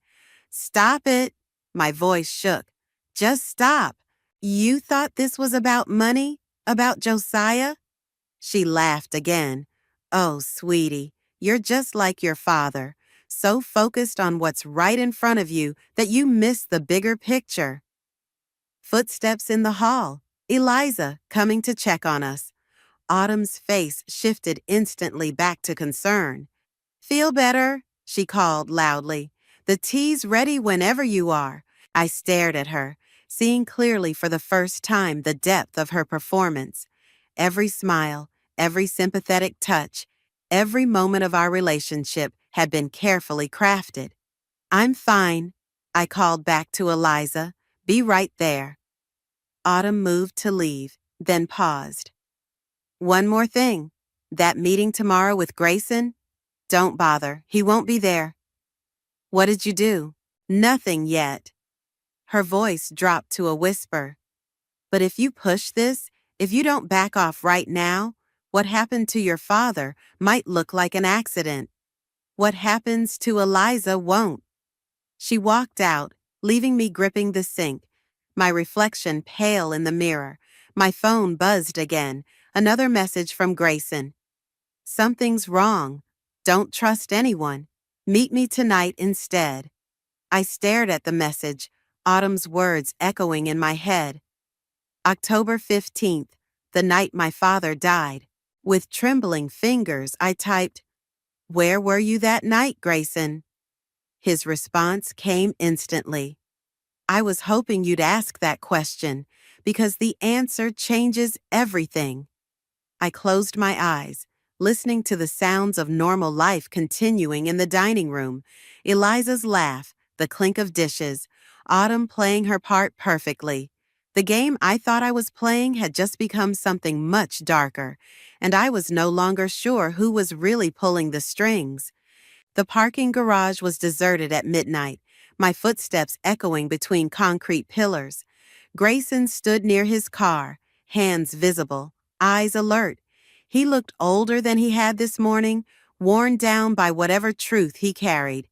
Stop it. My voice shook. Just stop. You thought this was about money? About Josiah? She laughed again. Oh, sweetie, you're just like your father, so focused on what's right in front of you that you miss the bigger picture. Footsteps in the hall. Eliza, coming to check on us. Autumn's face shifted instantly back to concern. Feel better? She called loudly. The tea's ready whenever you are. I stared at her, seeing clearly for the first time the depth of her performance. Every smile, every sympathetic touch, every moment of our relationship had been carefully crafted. I'm fine, I called back to Eliza. Be right there. Autumn moved to leave, then paused. One more thing. That meeting tomorrow with Grayson? Don't bother. He won't be there. What did you do? Nothing yet. Her voice dropped to a whisper. But if you push this, if you don't back off right now, what happened to your father might look like an accident. What happens to Eliza won't. She walked out, leaving me gripping the sink, my reflection pale in the mirror. My phone buzzed again, another message from Grayson. Something's wrong. Don't trust anyone. Meet me tonight instead. I stared at the message, Autumn's words echoing in my head. October 15th, the night my father died. With trembling fingers, I typed, "Where were you that night, Grayson?" His response came instantly. I was hoping you'd ask that question, because the answer changes everything. I closed my eyes, listening to the sounds of normal life continuing in the dining room. Eliza's laugh, the clink of dishes, Autumn playing her part perfectly. The game I thought I was playing had just become something much darker, and I was no longer sure who was really pulling the strings. The parking garage was deserted at midnight, my footsteps echoing between concrete pillars. Grayson stood near his car, hands visible, eyes alert. He looked older than he had this morning, worn down by whatever truth he carried.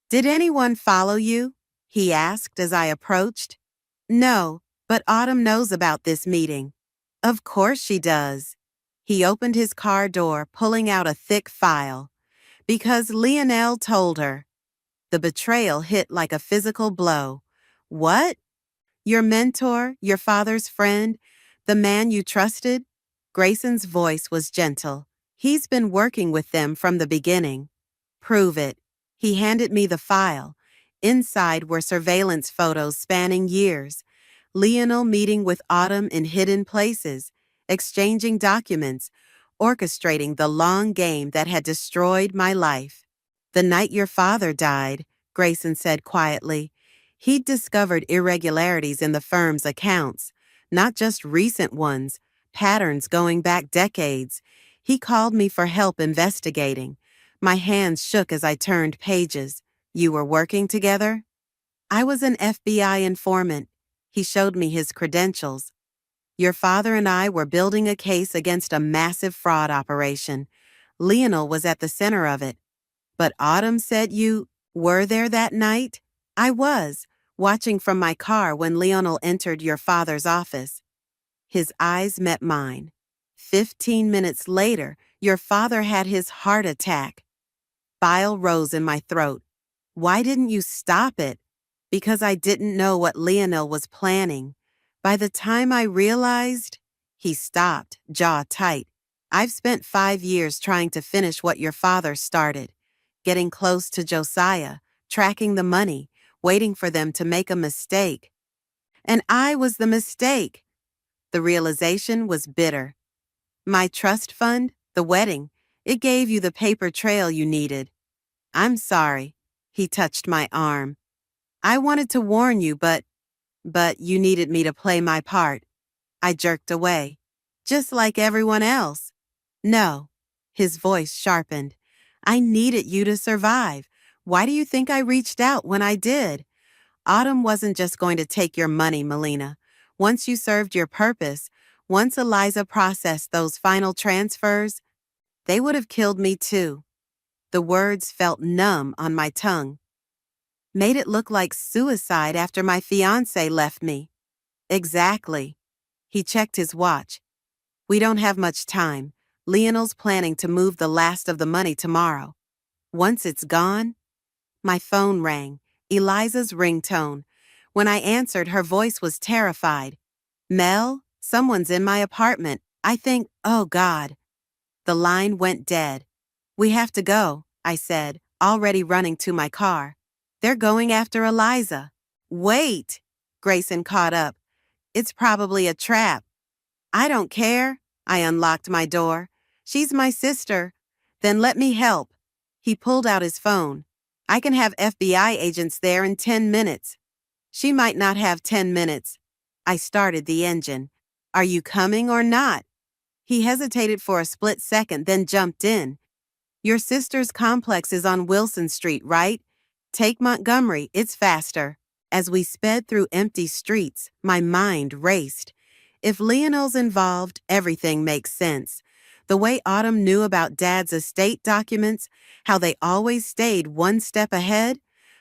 "Did anyone follow you?" he asked as I approached. "No, but Autumn knows about this meeting." "Of course she does." He opened his car door, pulling out a thick file. Because Lionel told her. The betrayal hit like a physical blow. What? Your mentor, your father's friend, the man you trusted? Grayson's voice was gentle. He's been working with them from the beginning. Prove it. He handed me the file. Inside were surveillance photos spanning years. Lionel meeting with Autumn in hidden places, exchanging documents, orchestrating the long game that had destroyed my life. The night your father died, Grayson said quietly, he'd discovered irregularities in the firm's accounts, not just recent ones, patterns going back decades. He called me for help investigating. My hands shook as I turned pages. You were working together? I was an FBI informant. He showed me his credentials. Your father and I were building a case against a massive fraud operation. Lionel was at the center of it. But Autumn said you were there that night? I was, watching from my car when Lionel entered your father's office. His eyes met mine. 15 minutes later, your father had his heart attack. Bile rose in my throat. Why didn't you stop it? Because I didn't know what Lionel was planning. By the time I realized, he stopped, jaw tight. I've spent 5 years trying to finish what your father started. Getting close to Josiah, tracking the money, waiting for them to make a mistake. And I was the mistake. The realization was bitter. My trust fund, the wedding, it gave you the paper trail you needed. I'm sorry. He touched my arm. I wanted to warn you, but you needed me to play my part. I jerked away. Just like everyone else. No. His voice sharpened. I needed you to survive. Why do you think I reached out when I did? Autumn wasn't just going to take your money, Melina. Once you served your purpose, once Eliza processed those final transfers, they would have killed me too. The words felt numb on my tongue. Made it look like suicide after my fiancé left me. Exactly. He checked his watch. We don't have much time. Lionel's planning to move the last of the money tomorrow. Once it's gone, my phone rang, Eliza's ringtone. When I answered, her voice was terrified. Mel, someone's in my apartment. I think, oh God. The line went dead. We have to go, I said, already running to my car. They're going after Eliza. Wait, Grayson caught up. It's probably a trap. I don't care. I unlocked my door. She's my sister. Then let me help. He pulled out his phone. I can have FBI agents there in 10 minutes. She might not have 10 minutes. I started the engine. Are you coming or not? He hesitated for a split second, then jumped in. Your sister's complex is on Wilson Street, right? Take Montgomery, it's faster. As we sped through empty streets, my mind raced. If Lionel's involved, everything makes sense. The way Autumn knew about Dad's estate documents, how they always stayed one step ahead.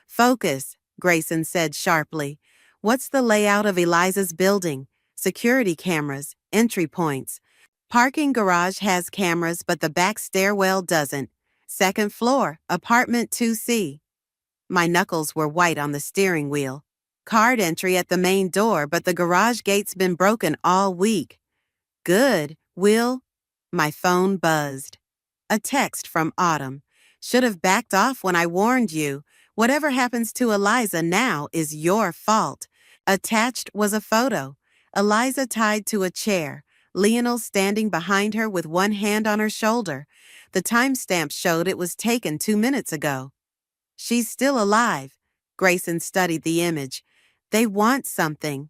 Focus, Grayson said sharply. What's the layout of Eliza's building? Security cameras, entry points. Parking garage has cameras, but the back stairwell doesn't. Second floor, apartment 2C. My knuckles were white on the steering wheel. Card entry at the main door, but the garage gate's been broken all week. Good, Will. My phone buzzed. A text from Autumn. Should have backed off when I warned you. Whatever happens to Eliza now is your fault. Attached was a photo. Eliza tied to a chair. Lionel standing behind her with one hand on her shoulder. The timestamp showed it was taken 2 minutes ago. She's still alive. Grayson studied the image. They want something.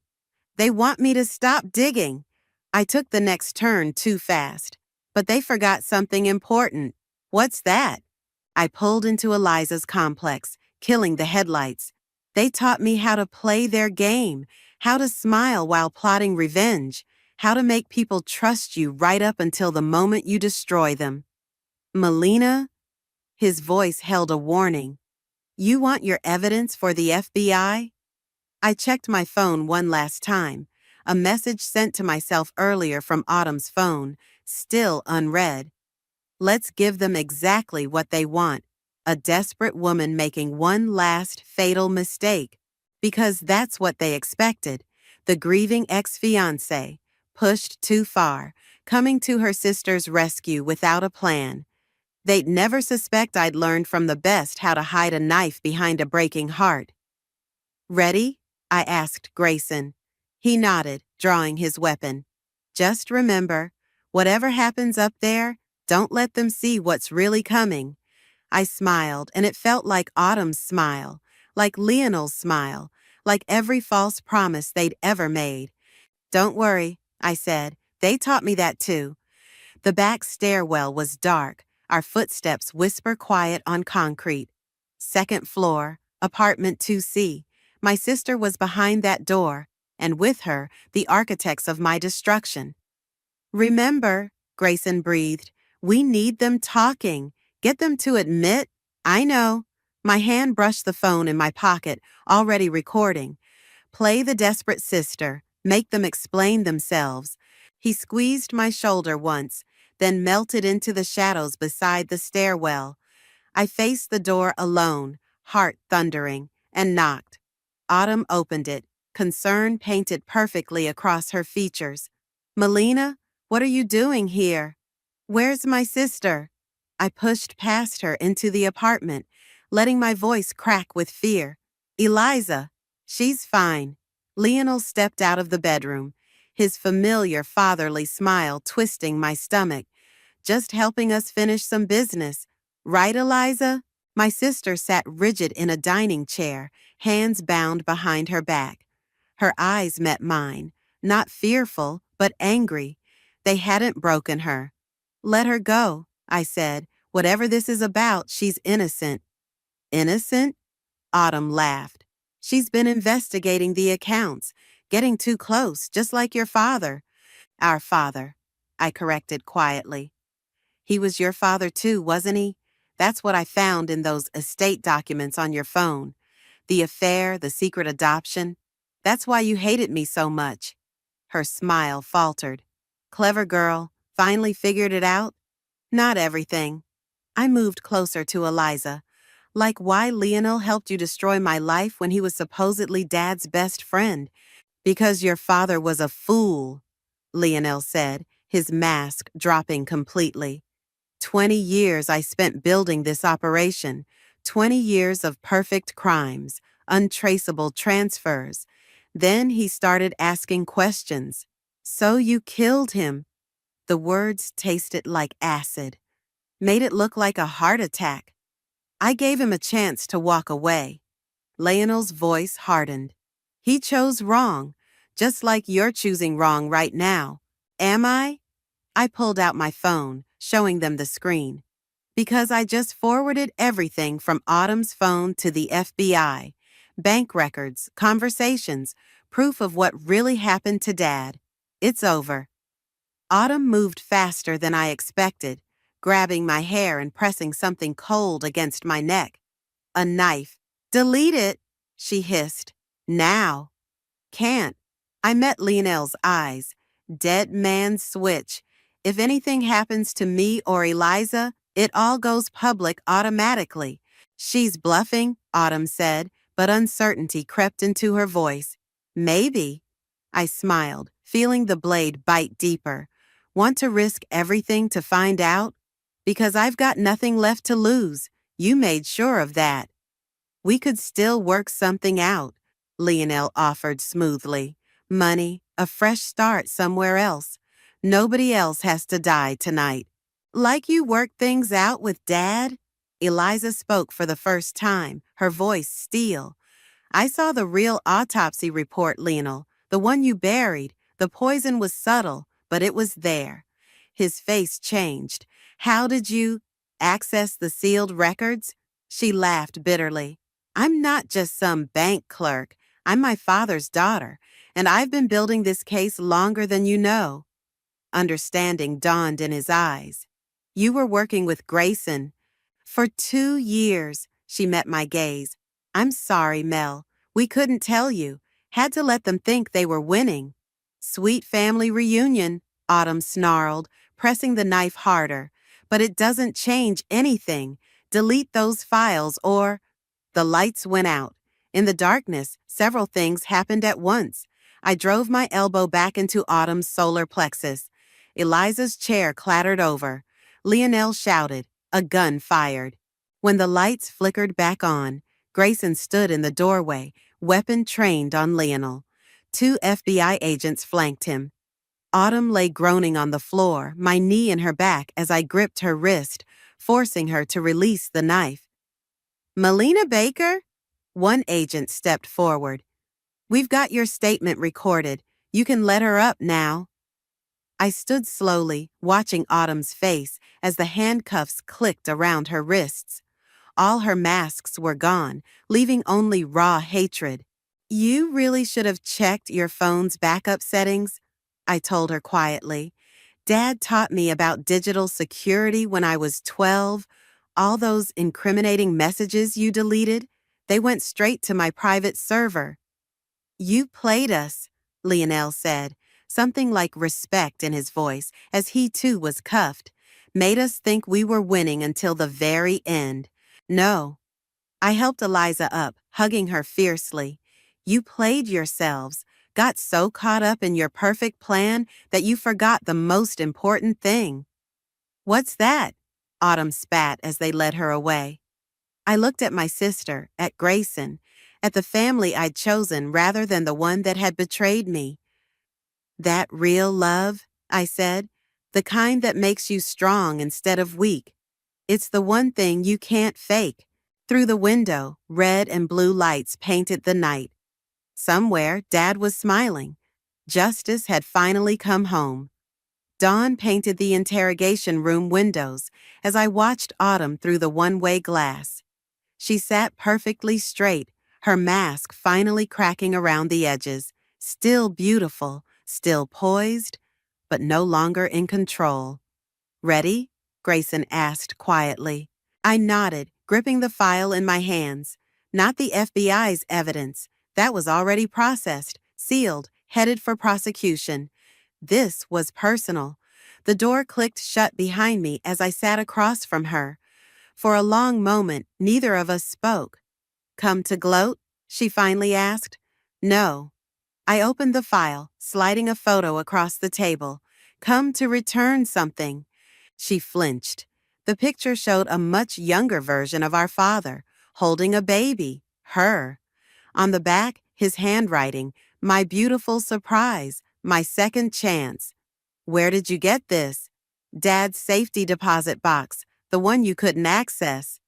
They want me to stop digging. I took the next turn too fast. But they forgot something important. What's that? I pulled into Eliza's complex, killing the headlights. They taught me how to play their game, how to smile while plotting revenge, how to make people trust you right up until the moment you destroy them. Melina? His voice held a warning. You want your evidence for the FBI? I checked my phone one last time. A message sent to myself earlier from Autumn's phone. still unread. Let's give them exactly what they want, a desperate woman making one last fatal mistake. Because that's what they expected, the grieving ex-fiancé, pushed too far, coming to her sister's rescue without a plan. They'd never suspect I'd learned from the best how to hide a knife behind a breaking heart. "Ready?" I asked Grayson. He nodded, drawing his weapon. "Just remember, whatever happens up there, don't let them see what's really coming." I smiled, and it felt like Autumn's smile, like Lionel's smile, like every false promise they'd ever made. "Don't worry," I said. "They taught me that too." The back stairwell was dark, our footsteps whisper quiet on concrete. Second floor, apartment 2C. My sister was behind that door, and with her, the architects of my destruction. "Remember," Grayson breathed, "we need them talking. Get them to admit." "I know." My hand brushed the phone in my pocket, already recording. "Play the desperate sister. Make them explain themselves." He squeezed my shoulder once, then melted into the shadows beside the stairwell. I faced the door alone, heart thundering, and knocked. Autumn opened it, concern painted perfectly across her features. "Melina, what are you doing here?" "Where's my sister?" I pushed past her into the apartment, letting my voice crack with fear. "Eliza, she's fine." Lionel stepped out of the bedroom, his familiar fatherly smile twisting my stomach. "Just helping us finish some business. Right, Eliza?" My sister sat rigid in a dining chair, hands bound behind her back. Her eyes met mine, not fearful, but angry. They hadn't broken her. "Let her go," I said. "Whatever this is about, she's innocent." "Innocent?" Autumn laughed. "She's been investigating the accounts, getting too close, just like your father." "Our father," I corrected quietly. "He was your father too, wasn't he? That's what I found in those estate documents on your phone. The affair, the secret adoption. That's why you hated me so much." Her smile faltered. "Clever girl, finally figured it out?" "Not everything." I moved closer to Eliza. "Like why Lionel helped you destroy my life when he was supposedly Dad's best friend." "Because your father was a fool," Lionel said, his mask dropping completely. 20 years I spent building this operation. 20 years of perfect crimes, untraceable transfers. Then he started asking questions. "So you killed him." The words tasted like acid. Made it look like a heart attack. "I gave him a chance to walk away." Lionel's voice hardened. "He chose wrong, just like you're choosing wrong right now." "Am I?" I pulled out my phone, showing them the screen. "Because I just forwarded everything from Autumn's phone to the FBI. Bank records, conversations, proof of what really happened to Dad. It's over." Autumn moved faster than I expected, grabbing my hair and pressing something cold against my neck. A knife. "Delete it," she hissed. "Now." "Can't." I met Lionel's eyes. Dead man's switch. If anything happens to me or Eliza, it all goes public automatically. "She's bluffing," Autumn said, but uncertainty crept into her voice. "Maybe." I smiled, feeling the blade bite deeper. "Want to risk everything to find out?" "Because I've got nothing left to lose. You made sure of that." "We could still work something out," Lionel offered smoothly. "Money, a fresh start somewhere else. Nobody else has to die tonight." "Like you worked things out with Dad?" Eliza spoke for the first time, her voice steel. "I saw the real autopsy report, Lionel, the one you buried. The poison was subtle, but it was there." His face changed. "How did you access the sealed records?" She laughed bitterly. "I'm not just some bank clerk. I'm my father's daughter, and I've been building this case longer than you know." Understanding dawned in his eyes. "You were working with Grayson." "For 2 years," she met my gaze. "I'm sorry, Mel. We couldn't tell you. Had to let them think they were winning." "Sweet family reunion," Autumn snarled, pressing the knife harder. But it doesn't change anything. Delete those files or... The lights went out. In the darkness, several things happened at once. I drove my elbow back into Autumn's solar plexus. Eliza's chair clattered over. Lionel shouted. A gun fired. When the lights flickered back on, Grayson stood in the doorway, weapon trained on Lionel. 2 FBI agents flanked him. Autumn lay groaning on the floor, my knee in her back as I gripped her wrist, forcing her to release the knife. Melina Baker? One agent stepped forward. We've got your statement recorded. You can let her up now. I stood slowly, watching Autumn's face as the handcuffs clicked around her wrists. All her masks were gone, leaving only raw hatred. You really should have checked your phone's backup settings, I told her quietly. Dad taught me about digital security when I was 12. All those incriminating messages you deleted, they went straight to my private server. You played us, Lionel said, something like respect in his voice as he too was cuffed. Made us think we were winning until the very end. No. I helped Eliza up, hugging her fiercely. You played yourselves, got so caught up in your perfect plan that you forgot the most important thing. What's that? Autumn spat as they led her away. I looked at my sister, at Grayson, at the family I'd chosen rather than the one that had betrayed me. That real love, I said, the kind that makes you strong instead of weak. It's the one thing you can't fake. Through the window, red and blue lights painted the night. Somewhere, Dad was smiling. Justice had finally come home. Dawn painted the interrogation room windows as I watched Autumn through the one-way glass. She sat perfectly straight, her mask finally cracking around the edges, still beautiful, still poised, but no longer in control. Ready? Grayson asked quietly. I nodded, gripping the file in my hands. Not the FBI's evidence. That was already processed, sealed, headed for prosecution. This was personal. The door clicked shut behind me as I sat across from her. For a long moment, neither of us spoke. Come to gloat? She finally asked. No. I opened the file, sliding a photo across the table. Come to return something. She flinched. The picture showed a much younger version of our father, holding a baby, her. On the back, his handwriting, my beautiful surprise, my second chance. Where did you get this? Dad's safety deposit box, the one you couldn't access.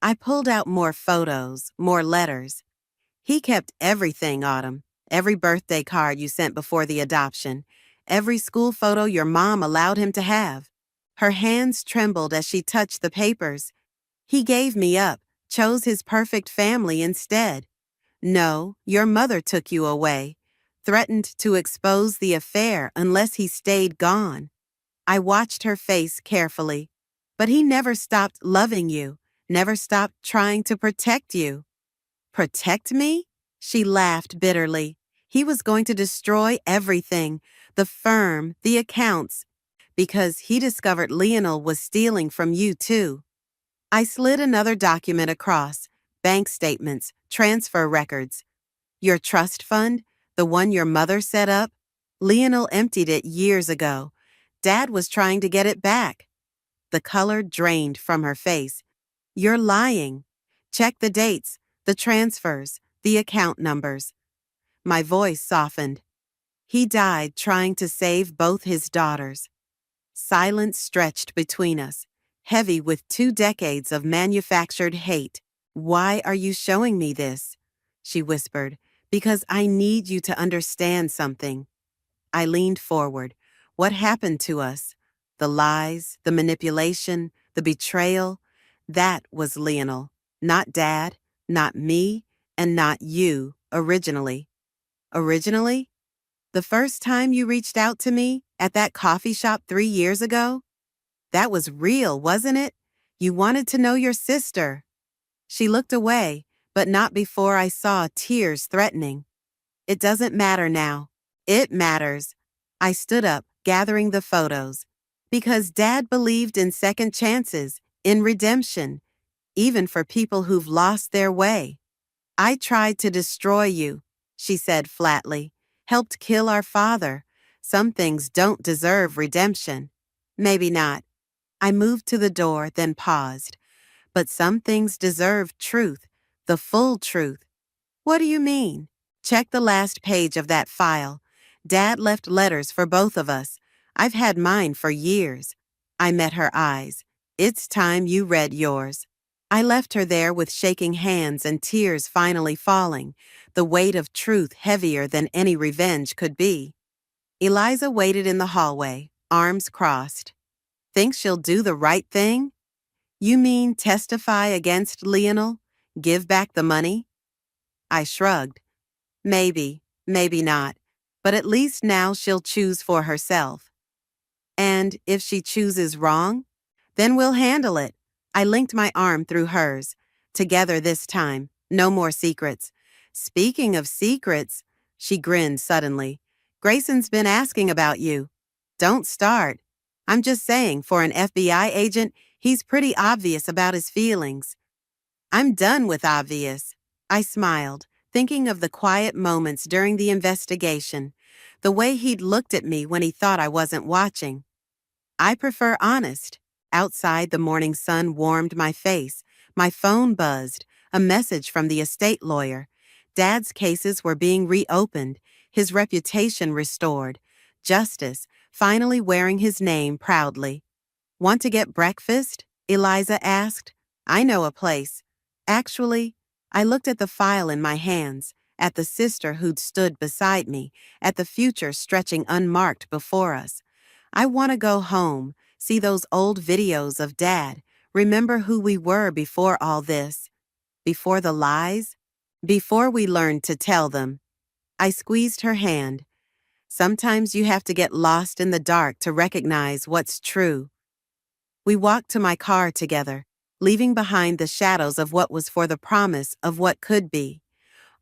I pulled out more photos, more letters. He kept everything, Autumn. Every birthday card you sent before the adoption. Every school photo your mom allowed him to have. Her hands trembled as she touched the papers. He gave me up, chose his perfect family instead. No, your mother took you away. Threatened to expose the affair unless he stayed gone. I watched her face carefully. But he never stopped loving you, never stopped trying to protect you. Protect me? She laughed bitterly. He was going to destroy everything, the firm, the accounts, because he discovered Lionel was stealing from you too. I slid another document across, bank statements, transfer records. Your trust fund, the one your mother set up, Lionel emptied it years ago. Dad was trying to get it back. The color drained from her face. You're lying. Check the dates, the transfers, the account numbers. My voice softened. He died trying to save both his daughters. Silence stretched between us, heavy with 2 decades of manufactured hate. Why are you showing me this? She whispered. Because I need you to understand something. I leaned forward. What happened to us? The lies, the manipulation, the betrayal. That was Lionel. Not Dad, not me, and not you, originally. Originally? The first time you reached out to me, at that coffee shop 3 years ago? That was real, wasn't it? You wanted to know your sister. She looked away, but not before I saw tears threatening. It doesn't matter now. It matters. I stood up, gathering the photos. Because Dad believed in second chances, in redemption, even for people who've lost their way. I tried to destroy you, she said flatly. Helped kill our father. Some things don't deserve redemption. Maybe not. I moved to the door, then paused. But some things deserve truth, the full truth. What do you mean? Check the last page of that file. Dad left letters for both of us. I've had mine for years. I met her eyes. It's time you read yours. I left her there with shaking hands and tears finally falling, the weight of truth heavier than any revenge could be. Eliza waited in the hallway, arms crossed. Think she'll do the right thing? You mean testify against Lionel? Give back the money? I shrugged. Maybe, maybe not, but at least now she'll choose for herself. And if she chooses wrong, then we'll handle it. I linked my arm through hers. Together this time, no more secrets. Speaking of secrets, she grinned suddenly. Grayson's been asking about you. Don't start. I'm just saying, for an FBI agent, he's pretty obvious about his feelings. I'm done with obvious. I smiled, thinking of the quiet moments during the investigation, the way he'd looked at me when he thought I wasn't watching. I prefer honest. Outside, the morning sun warmed my face. My phone buzzed, a message from the estate lawyer. Dad's cases were being reopened, his reputation restored, justice finally wearing his name proudly. Want to get breakfast? Eliza asked. I know a place. Actually, I looked at the file in my hands, at the sister who'd stood beside me, at the future stretching unmarked before us. I want to go home, see those old videos of Dad, remember who we were before all this, before the lies, before we learned to tell them. I squeezed her hand. Sometimes you have to get lost in the dark to recognize what's true. We walked to my car together, leaving behind the shadows of what was for the promise of what could be.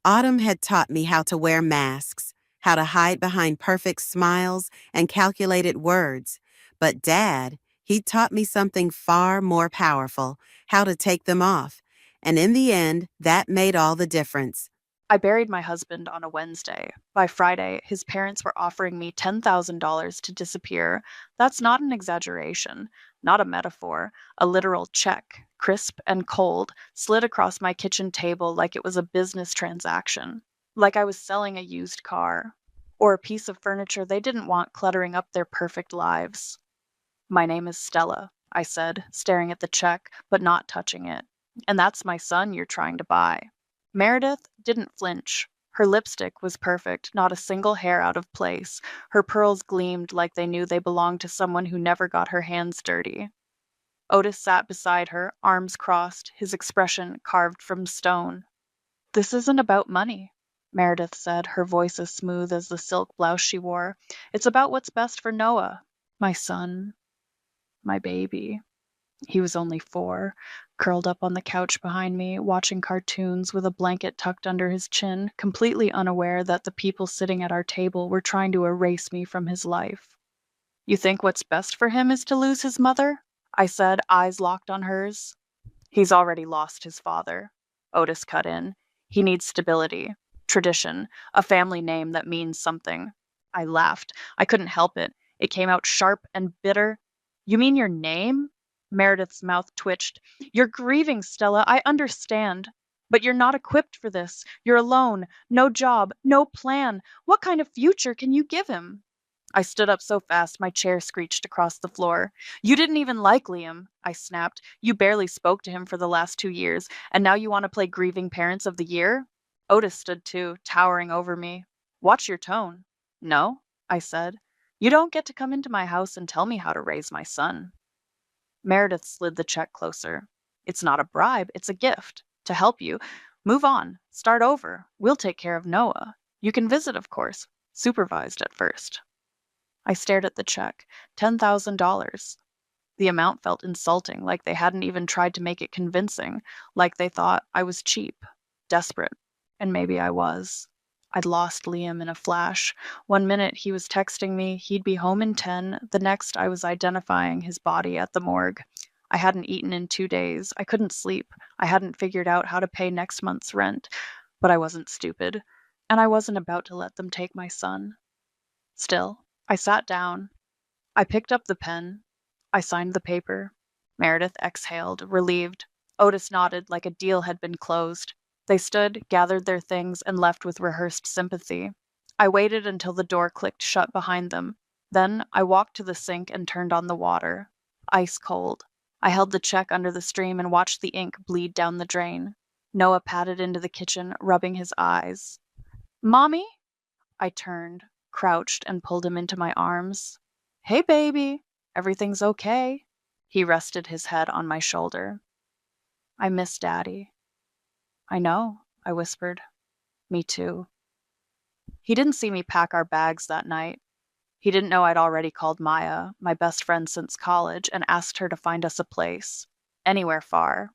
Autumn had taught me how to wear masks, how to hide behind perfect smiles and calculated words. But Dad, he taught me something far more powerful, how to take them off. And in the end, that made all the difference. I buried my husband on a Wednesday. By Friday, his parents were offering me $10,000 to disappear. That's not an exaggeration, not a metaphor, a literal check, crisp and cold, slid across my kitchen table like it was a business transaction, like I was selling a used car, or a piece of furniture they didn't want cluttering up their perfect lives. My name is Stella, I said, staring at the check, but not touching it. And that's my son you're trying to buy. Meredith didn't flinch. Her lipstick was perfect, not a single hair out of place. Her pearls gleamed like they knew they belonged to someone who never got her hands dirty. Otis sat beside her, arms crossed, his expression carved from stone. This isn't about money, Meredith said, her voice as smooth as the silk blouse she wore. It's about what's best for Noah, my son, my baby. He was only 4, curled up on the couch behind me, watching cartoons with a blanket tucked under his chin, completely unaware that the people sitting at our table were trying to erase me from his life. You think what's best for him is to lose his mother? I said, eyes locked on hers. He's already lost his father. Otis cut in. He needs stability, tradition, a family name that means something. I laughed. I couldn't help it. It came out sharp and bitter. You mean your name? Meredith's mouth twitched. You're grieving, Stella. I understand. But you're not equipped for this. You're alone. No job. No plan. What kind of future can you give him? I stood up so fast my chair screeched across the floor. You didn't even like Liam, I snapped. You barely spoke to him for the last 2 years, and now you want to play Grieving Parents of the Year? Otis stood too, towering over me. Watch your tone. No, I said. You don't get to come into my house and tell me how to raise my son. Meredith slid the check closer. It's not a bribe, it's a gift. To help you. Move on. Start over. We'll take care of Noah. You can visit, of course. Supervised at first. I stared at the check. $10,000. The amount felt insulting, like they hadn't even tried to make it convincing, like they thought I was cheap, desperate, and maybe I was. I'd lost Liam in a flash. One minute he was texting me he'd be home in 10. The next I was identifying his body at the morgue. I hadn't eaten in 2 days. I couldn't sleep. I hadn't figured out how to pay next month's rent. But I wasn't stupid. And I wasn't about to let them take my son. Still, I sat down. I picked up the pen. I signed the paper. Meredith exhaled, relieved. Otis nodded like a deal had been closed. They stood, gathered their things, and left with rehearsed sympathy. I waited until the door clicked shut behind them. Then I walked to the sink and turned on the water. Ice cold. I held the check under the stream and watched the ink bleed down the drain. Noah padded into the kitchen, rubbing his eyes. "Mommy?" I turned, crouched, and pulled him into my arms. "Hey, baby. Everything's okay." He rested his head on my shoulder. "I miss Daddy." "I know," I whispered. "Me too." He didn't see me pack our bags that night. He didn't know I'd already called Maya, my best friend since college, and asked her to find us a place. Anywhere far.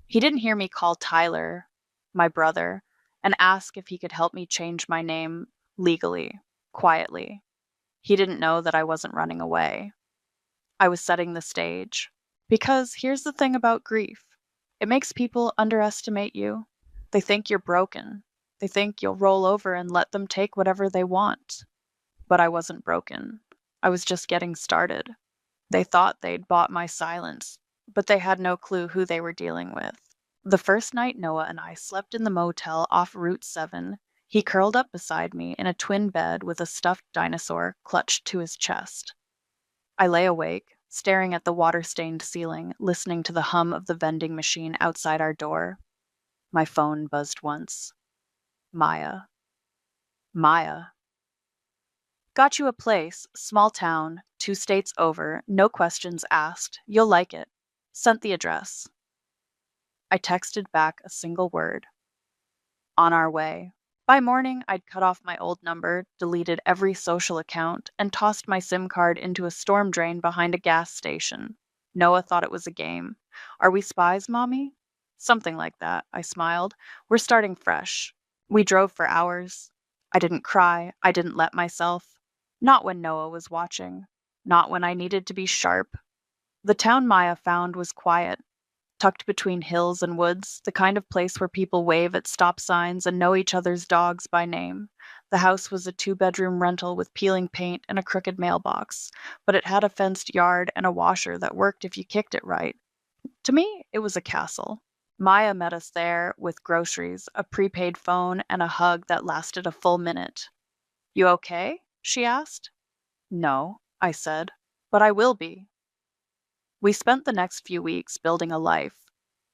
He didn't hear me call Tyler, my brother, and ask if he could help me change my name legally, quietly. He didn't know that I wasn't running away. I was setting the stage. Because here's the thing about grief. It makes people underestimate you. They think you're broken. They think you'll roll over and let them take whatever they want. But I wasn't broken. I was just getting started. They thought they'd bought my silence, but they had no clue who they were dealing with. The first night Noah and I slept in the motel off Route 7, he curled up beside me in a twin bed with a stuffed dinosaur clutched to his chest. I lay awake, staring at the water-stained ceiling, listening to the hum of the vending machine outside our door. My phone buzzed once. Maya. Maya. "Got you a place, small town, 2 states over, no questions asked. You'll like it. Sent the address." I texted back a single word. On our way. By morning, I'd cut off my old number, deleted every social account, and tossed my SIM card into a storm drain behind a gas station. Noah thought it was a game. "Are we spies, Mommy?" "Something like that," I smiled. "We're starting fresh." We drove for hours. I didn't cry. I didn't let myself. Not when Noah was watching. Not when I needed to be sharp. The town Maya found was quiet. Tucked between hills and woods, the kind of place where people wave at stop signs and know each other's dogs by name. The house was a 2-bedroom rental with peeling paint and a crooked mailbox, but it had a fenced yard and a washer that worked if you kicked it right. To me, it was a castle. Maya met us there with groceries, a prepaid phone, and a hug that lasted a full minute. "You okay?" she asked. "No," I said, "but I will be." We spent the next few weeks building a life.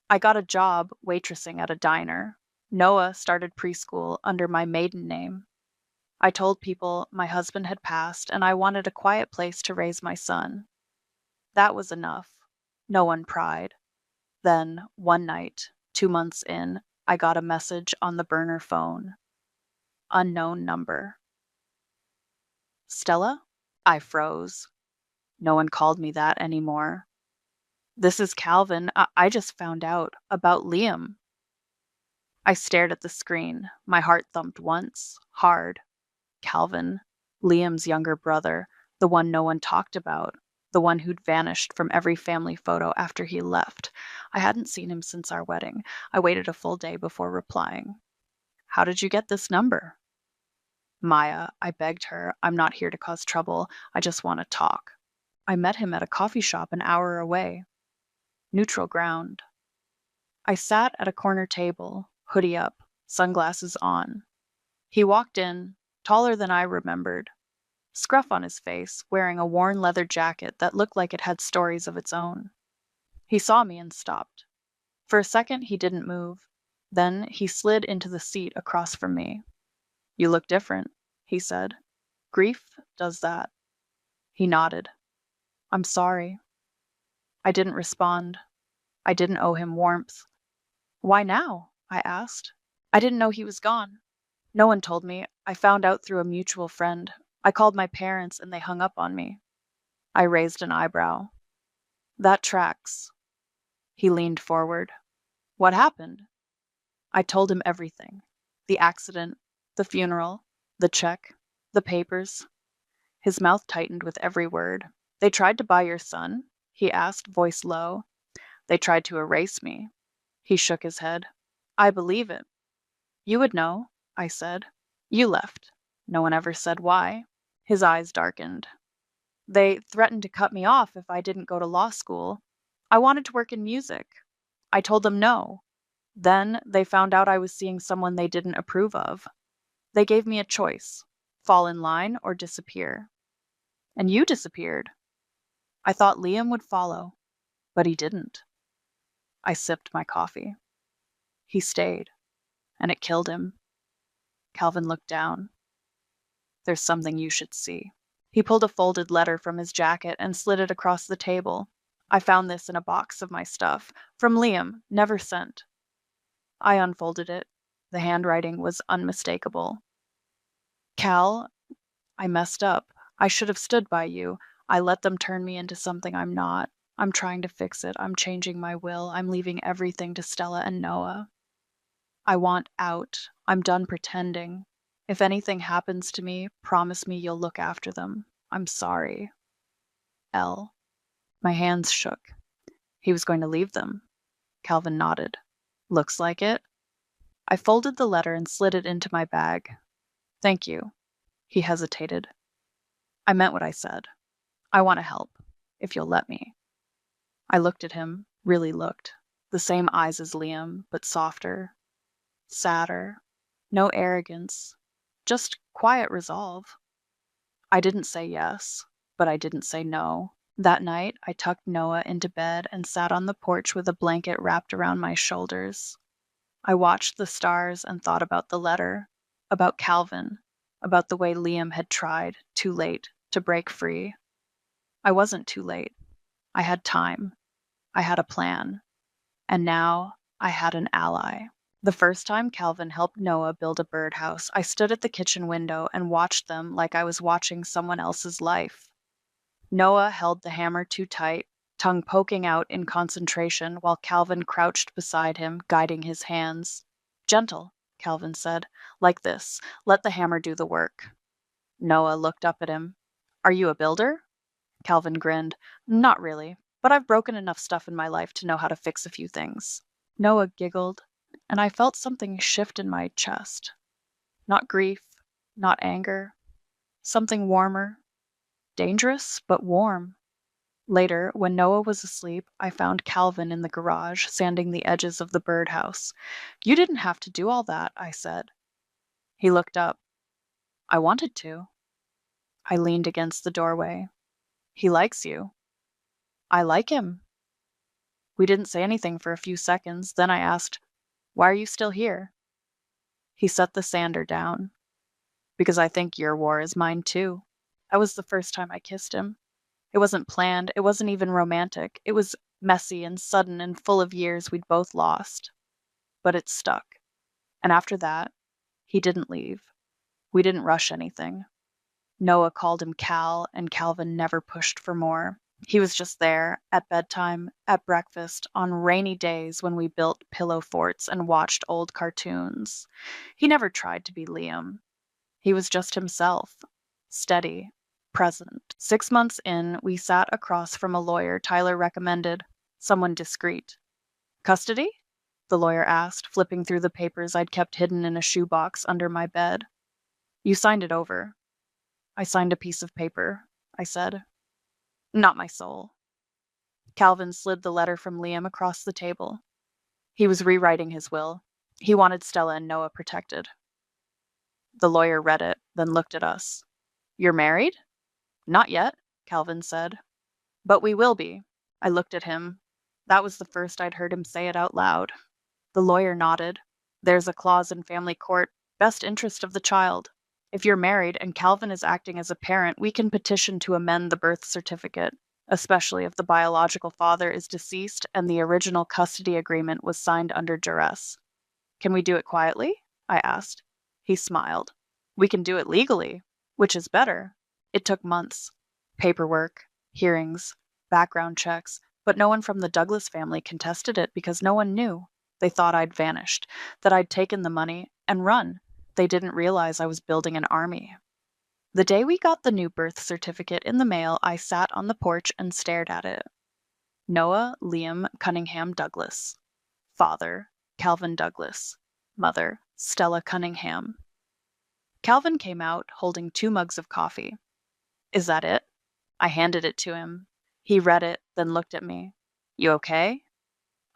I got a job waitressing at a diner. Noah started preschool under my maiden name. I told people my husband had passed and I wanted a quiet place to raise my son. That was enough. No one pried. Then, one night, 2 months in, I got a message on the burner phone. Unknown number. "Stella?" I froze. No one called me that anymore. "This is Calvin. I just found out about Liam." I stared at the screen. My heart thumped once, hard. Calvin, Liam's younger brother, the one no one talked about, the one who'd vanished from every family photo after he left. I hadn't seen him since our wedding. I waited a full day before replying. "How did you get this number?" "Maya," I begged her, "I'm not here to cause trouble. I just want to talk. I met him at a coffee shop an hour away." Neutral ground. I sat at a corner table, hoodie up, sunglasses on. He walked in, taller than I remembered. Scruff on his face, wearing a worn leather jacket that looked like it had stories of its own. He saw me and stopped. For a second, he didn't move. Then he slid into the seat across from me. "You look different," he said. "Grief does that." He nodded. "I'm sorry." I didn't respond. I didn't owe him warmth. "Why now?" I asked. "I didn't know he was gone. No one told me. I found out through a mutual friend. I called my parents and they hung up on me." I raised an eyebrow. "That tracks." He leaned forward. "What happened?" I told him everything. The accident, The funeral, the check, the papers. His mouth tightened with every word. They tried to buy your son? He asked, voice low. They tried to erase me. He shook his head. I believe it. You would know, I said. You left. No one ever said why. His eyes darkened. They threatened to cut me off if I didn't go to law school. I wanted to work in music. I told them no. Then they found out I was seeing someone they didn't approve of. They gave me a choice, fall in line or disappear. And you disappeared. I thought Liam would follow, but he didn't. I sipped my coffee. He stayed, and it killed him. Calvin looked down. There's something you should see. He pulled a folded letter from his jacket and slid it across the table. I found this in a box of my stuff, from Liam, never sent. I unfolded it. The handwriting was unmistakable. Cal, I messed up. I should have stood by you. I let them turn me into something I'm not. I'm trying to fix it. I'm changing my will. I'm leaving everything to Stella and Noah. I want out. I'm done pretending. If anything happens to me, promise me you'll look after them. I'm sorry. L. My hands shook. He was going to leave them. Calvin nodded. Looks like it. I folded the letter and slid it into my bag. Thank you. He hesitated. I meant what I said. I want to help, if you'll let me. I looked at him, really looked. The same eyes as Liam, but softer, sadder. No arrogance, just quiet resolve. I didn't say yes, but I didn't say no. That night, I tucked Noah into bed and sat on the porch with a blanket wrapped around my shoulders. I watched the stars and thought about the letter, about Calvin, about the way Liam had tried, too late, to break free. I wasn't too late. I had time. I had a plan. And now I had an ally. The first time Calvin helped Noah build a birdhouse, I stood at the kitchen window and watched them like I was watching someone else's life. Noah held the hammer too tight, tongue poking out in concentration, while Calvin crouched beside him, guiding his hands. Gentle, Calvin said. Like this. Let the hammer do the work. Noah looked up at him. Are you a builder? Calvin grinned. Not really, but I've broken enough stuff in my life to know how to fix a few things. Noah giggled, and I felt something shift in my chest. Not grief, not anger. Something warmer. Dangerous, but warm. Later, when Noah was asleep, I found Calvin in the garage, sanding the edges of the birdhouse. You didn't have to do all that, I said. He looked up. I wanted to. I leaned against the doorway. He likes you. I like him. We didn't say anything for a few seconds. Then I asked, why are you still here? He set the sander down. Because I think your war is mine too. That was the first time I kissed him. It wasn't planned. It wasn't even romantic. It was messy and sudden and full of years we'd both lost. But it stuck. And after that, he didn't leave. We didn't rush anything. Noah called him Cal, and Calvin never pushed for more. He was just there, at bedtime, at breakfast, on rainy days when we built pillow forts and watched old cartoons. He never tried to be Liam. He was just himself, steady, present. 6 months in, we sat across from a lawyer Tyler recommended, someone discreet. Custody? The lawyer asked, flipping through the papers I'd kept hidden in a shoebox under my bed. You signed it over. I signed a piece of paper, I said. Not my soul. Calvin slid the letter from Liam across the table. He was rewriting his will. He wanted Stella and Noah protected. The lawyer read it, then looked at us. You're married? Not yet, Calvin said. But we will be. I looked at him. That was the first I'd heard him say it out loud. The lawyer nodded. There's a clause in family court, best interest of the child. If you're married and Calvin is acting as a parent, we can petition to amend the birth certificate, especially if the biological father is deceased and the original custody agreement was signed under duress. Can we do it quietly? I asked. He smiled. We can do it legally, which is better. It took months. Paperwork, hearings, background checks, but no one from the Douglas family contested it because no one knew. They thought I'd vanished, that I'd taken the money and run. They didn't realize I was building an army. The day we got the new birth certificate in the mail, I sat on the porch and stared at it. Noah Liam Cunningham Douglas. Father, Calvin Douglas. Mother, Stella Cunningham. Calvin came out holding 2 mugs of coffee. Is that it? I handed it to him. He read it, then looked at me. You okay?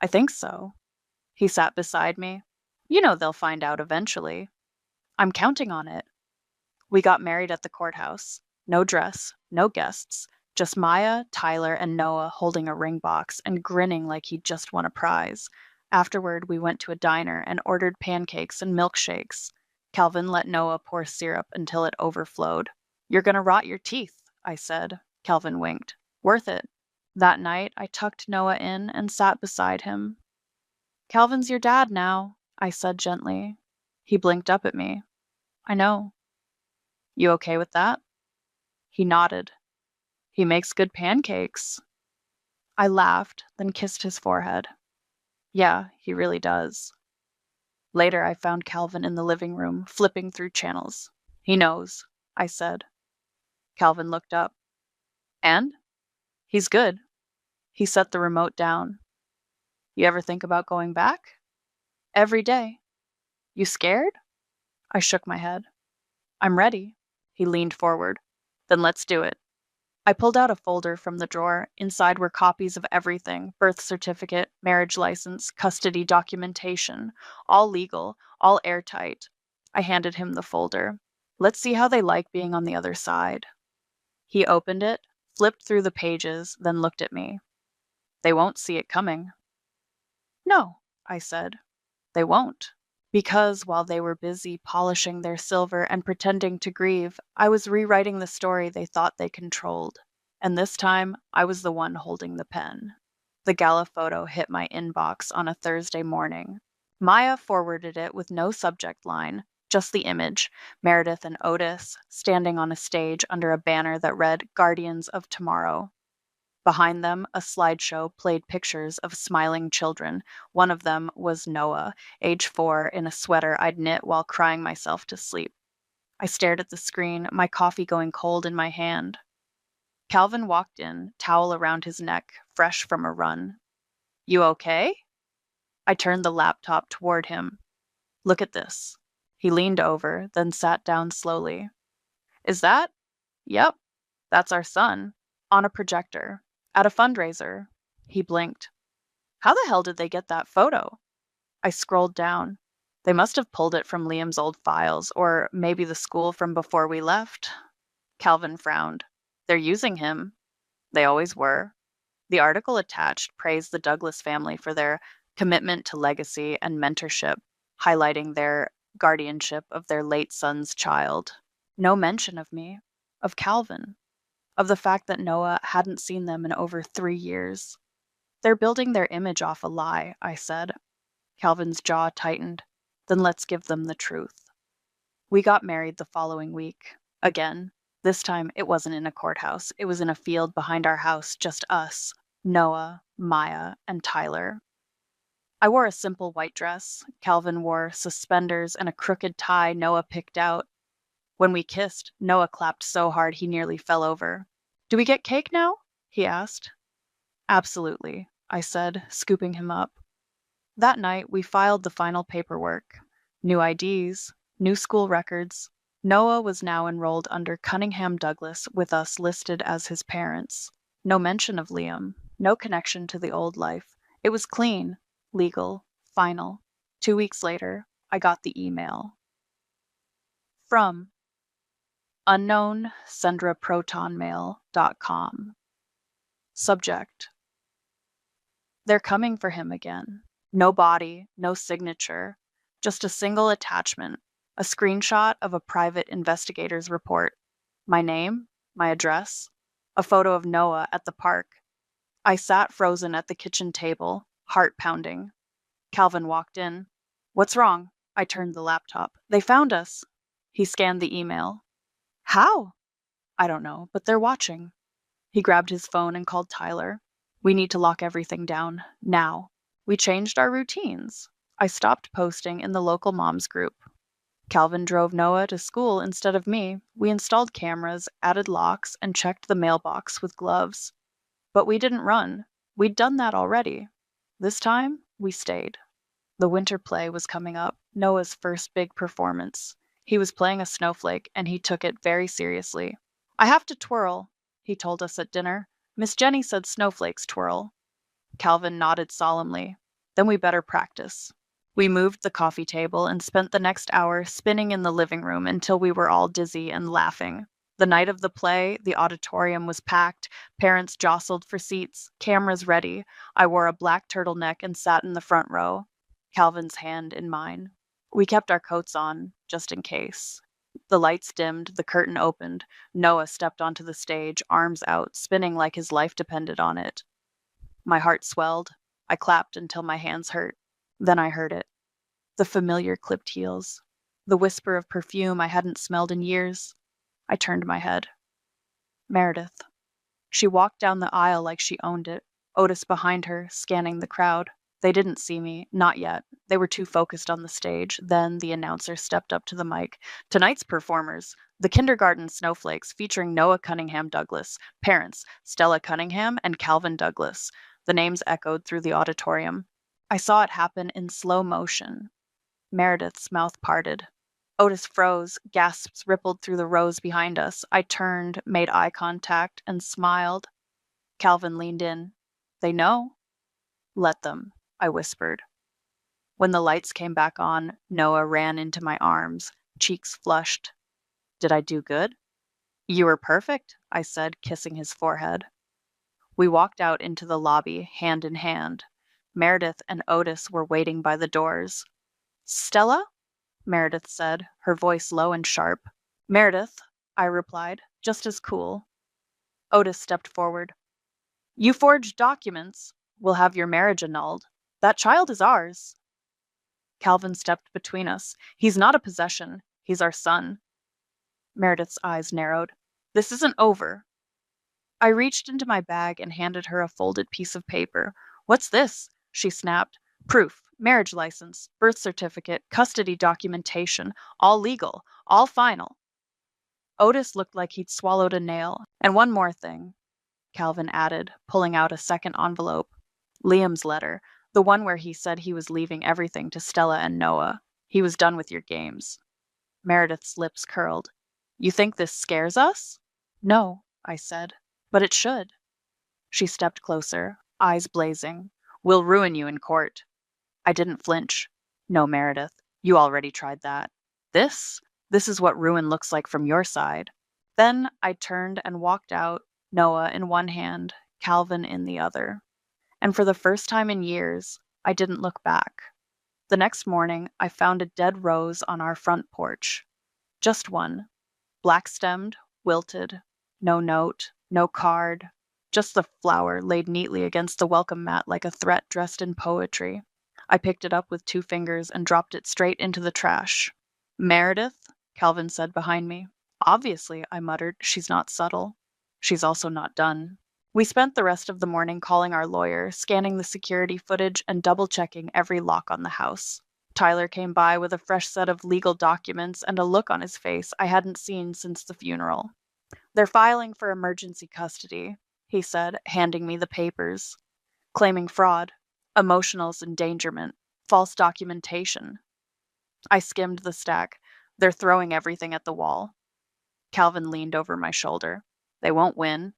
I think so. He sat beside me. You know they'll find out eventually. I'm counting on it. We got married at the courthouse. No dress, no guests, just Maya, Tyler, and Noah holding a ring box and grinning like he'd just won a prize. Afterward, we went to a diner and ordered pancakes and milkshakes. Calvin let Noah pour syrup until it overflowed. You're gonna rot your teeth, I said. Calvin winked. Worth it. That night, I tucked Noah in and sat beside him. Calvin's your dad now, I said gently. He blinked up at me. I know. You okay with that? He nodded. He makes good pancakes. I laughed, then kissed his forehead. Yeah, he really does. Later, I found Calvin in the living room, flipping through channels. He knows, I said. Calvin looked up. And? He's good. He set the remote down. You ever think about going back? Every day. You scared? I shook my head. I'm ready. He leaned forward. Then let's do it. I pulled out a folder from the drawer. Inside were copies of everything: birth certificate, marriage license, custody documentation, all legal, all airtight. I handed him the folder. Let's see how they like being on the other side. He opened it, flipped through the pages, then looked at me. They won't see it coming. No, I said. They won't. Because while they were busy polishing their silver and pretending to grieve, I was rewriting the story they thought they controlled. And this time, I was the one holding the pen. The gala photo hit my inbox on a Thursday morning. Maya forwarded it with no subject line, just the image, Meredith and Otis, standing on a stage under a banner that read Guardians of Tomorrow. Behind them, a slideshow played pictures of smiling children. One of them was Noah, age 4, in a sweater I'd knit while crying myself to sleep. I stared at the screen, my coffee going cold in my hand. Calvin walked in, towel around his neck, fresh from a run. You okay? I turned the laptop toward him. Look at this. He leaned over, then sat down slowly. Is that? Yep, that's our son, on a projector. At a fundraiser. He blinked. How the hell did they get that photo? I scrolled down. They must have pulled it from Liam's old files, or maybe the school from before we left. Calvin frowned. They're using him. They always were. The article attached praised the Douglas family for their commitment to legacy and mentorship, highlighting their guardianship of their late son's child. No mention of me, of Calvin, of the fact that Noah hadn't seen them in over 3 years. They're building their image off a lie, I said. Calvin's jaw tightened. Then let's give them the truth. We got married the following week. Again. This time, it wasn't in a courthouse. It was in a field behind our house, just us, Noah, Maya, and Tyler. I wore a simple white dress. Calvin wore suspenders and a crooked tie Noah picked out. When we kissed, Noah clapped so hard he nearly fell over. Do we get cake now? He asked. Absolutely, I said, scooping him up. That night, we filed the final paperwork. New IDs, new school records. Noah was now enrolled under Cunningham Douglas, with us listed as his parents. No mention of Liam, no connection to the old life. It was clean, legal, final. 2 weeks later, I got the email. From unknown sendraprotonmail.com. Subject: They're coming for him again. No body, no signature, just a single attachment. A screenshot of a private investigator's report. My name, my address, a photo of Noah at the park. I sat frozen at the kitchen table, heart pounding. Calvin walked in. What's wrong? I turned the laptop. They found us. He scanned the email. How? I don't know, but they're watching. He grabbed his phone and called Tyler. We need to lock everything down, now. We changed our routines. I stopped posting in the local moms group. Calvin drove Noah to school instead of me. We installed cameras, added locks, and checked the mailbox with gloves. But we didn't run. We'd done that already. This time, we stayed. The winter play was coming up, Noah's first big performance. He was playing a snowflake, and he took it very seriously. I have to twirl, he told us at dinner. Miss Jenny said snowflakes twirl. Calvin nodded solemnly. Then we better practice. We moved the coffee table and spent the next hour spinning in the living room until we were all dizzy and laughing. The night of the play, the auditorium was packed, parents jostled for seats, cameras ready. I wore a black turtleneck and sat in the front row, Calvin's hand in mine. We kept our coats on, just in case. The lights dimmed, the curtain opened. Noah stepped onto the stage, arms out, spinning like his life depended on it. My heart swelled. I clapped until my hands hurt. Then I heard it. The familiar clipped heels. The whisper of perfume I hadn't smelled in years. I turned my head. Meredith. She walked down the aisle like she owned it, Otis behind her, scanning the crowd. They didn't see me, not yet. They were too focused on the stage. Then the announcer stepped up to the mic. Tonight's performers, the kindergarten snowflakes featuring Noah Cunningham Douglas, parents, Stella Cunningham and Calvin Douglas. The names echoed through the auditorium. I saw it happen in slow motion. Meredith's mouth parted. Otis froze, gasps rippled through the rows behind us. I turned, made eye contact, and smiled. Calvin leaned in. They know? Let them, I whispered. When the lights came back on, Noah ran into my arms, cheeks flushed. Did I do good? You were perfect, I said, kissing his forehead. We walked out into the lobby, hand in hand. Meredith and Otis were waiting by the doors. Stella? Meredith said, her voice low and sharp. Meredith, I replied, just as cool. Otis stepped forward. You forged documents. We'll have your marriage annulled. That child is ours. Calvin stepped between us. He's not a possession. He's our son. Meredith's eyes narrowed. This isn't over. I reached into my bag and handed her a folded piece of paper. What's this? She snapped. Proof, marriage license, birth certificate, custody documentation, all legal, all final. Otis looked like he'd swallowed a nail. And one more thing, Calvin added, pulling out a second envelope. Liam's letter, the one where he said he was leaving everything to Stella and Noah. He was done with your games. Meredith's lips curled. You think this scares us? No, I said, but it should. She stepped closer, eyes blazing. We'll ruin you in court. I didn't flinch. No, Meredith, you already tried that. This is what ruin looks like from your side. Then I turned and walked out, Noah in one hand, Calvin in the other. And for the first time in years, I didn't look back. The next morning, I found a dead rose on our front porch. Just one. Black-stemmed, wilted, no note, no card, just the flower laid neatly against the welcome mat like a threat dressed in poetry. I picked it up with 2 fingers and dropped it straight into the trash. Meredith, Calvin said behind me. Obviously, I muttered, she's not subtle. She's also not done. We spent the rest of the morning calling our lawyer, scanning the security footage and double-checking every lock on the house. Tyler came by with a fresh set of legal documents and a look on his face I hadn't seen since the funeral. They're filing for emergency custody, he said, handing me the papers. Claiming fraud, emotional endangerment, false documentation. I skimmed the stack. They're throwing everything at the wall. Calvin leaned over my shoulder. They won't win.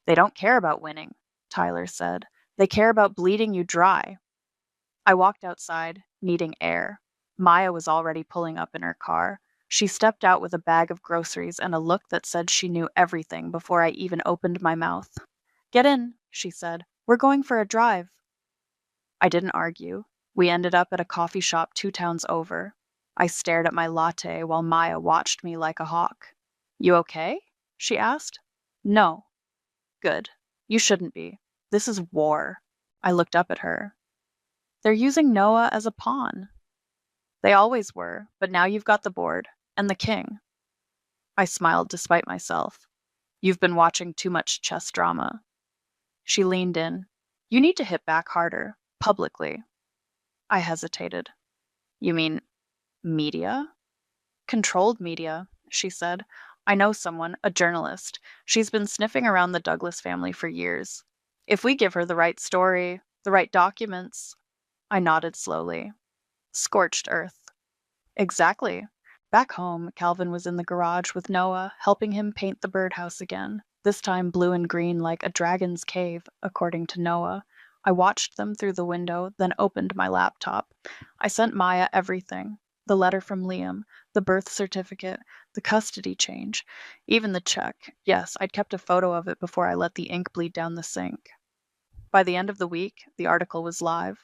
They don't care about winning, Tyler said. They care about bleeding you dry. I walked outside, needing air. Maya was already pulling up in her car. She stepped out with a bag of groceries and a look that said she knew everything before I even opened my mouth. Get in, she said. We're going for a drive. I didn't argue. We ended up at a coffee shop 2 towns over. I stared at my latte while Maya watched me like a hawk. You okay? She asked. No. Good. You shouldn't be. This is war. I looked up at her. They're using Noah as a pawn. They always were, but now you've got the board, and the king. I smiled despite myself. You've been watching too much chess drama. She leaned in. You need to hit back harder, publicly. I hesitated. You mean media? Controlled media, she said. I know someone, a journalist. She's been sniffing around the Douglas family for years. If we give her the right story, the right documents. I nodded slowly. Scorched earth. Exactly. Back home, Calvin was in the garage with Noah, helping him paint the birdhouse again, this time blue and green like a dragon's cave, according to Noah. I watched them through the window, then opened my laptop. I sent Maya everything. The letter from Liam, the birth certificate, the custody change, even the check. Yes, I'd kept a photo of it before I let the ink bleed down the sink. By the end of the week, the article was live.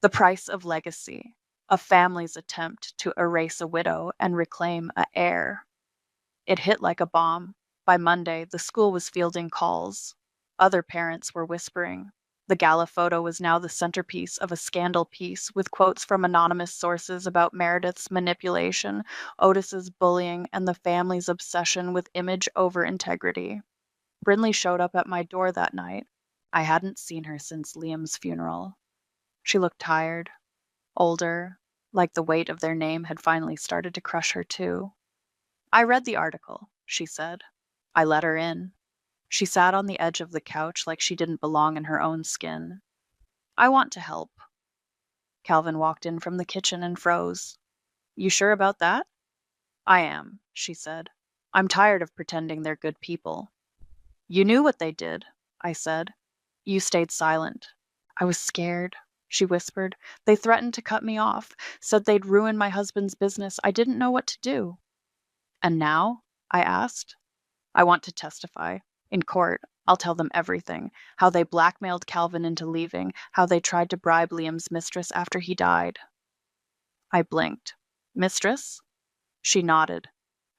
The price of legacy. A family's attempt to erase a widow and reclaim an heir. It hit like a bomb. By Monday, the school was fielding calls. Other parents were whispering. The gala photo was now the centerpiece of a scandal piece with quotes from anonymous sources about Meredith's manipulation, Otis's bullying, and the family's obsession with image over integrity. Brinley showed up at my door that night. I hadn't seen her since Liam's funeral. She looked tired, older, like the weight of their name had finally started to crush her too. I read the article, she said. I let her in. She sat on the edge of the couch like she didn't belong in her own skin. I want to help. Calvin walked in from the kitchen and froze. You sure about that? I am, she said. I'm tired of pretending they're good people. You knew what they did, I said. You stayed silent. I was scared, she whispered. They threatened to cut me off, said they'd ruin my husband's business. I didn't know what to do. And now? I asked. I want to testify. In court, I'll tell them everything. How they blackmailed Calvin into leaving, how they tried to bribe Liam's mistress after he died. I blinked. Mistress? She nodded.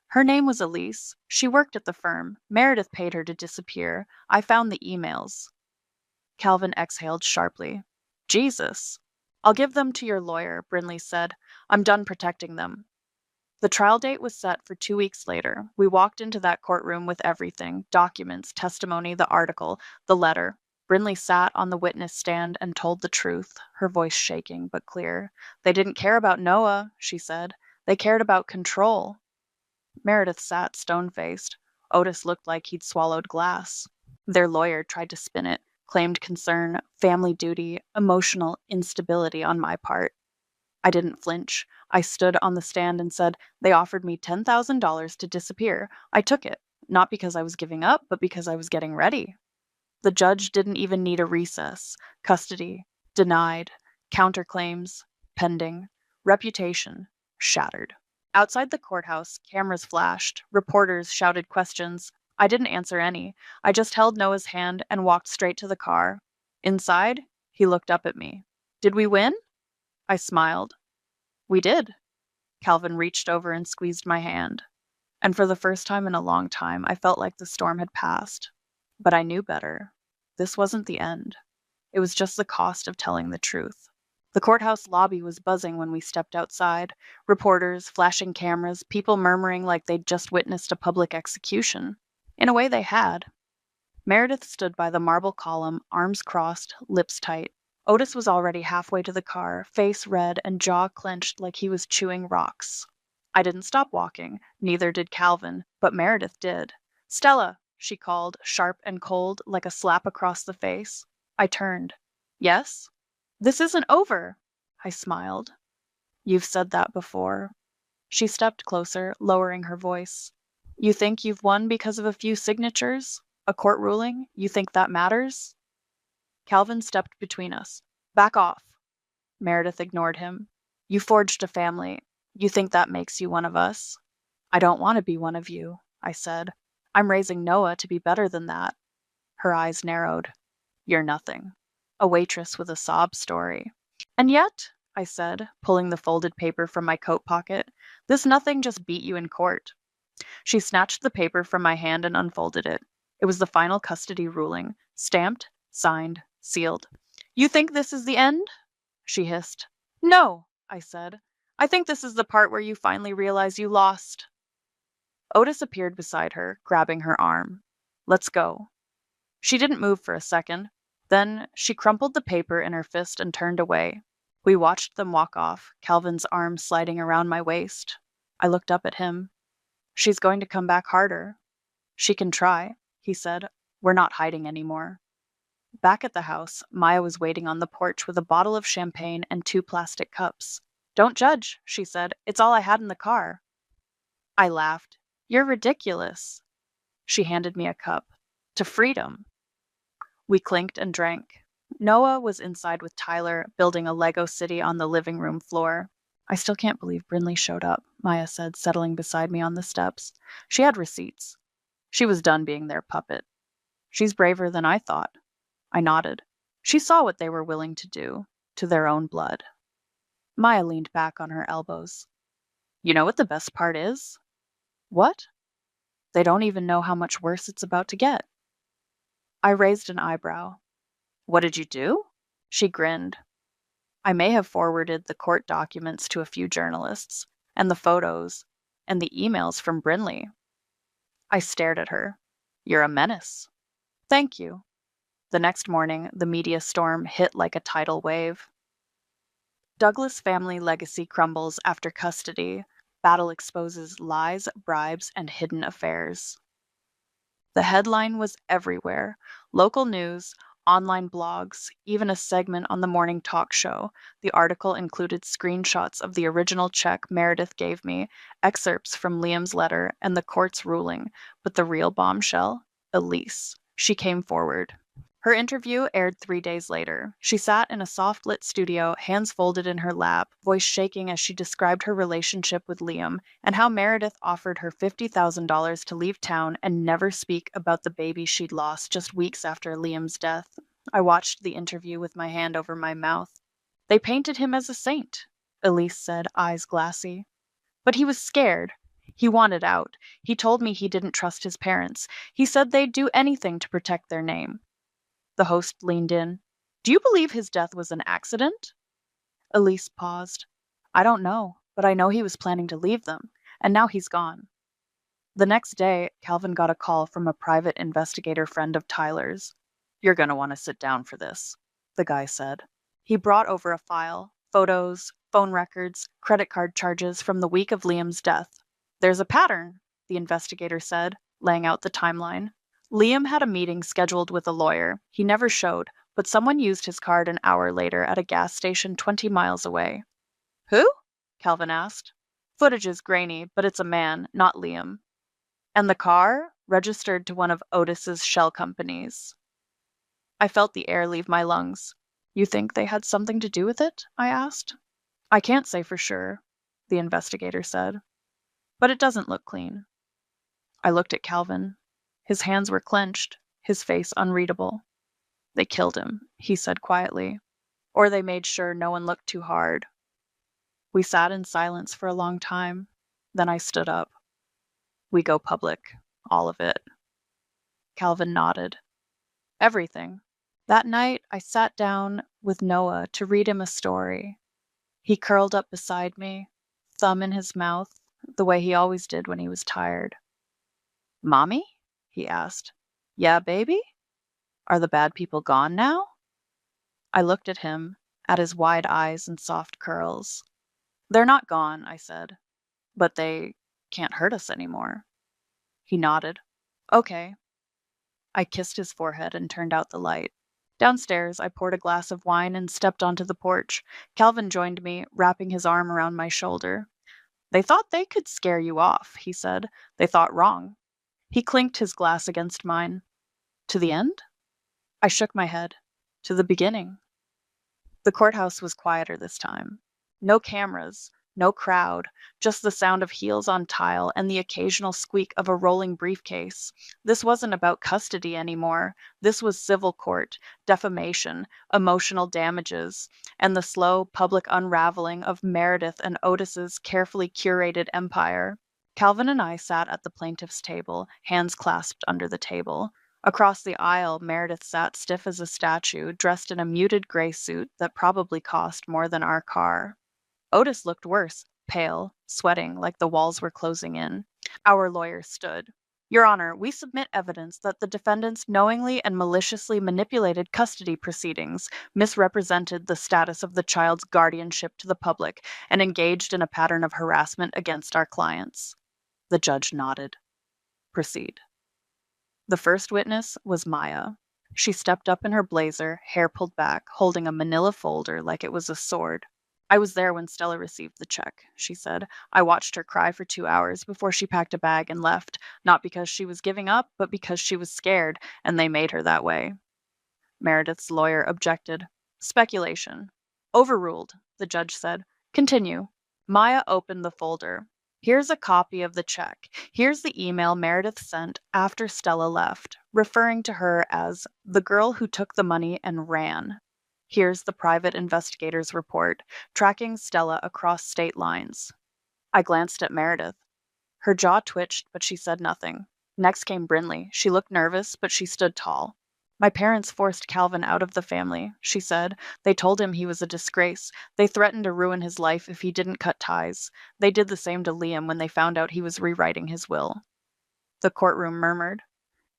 Her name was Elise. She worked at the firm. Meredith paid her to disappear. I found the emails. Calvin exhaled sharply. Jesus. I'll give them to your lawyer, Brinley said. I'm done protecting them. The trial date was set for 2 weeks later. We walked into that courtroom with everything, documents, testimony, the article, the letter. Brinley sat on the witness stand and told the truth, her voice shaking but clear. They didn't care about Noah, she said. They cared about control. Meredith sat stone-faced. Otis looked like he'd swallowed glass. Their lawyer tried to spin it, claimed concern, family duty, emotional instability on my part. I didn't flinch. I stood on the stand and said, they offered me $10,000 to disappear. I took it, not because I was giving up, but because I was getting ready. The judge didn't even need a recess. Custody, denied. Counterclaims, pending. Reputation, shattered. Outside the courthouse, cameras flashed. Reporters shouted questions. I didn't answer any. I just held Noah's hand and walked straight to the car. Inside, he looked up at me. Did we win? I smiled. We did. Calvin reached over and squeezed my hand. And for the first time in a long time, I felt like the storm had passed. But I knew better. This wasn't the end. It was just the cost of telling the truth. The courthouse lobby was buzzing when we stepped outside. Reporters, flashing cameras, people murmuring like they'd just witnessed a public execution. In a way, they had. Meredith stood by the marble column, arms crossed, lips tight. Otis was already halfway to the car, face red and jaw clenched like he was chewing rocks. I didn't stop walking, neither did Calvin, but Meredith did. Stella, she called, sharp and cold, like a slap across the face. I turned. Yes? This isn't over, I smiled. You've said that before. She stepped closer, lowering her voice. You think you've won because of a few signatures? A court ruling? You think that matters? Calvin stepped between us. Back off. Meredith ignored him. You forged a family. You think that makes you one of us? I don't want to be one of you, I said. I'm raising Noah to be better than that. Her eyes narrowed. You're nothing. A waitress with a sob story. And yet, I said, pulling the folded paper from my coat pocket, this nothing just beat you in court. She snatched the paper from my hand and unfolded it. It was the final custody ruling, stamped, signed, sealed. You think this is the end? She hissed. No, I said. I think this is the part where you finally realize you lost. Otis appeared beside her, grabbing her arm. Let's go. She didn't move for a second. Then she crumpled the paper in her fist and turned away. We watched them walk off, Calvin's arm sliding around my waist. I looked up at him. She's going to come back harder. She can try, he said. We're not hiding anymore. Back at the house, Maya was waiting on the porch with a bottle of champagne and 2 plastic cups. Don't judge, she said. It's all I had in the car. I laughed. You're ridiculous. She handed me a cup. To freedom. We clinked and drank. Noah was inside with Tyler, building a Lego city on the living room floor. I still can't believe Brinley showed up, Maya said, settling beside me on the steps. She had receipts. She was done being their puppet. She's braver than I thought. I nodded. She saw what they were willing to do, to their own blood. Maya leaned back on her elbows. You know what the best part is? What? They don't even know how much worse it's about to get. I raised an eyebrow. What did you do? She grinned. I may have forwarded the court documents to a few journalists, and the photos, and the emails from Brinley. I stared at her. You're a menace. Thank you. The next morning, the media storm hit like a tidal wave. Douglas family legacy crumbles after custody. Battle exposes lies, bribes, and hidden affairs. The headline was everywhere. Local news, online blogs, even a segment on the morning talk show. The article included screenshots of the original check Meredith gave me, excerpts from Liam's letter, and the court's ruling. But the real bombshell? Elise. She came forward. Her interview aired 3 days later. She sat in a soft-lit studio, hands folded in her lap, voice shaking as she described her relationship with Liam and how Meredith offered her $50,000 to leave town and never speak about the baby she'd lost just weeks after Liam's death. I watched the interview with my hand over my mouth. They painted him as a saint, Elise said, eyes glassy. But he was scared. He wanted out. He told me he didn't trust his parents. He said they'd do anything to protect their name. The host leaned in. Do you believe his death was an accident? Elise paused. I don't know, but I know he was planning to leave them, and now he's gone. The next day, Calvin got a call from a private investigator friend of Tyler's. You're going to want to sit down for this, the guy said. He brought over a file, photos, phone records, credit card charges from the week of Liam's death. There's a pattern, the investigator said, laying out the timeline. Liam had a meeting scheduled with a lawyer. He never showed, but someone used his card an hour later at a gas station 20 miles away. Who? Calvin asked. Footage is grainy, but it's a man, not Liam. And the car? Registered to one of Otis's shell companies. I felt the air leave my lungs. You think they had something to do with it? I asked. I can't say for sure, the investigator said. But it doesn't look clean. I looked at Calvin. His hands were clenched, his face unreadable. They killed him, he said quietly. Or they made sure no one looked too hard. We sat in silence for a long time. Then I stood up. We go public. All of it. Calvin nodded. Everything. That night, I sat down with Noah to read him a story. He curled up beside me, thumb in his mouth, the way he always did when he was tired. Mommy? He asked. Yeah, baby? Are the bad people gone now? I looked at him, at his wide eyes and soft curls. They're not gone, I said. But they can't hurt us anymore. He nodded. Okay. I kissed his forehead and turned out the light. Downstairs, I poured a glass of wine and stepped onto the porch. Calvin joined me, wrapping his arm around my shoulder. They thought they could scare you off, he said. They thought wrong. He clinked his glass against mine. To the end? I shook my head. To the beginning. The courthouse was quieter this time. No cameras, no crowd, just the sound of heels on tile and the occasional squeak of a rolling briefcase. This wasn't about custody anymore. This was civil court, defamation, emotional damages, and the slow public unraveling of Meredith and Otis's carefully curated empire. Calvin and I sat at the plaintiff's table, hands clasped under the table. Across the aisle, Meredith sat stiff as a statue, dressed in a muted gray suit that probably cost more than our car. Otis looked worse, pale, sweating like the walls were closing in. Our lawyer stood. Your Honor, we submit evidence that the defendants knowingly and maliciously manipulated custody proceedings, misrepresented the status of the child's guardianship to the public, and engaged in a pattern of harassment against our clients. The judge nodded. Proceed. The first witness was Maya. She stepped up in her blazer, hair pulled back, holding a manila folder like it was a sword. I was there when Stella received the check, she said. I watched her cry for 2 hours before she packed a bag and left, not because she was giving up, but because she was scared, and they made her that way. Meredith's lawyer objected. Speculation. Overruled, the judge said. Continue. Maya opened the folder. Here's a copy of the check. Here's the email Meredith sent after Stella left, referring to her as the girl who took the money and ran. Here's the private investigator's report, tracking Stella across state lines. I glanced at Meredith. Her jaw twitched, but she said nothing. Next came Brinley. She looked nervous, but she stood tall. My parents forced Calvin out of the family, she said. They told him he was a disgrace. They threatened to ruin his life if he didn't cut ties. They did the same to Liam when they found out he was rewriting his will. The courtroom murmured.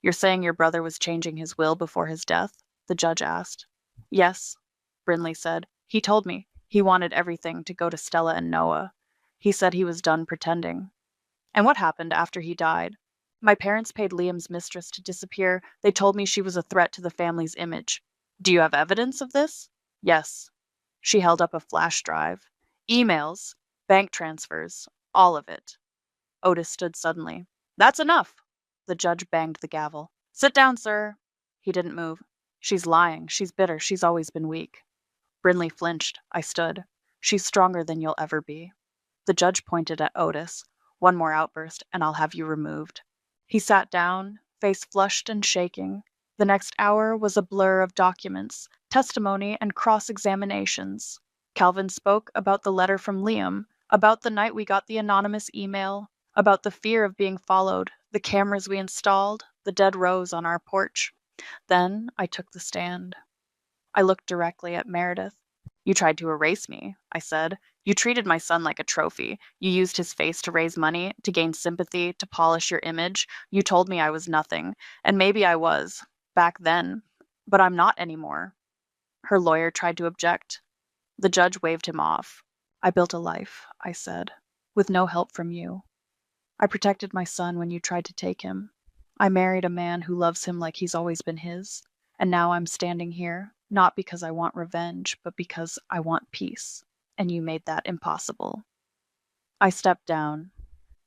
You're saying your brother was changing his will before his death? The judge asked. Yes, Brinley said. He told me. He wanted everything to go to Stella and Noah. He said he was done pretending. And what happened after he died? My parents paid Liam's mistress to disappear. They told me she was a threat to the family's image. Do you have evidence of this? Yes. She held up a flash drive. Emails, bank transfers, all of it. Otis stood suddenly. That's enough. The judge banged the gavel. Sit down, sir. He didn't move. She's lying. She's bitter. She's always been weak. Brinley flinched. I stood. She's stronger than you'll ever be. The judge pointed at Otis. One more outburst, and I'll have you removed. He sat down, face flushed and shaking. The next hour was a blur of documents, testimony, and cross-examinations. Calvin spoke about the letter from Liam, about the night we got the anonymous email, about the fear of being followed, the cameras we installed, the dead rose on our porch. Then I took the stand. I looked directly at Meredith. You tried to erase me, I said. You treated my son like a trophy. You used his face to raise money, to gain sympathy, to polish your image. You told me I was nothing. And maybe I was, back then. But I'm not anymore. Her lawyer tried to object. The judge waved him off. I built a life, I said, with no help from you. I protected my son when you tried to take him. I married a man who loves him like he's always been his. And now I'm standing here, not because I want revenge, but because I want peace. And you made that impossible. I stepped down.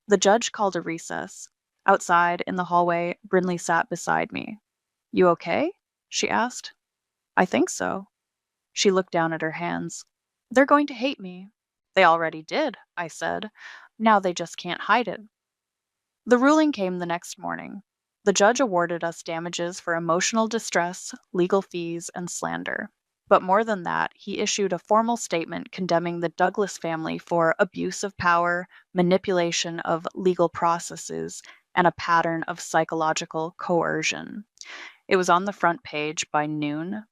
The judge called a recess. Outside, in the hallway, Brinley sat beside me. You okay? She asked. I think so. She looked down at her hands. They're going to hate me. They already did, I said. Now they just can't hide it. The ruling came the next morning. The judge awarded us damages for emotional distress, legal fees, and slander. But more than that, he issued a formal statement condemning the Douglas family for abuse of power, manipulation of legal processes, and a pattern of psychological coercion. It was on the front page by noon.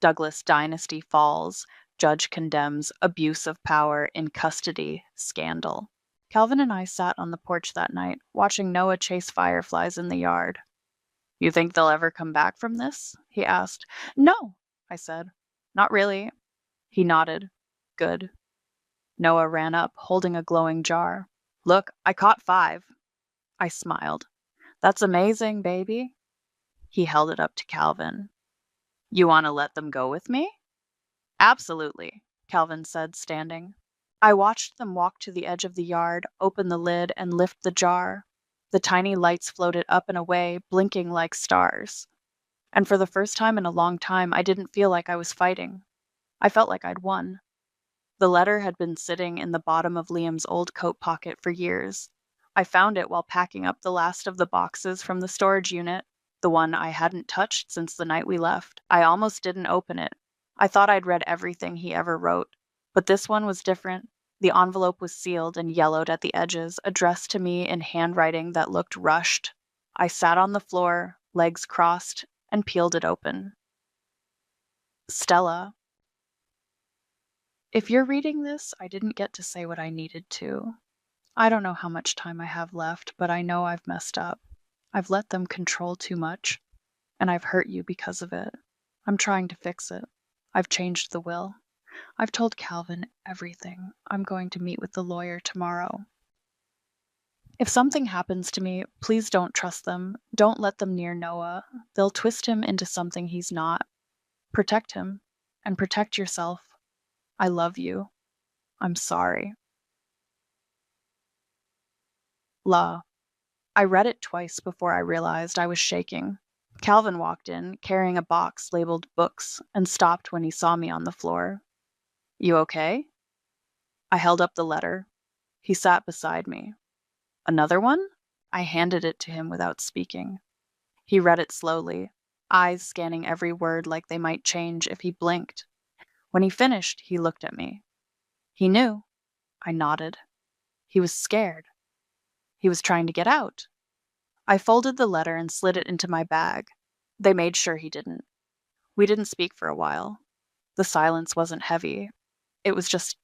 Douglas dynasty falls. Judge condemns abuse of power in custody scandal. Calvin and I sat on the porch that night, watching Noah chase fireflies in the yard. You think they'll ever come back from this? He asked. No, I said. Not really. He nodded. Good. Noah ran up, holding a glowing jar. Look, I caught 5. I smiled. That's amazing, baby. He held it up to Calvin. You want to let them go with me? Absolutely, Calvin said, standing. I watched them walk to the edge of the yard, open the lid, and lift the jar. The tiny lights floated up and away, blinking like stars. And for the first time in a long time, I didn't feel like I was fighting. I felt like I'd won. The letter had been sitting in the bottom of Liam's old coat pocket for years. I found it while packing up the last of the boxes from the storage unit, the one I hadn't touched since the night we left. I almost didn't open it. I thought I'd read everything he ever wrote. But this one was different. The envelope was sealed and yellowed at the edges, addressed to me in handwriting that looked rushed. I sat on the floor, legs crossed, and peeled it open. Stella. If you're reading this, I didn't get to say what I needed to. I don't know how much time I have left, but I know I've messed up. I've let them control too much, and I've hurt you because of it. I'm trying to fix it. I've changed the will. I've told Calvin everything. I'm going to meet with the lawyer tomorrow. If something happens to me, please don't trust them. Don't let them near Noah. They'll twist him into something he's not. Protect him, and protect yourself. I love you. I'm sorry. La. I read it twice before I realized I was shaking. Calvin walked in, carrying a box labeled books, and stopped when he saw me on the floor. You okay? I held up the letter. He sat beside me. Another one? I handed it to him without speaking. He read it slowly, eyes scanning every word like they might change if he blinked. When he finished, he looked at me. He knew. I nodded. He was scared. He was trying to get out. I folded the letter and slid it into my bag. They made sure he didn't. We didn't speak for a while. The silence wasn't heavy. It was just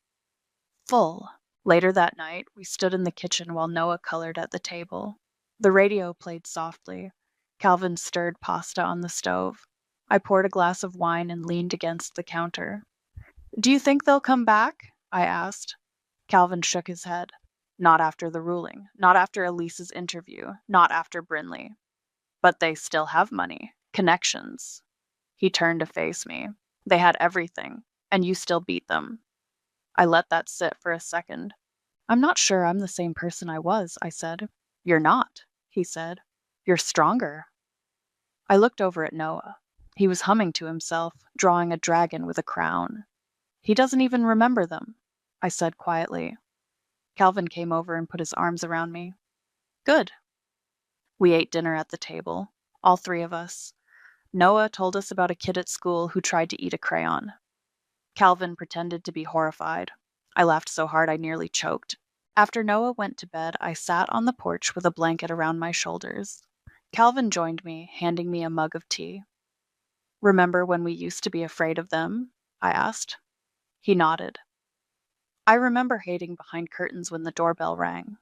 full. Later that night, we stood in the kitchen while Noah colored at the table. The radio played softly. Calvin stirred pasta on the stove. I poured a glass of wine and leaned against the counter. Do you think they'll come back? I asked. Calvin shook his head. Not after the ruling. Not after Elise's interview. Not after Brinley. But they still have money. Connections. He turned to face me. They had everything, and you still beat them. I let that sit for a second. I'm not sure I'm the same person I was, I said. You're not, he said. You're stronger. I looked over at Noah. He was humming to himself, drawing a dragon with a crown. He doesn't even remember them, I said quietly. Calvin came over and put his arms around me. Good. We ate dinner at the table, all three of us. Noah told us about a kid at school who tried to eat a crayon. Calvin pretended to be horrified. I laughed so hard I nearly choked. After Noah went to bed, I sat on the porch with a blanket around my shoulders. Calvin joined me, handing me a mug of tea. Remember when we used to be afraid of them? I asked. He nodded. I remember hating behind curtains when the doorbell rang.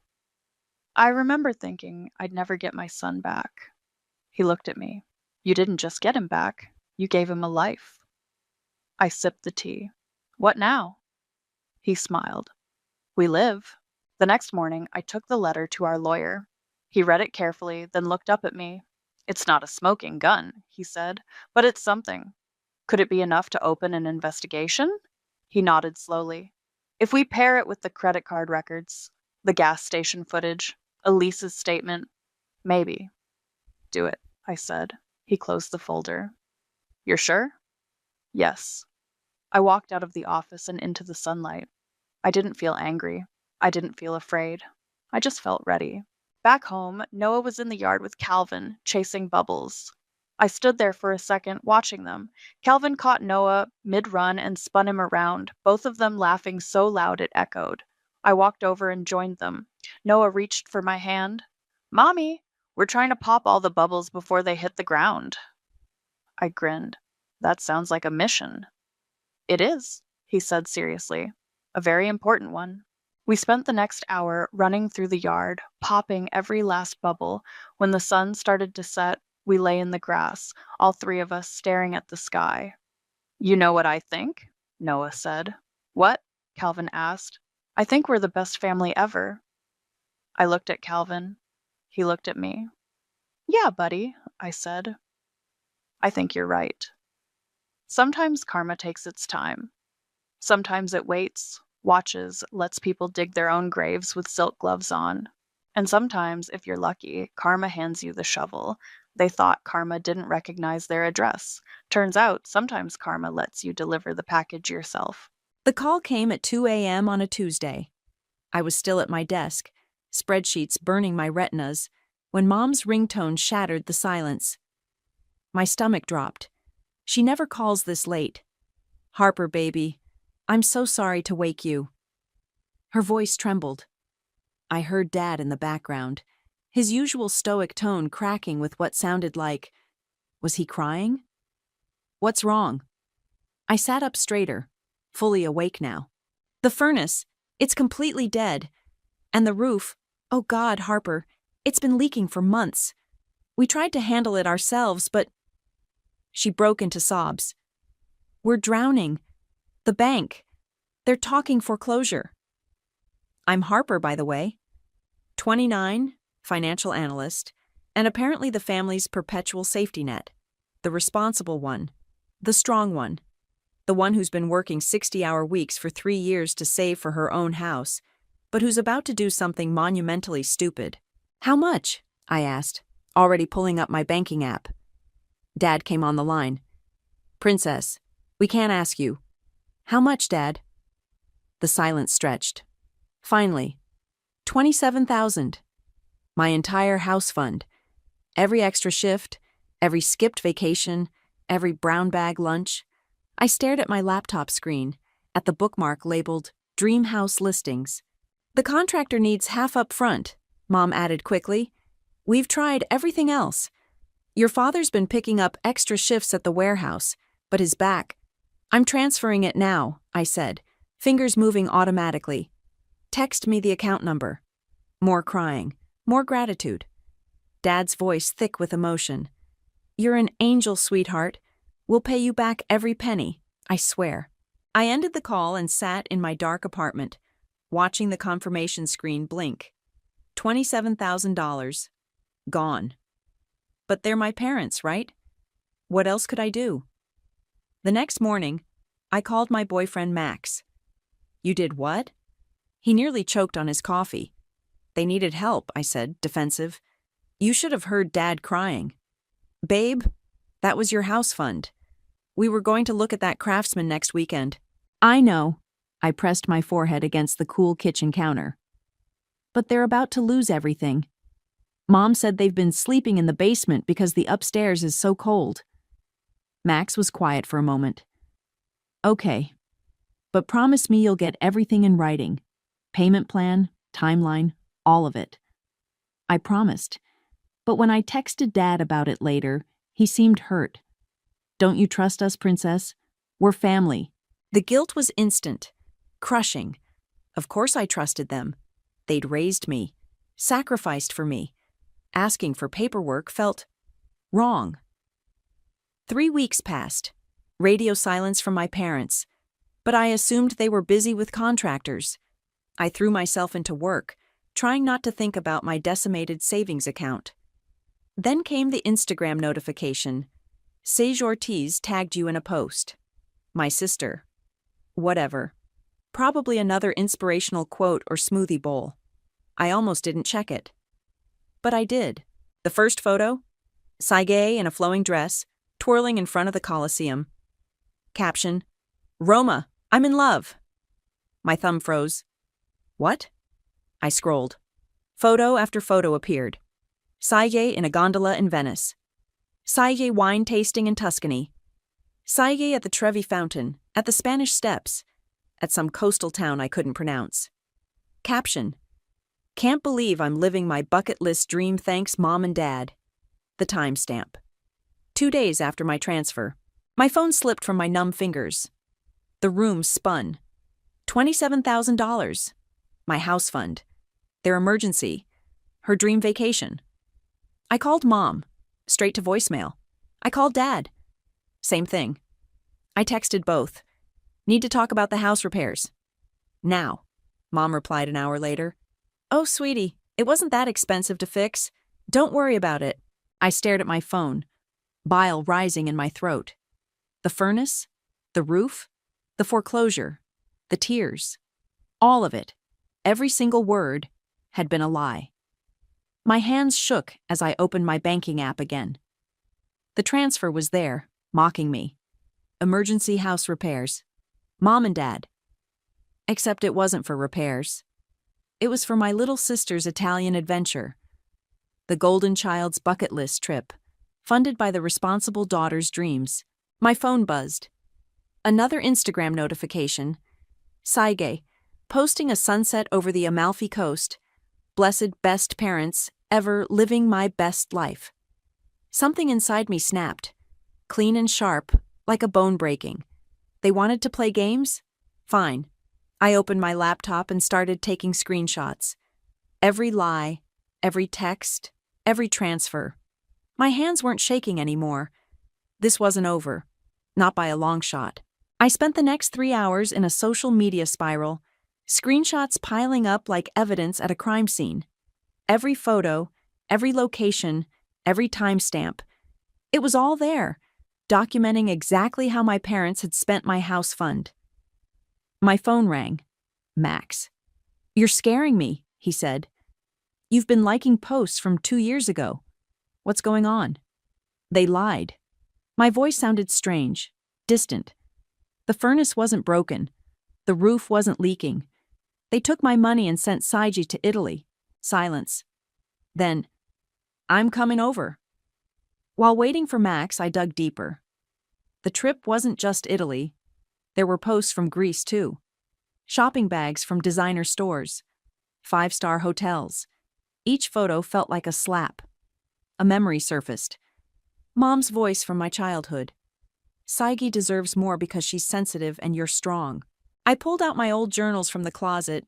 I remember thinking I'd never get my son back. He looked at me. You didn't just get him back. You gave him a life. I sipped the tea. What now? He smiled. We live. The next morning, I took the letter to our lawyer. He read it carefully, then looked up at me. It's not a smoking gun, he said, but it's something. Could it be enough to open an investigation? He nodded slowly. If we pair it with the credit card records, the gas station footage, Elise's statement, maybe. Do it, I said. He closed the folder. You're sure? Yes. I walked out of the office and into the sunlight. I didn't feel angry. I didn't feel afraid. I just felt ready. Back home, Noah was in the yard with Calvin, chasing bubbles. I stood there for a second, watching them. Calvin caught Noah mid-run and spun him around, both of them laughing so loud it echoed. I walked over and joined them. Noah reached for my hand. Mommy, we're trying to pop all the bubbles before they hit the ground. I grinned. That sounds like a mission. It is, he said seriously. A very important one. We spent the next hour running through the yard, popping every last bubble. When the sun started to set, we lay in the grass, all three of us staring at the sky. You know what I think? Noah said. What? Calvin asked. I think we're the best family ever. I looked at Calvin. He looked at me. Yeah, buddy, I said. I think you're right. Sometimes karma takes its time. Sometimes it waits, watches, lets people dig their own graves with silk gloves on. And sometimes, if you're lucky, karma hands you the shovel. They thought karma didn't recognize their address. Turns out, sometimes karma lets you deliver the package yourself. The call came at 2 a.m. on a Tuesday. I was still at my desk, spreadsheets burning my retinas, when Mom's ringtone shattered the silence. My stomach dropped. She never calls this late. Harper, baby, I'm so sorry to wake you. Her voice trembled. I heard Dad in the background, his usual stoic tone cracking with what sounded like, was he crying? What's wrong? I sat up straighter, fully awake now. The furnace, it's completely dead. And the roof, oh God, Harper, it's been leaking for months. We tried to handle it ourselves, but... She broke into sobs. We're drowning. The bank. They're talking foreclosure. I'm Harper, by the way. 29, financial analyst, and apparently the family's perpetual safety net. The responsible one. The strong one. The one who's been working 60-hour weeks for 3 years to save for her own house, but who's about to do something monumentally stupid. How much? I asked, already pulling up my banking app. Dad came on the line. Princess, we can't ask you. How much, Dad? The silence stretched. Finally, 27,000. My entire house fund. Every extra shift, every skipped vacation, every brown bag lunch. I stared at my laptop screen, at the bookmark labeled Dream House Listings. The contractor needs half up front, Mom added quickly. We've tried everything else. Your father's been picking up extra shifts at the warehouse, but his back. I'm transferring it now, I said, fingers moving automatically. Text me the account number. More crying, more gratitude. Dad's voice thick with emotion. You're an angel, sweetheart. We'll pay you back every penny, I swear. I ended the call and sat in my dark apartment, watching the confirmation screen blink. $27,000. Gone. But they're my parents, right? What else could I do? The next morning, I called my boyfriend Max. You did what? He nearly choked on his coffee. They needed help, I said, defensive. You should have heard Dad crying. Babe, that was your house fund. We were going to look at that craftsman next weekend. I know. I pressed my forehead against the cool kitchen counter. But they're about to lose everything. Mom said they've been sleeping in the basement because the upstairs is so cold. Max was quiet for a moment. Okay, but promise me you'll get everything in writing. Payment plan, timeline, all of it. I promised, but when I texted Dad about it later, he seemed hurt. Don't you trust us, Princess? We're family. The guilt was instant, crushing. Of course I trusted them. They'd raised me, sacrificed for me. Asking for paperwork felt wrong. 3 weeks passed. Radio silence from my parents, but I assumed they were busy with contractors. I threw myself into work, trying not to think about my decimated savings account. Then came the Instagram notification. Sage Ortiz tagged you in a post. My sister. Whatever. Probably another inspirational quote or smoothie bowl. I almost didn't check it. But I did. The first photo? Saige in a flowing dress, twirling in front of the Coliseum. Caption, Roma, I'm in love. My thumb froze. What? I scrolled. Photo after photo appeared. Saige in a gondola in Venice. Saige wine tasting in Tuscany. Saige at the Trevi Fountain, at the Spanish Steps, at some coastal town I couldn't pronounce. Caption, Can't believe I'm living my bucket list dream, thanks Mom and Dad. The timestamp. 2 days after my transfer. My phone slipped from my numb fingers. The room spun. $27,000. My house fund. Their emergency. Her dream vacation. I called Mom. Straight to voicemail. I called Dad. Same thing. I texted both. Need to talk about the house repairs. Now. Mom replied an hour later. Oh, sweetie, it wasn't that expensive to fix. Don't worry about it. I stared at my phone, bile rising in my throat. The furnace, the roof, the foreclosure, the tears. All of it, every single word, had been a lie. My hands shook as I opened my banking app again. The transfer was there, mocking me. Emergency house repairs. Mom and Dad. Except it wasn't for repairs. It was for my little sister's Italian adventure. The golden child's bucket list trip, funded by the responsible daughter's dreams. My phone buzzed. Another Instagram notification. Saige, posting a sunset over the Amalfi Coast. Blessed best parents, ever living my best life. Something inside me snapped. Clean and sharp, like a bone breaking. They wanted to play games? Fine. I opened my laptop and started taking screenshots. Every lie, every text, every transfer. My hands weren't shaking anymore. This wasn't over. Not by a long shot. I spent the next 3 hours in a social media spiral, screenshots piling up like evidence at a crime scene. Every photo, every location, every timestamp. It was all there, documenting exactly how my parents had spent my house fund. My phone rang. Max. "You're scaring me," he said. "You've been liking posts from 2 years ago. What's going on?" They lied. My voice sounded strange, distant. The furnace wasn't broken. The roof wasn't leaking. They took my money and sent Saiji to Italy. Silence. Then, "I'm coming over." While waiting for Max, I dug deeper. The trip wasn't just Italy. There were posts from Greece, too. Shopping bags from designer stores. 5-star hotels. Each photo felt like a slap. A memory surfaced. Mom's voice from my childhood. "Saigi deserves more because she's sensitive and you're strong." I pulled out my old journals from the closet,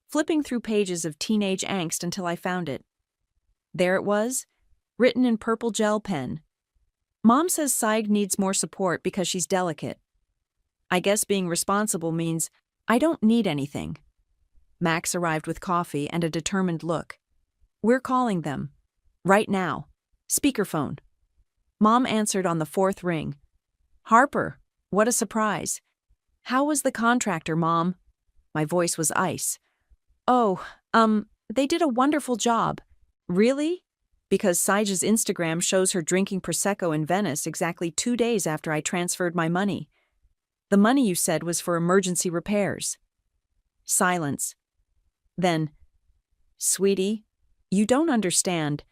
flipping through pages of teenage angst until I found it. There it was, written in purple gel pen. "Mom says Saig needs more support because she's delicate. I guess being responsible means I don't need anything." Max arrived with coffee and a determined look. "We're calling them. Right now. Speakerphone." Mom answered on the 4th ring. "Harper, what a surprise. How was the contractor, Mom?" My voice was ice. "Oh, they did a wonderful job." "Really?" "Because Saija's Instagram shows her drinking Prosecco in Venice exactly 2 days after I transferred my money. The money you said was for emergency repairs." Silence. Then, "Sweetie, you don't understand.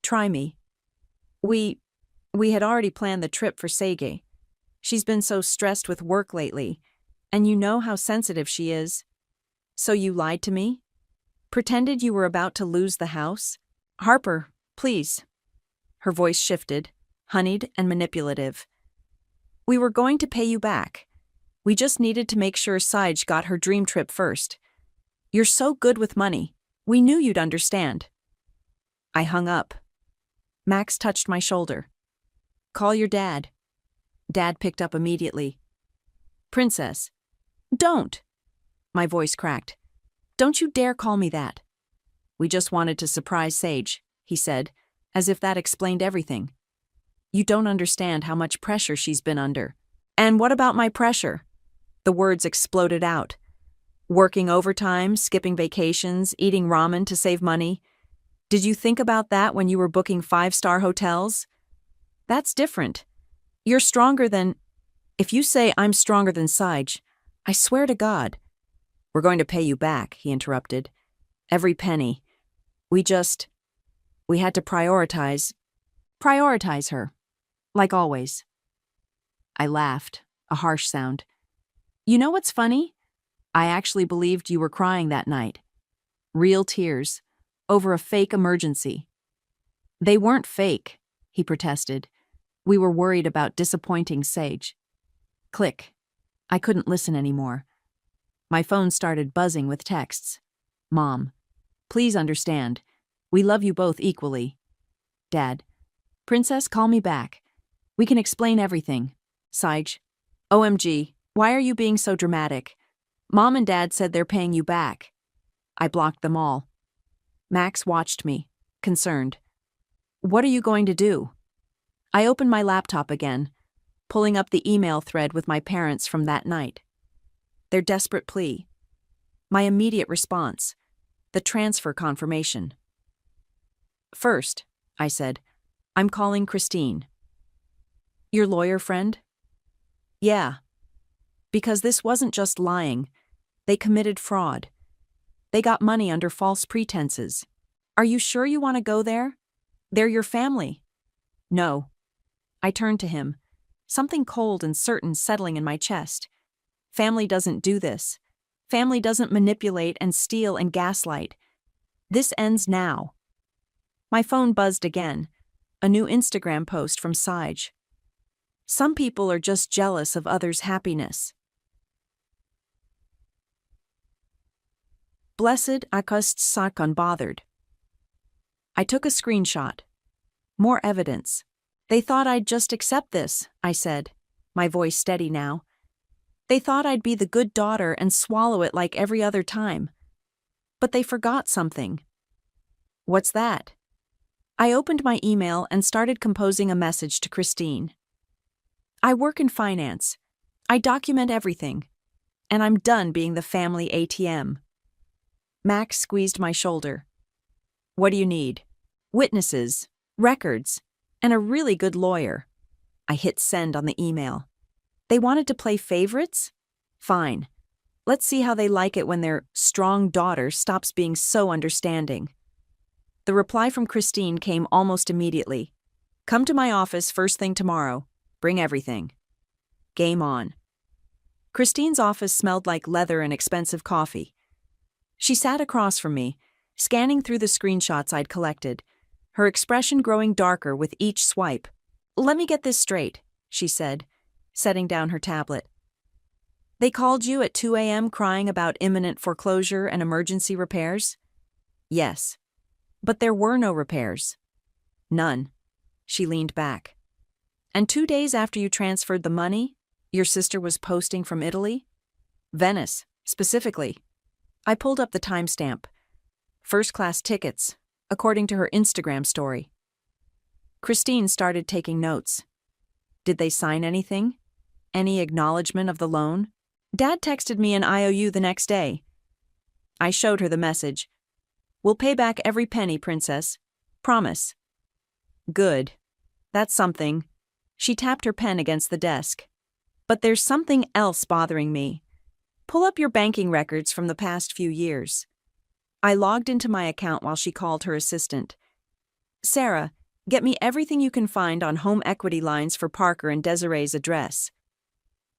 Try me. We had already planned the trip for Seige. She's been so stressed with work lately, and you know how sensitive she is. So you lied to me? Pretended you were about to lose the house? Harper, please." Her voice shifted, honeyed and manipulative. "We were going to pay you back. We just needed to make sure Saij got her dream trip first. You're so good with money. We knew you'd understand." I hung up. Max touched my shoulder. "Call your dad." Dad picked up immediately. "Princess." "Don't." My voice cracked. "Don't you dare call me that." "We just wanted to surprise Sage," he said, as if that explained everything. "You don't understand how much pressure she's been under." "And what about my pressure?" The words exploded out. "Working overtime, skipping vacations, eating ramen to save money. Did you think about that when you were booking 5-star hotels? That's different. You're stronger than—" "If you say I'm stronger than Saij, I swear to God." "We're going to pay you back," he interrupted. "Every penny. We had to prioritize her. Like always." I laughed, a harsh sound. "You know what's funny? I actually believed you were crying that night. Real tears, over a fake emergency." "They weren't fake," he protested. "We were worried about disappointing Sage." Click. I couldn't listen anymore. My phone started buzzing with texts. "Mom, please understand. We love you both equally." Dad, "Princess, call me back. We can explain everything." Sage, "OMG, why are you being so dramatic? Mom and Dad said they're paying you back." I blocked them all. Max watched me, concerned. "What are you going to do?" I opened my laptop again, pulling up the email thread with my parents from that night. Their desperate plea. My immediate response. The transfer confirmation. "First," I said, "I'm calling Christine." "Your lawyer friend?" "Yeah. Because this wasn't just lying. They committed fraud. They got money under false pretenses. Are you sure you want to go there? They're your family." "No." I turned to him, something cold and certain settling in my chest. Family doesn't do this. Family doesn't manipulate and steal and gaslight. This ends now. My phone buzzed again. A new Instagram post from Saij. "Some people are just jealous of others' happiness." Blessed Akust Sak unbothered. I took a screenshot. More evidence. They thought I'd just accept this, I said, my voice steady now. They thought I'd be the good daughter and swallow it like every other time. But they forgot something. What's that? I opened my email and started composing a message to Christine. I work in finance. I document everything. And I'm done being the family ATM. Max squeezed my shoulder. What do you need? Witnesses, records, and a really good lawyer. I hit send on the email. They wanted to play favorites? Fine. Let's see how they like it when their strong daughter stops being so understanding. The reply from Christine came almost immediately. Come to my office first thing tomorrow. Bring everything. Game on. Christine's office smelled like leather and expensive coffee. She sat across from me, scanning through the screenshots I'd collected, her expression growing darker with each swipe. Let me get this straight, she said, setting down her tablet. They called you at 2 a.m. crying about imminent foreclosure and emergency repairs? Yes. But there were no repairs. None. She leaned back. And 2 days after you transferred the money, your sister was posting from Italy? Venice, specifically. I pulled up the timestamp. First-class tickets, according to her Instagram story. Christine started taking notes. Did they sign anything? Any acknowledgement of the loan? Dad texted me an IOU the next day. I showed her the message. We'll pay back every penny, princess. Promise. Good. That's something. She tapped her pen against the desk. But there's something else bothering me. Pull up your banking records from the past few years. I logged into my account while she called her assistant. Sarah, get me everything you can find on home equity lines for Parker and Desiree's address.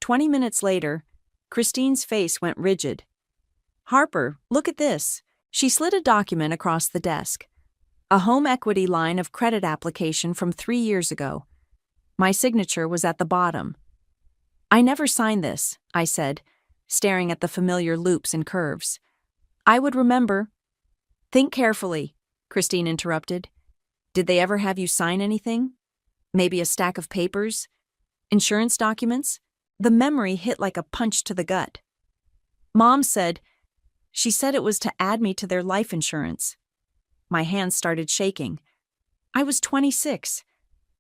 20 minutes later, Christine's face went rigid. Harper, look at this. She slid a document across the desk. A home equity line of credit application from 3 years ago. My signature was at the bottom. I never signed this, I said, staring at the familiar loops and curves. I would remember. Think carefully, Christine interrupted. Did they ever have you sign anything? Maybe a stack of papers? Insurance documents? The memory hit like a punch to the gut. Mom said, she said it was to add me to their life insurance. My hands started shaking. I was 26.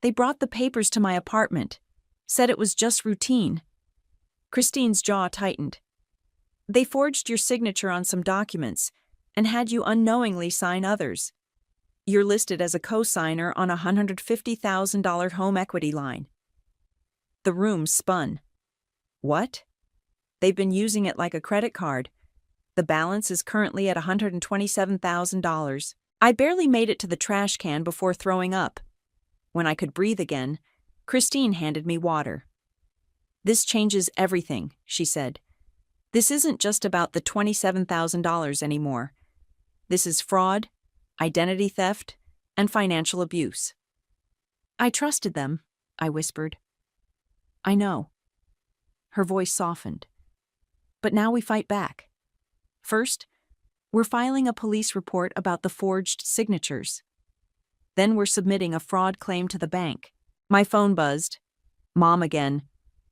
They brought the papers to my apartment, said it was just routine. Christine's jaw tightened. They forged your signature on some documents and had you unknowingly sign others. You're listed as a co-signer on a $150,000 home equity line. The room spun. What? They've been using it like a credit card. The balance is currently at $127,000. I barely made it to the trash can before throwing up. When I could breathe again, Christine handed me water. This changes everything, she said. This isn't just about the $27,000 anymore. This is fraud, identity theft, and financial abuse. I trusted them, I whispered. I know. Her voice softened. But now we fight back. First, we're filing a police report about the forged signatures. Then we're submitting a fraud claim to the bank. My phone buzzed. Mom again.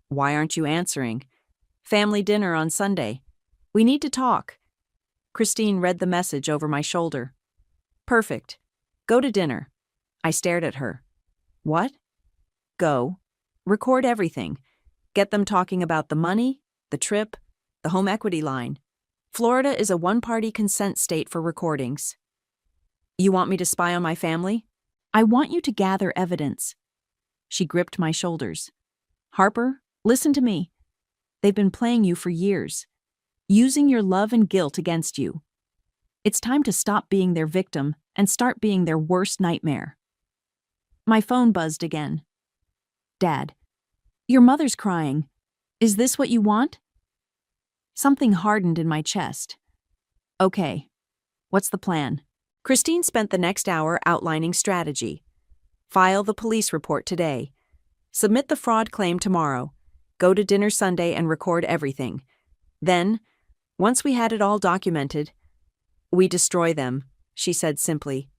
Why aren't you answering? Family dinner on Sunday. We need to talk. Christine read the message over my shoulder. Perfect. Go to dinner. I stared at her. What? Go. Record everything. Get them talking about the money, the trip, the home equity line. Florida is a one-party consent state for recordings. You want me to spy on my family? I want you to gather evidence. She gripped my shoulders. Harper, listen to me. They've been playing you for years, using your love and guilt against you. It's time to stop being their victim and start being their worst nightmare. My phone buzzed again. Dad, your mother's crying. Is this what you want? Something hardened in my chest. Okay, what's the plan? Christine spent the next hour outlining strategy. File the police report today. Submit the fraud claim tomorrow. Go to dinner Sunday and record everything. Then, once we had it all documented, we destroy them, she said simply.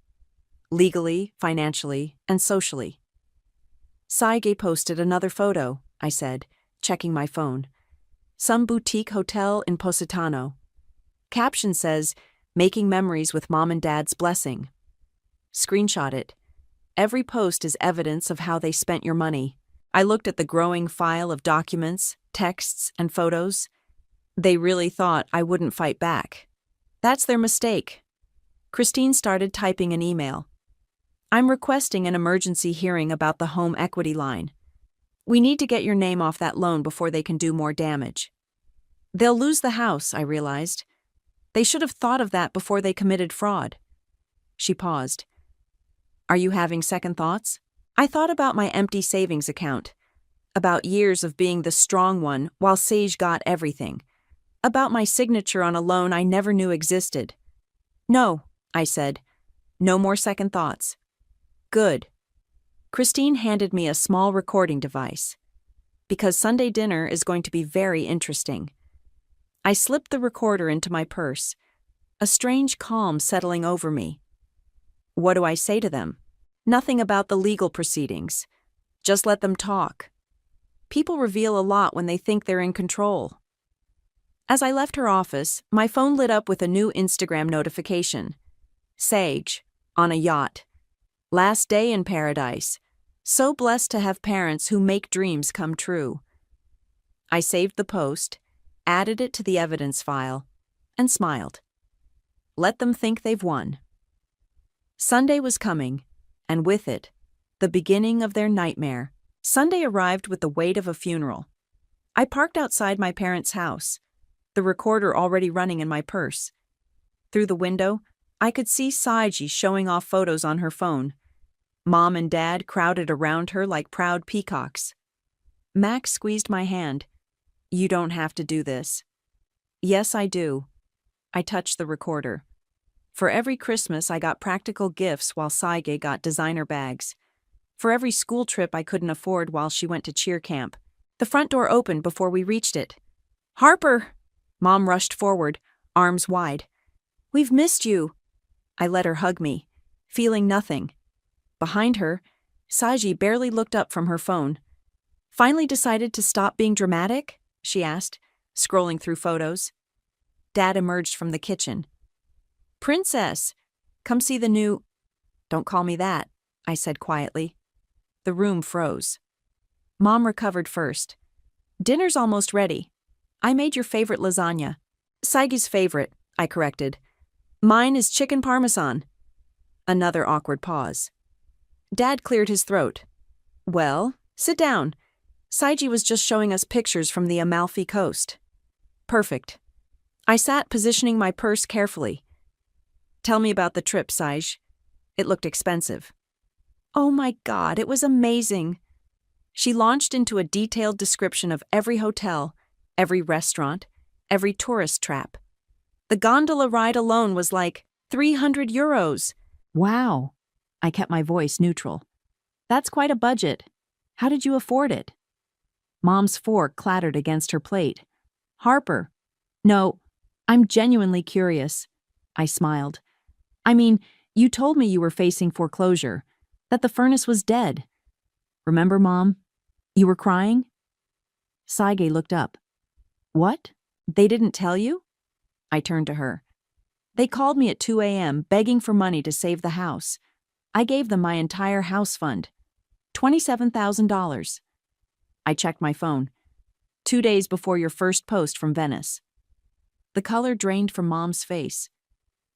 legally, financially, and socially. Saige posted another photo, I said, checking my phone. Some boutique hotel in Positano. Caption says, "Making memories with mom and dad's blessing." Screenshot it. Every post is evidence of how they spent your money. I looked at the growing file of documents, texts, and photos. They really thought I wouldn't fight back. That's their mistake. Christine started typing an email. "I'm requesting an emergency hearing about the home equity line. We need to get your name off that loan before they can do more damage." They'll lose the house, I realized. They should have thought of that before they committed fraud. She paused. "Are you having second thoughts?" I thought about my empty savings account, about years of being the strong one while Sage got everything, about my signature on a loan I never knew existed. "No," I said. "No more second thoughts." "Good." Christine handed me a small recording device. Because Sunday dinner is going to be very interesting. I slipped the recorder into my purse, a strange calm settling over me. What do I say to them? Nothing about the legal proceedings. Just let them talk. People reveal a lot when they think they're in control. As I left her office, my phone lit up with a new Instagram notification. Sage, on a yacht. Last day in paradise. So blessed to have parents who make dreams come true. I saved the post, added it to the evidence file, and smiled. Let them think they've won. Sunday was coming, and with it, the beginning of their nightmare. Sunday arrived with the weight of a funeral. I parked outside my parents' house, the recorder already running in my purse. Through the window, I could see Saiji showing off photos on her phone. Mom and Dad crowded around her like proud peacocks. Max squeezed my hand. "You don't have to do this." "Yes, I do." I touched the recorder. For every Christmas, I got practical gifts while Saige got designer bags. For every school trip I couldn't afford while she went to cheer camp. The front door opened before we reached it. "Harper!" Mom rushed forward, arms wide. "We've missed you." I let her hug me, feeling nothing. Behind her, Saiji barely looked up from her phone. "Finally decided to stop being dramatic?" she asked, scrolling through photos. Dad emerged from the kitchen. "Princess, come see the new—" "Don't call me that," I said quietly. The room froze. Mom recovered first. "Dinner's almost ready. I made your favorite lasagna." "Saigi's favorite," I corrected. "Mine is chicken parmesan." Another awkward pause. Dad cleared his throat. "Well, sit down. Saiji was just showing us pictures from the Amalfi Coast." "Perfect." I sat positioning my purse carefully. "Tell me about the trip, Saij." It looked expensive. "Oh my God, it was amazing." She launched into a detailed description of every hotel, every restaurant, every tourist trap. The gondola ride alone was like 300 euros. "Wow." I kept my voice neutral. "That's quite a budget. How did you afford it?" Mom's fork clattered against her plate. "Harper." "No, I'm genuinely curious." I smiled. "I mean, you told me you were facing foreclosure, that the furnace was dead. Remember, Mom? You were crying?" Saige looked up. "What? They didn't tell you?" I turned to her. "They called me at 2 a.m. begging for money to save the house. I gave them my entire house fund. $27,000. I checked my phone. 2 days before your first post from Venice. The color drained from Mom's face.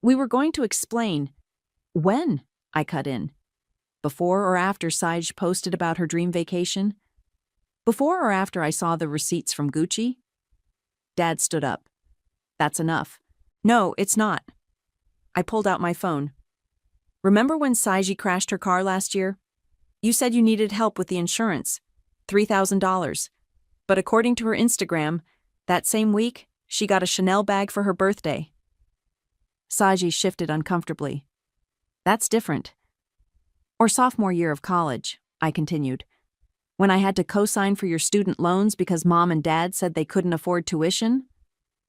"We were going to explain." "When?" I cut in. "Before or after Saij posted about her dream vacation? Before or after I saw the receipts from Gucci?" Dad stood up. "That's enough." "No, it's not." I pulled out my phone. "Remember when Saiji crashed her car last year? You said you needed help with the insurance. $3,000. But according to her Instagram, that same week, she got a Chanel bag for her birthday." Saiji shifted uncomfortably. "That's different." "Or sophomore year of college," I continued. "When I had to co-sign for your student loans because Mom and Dad said they couldn't afford tuition?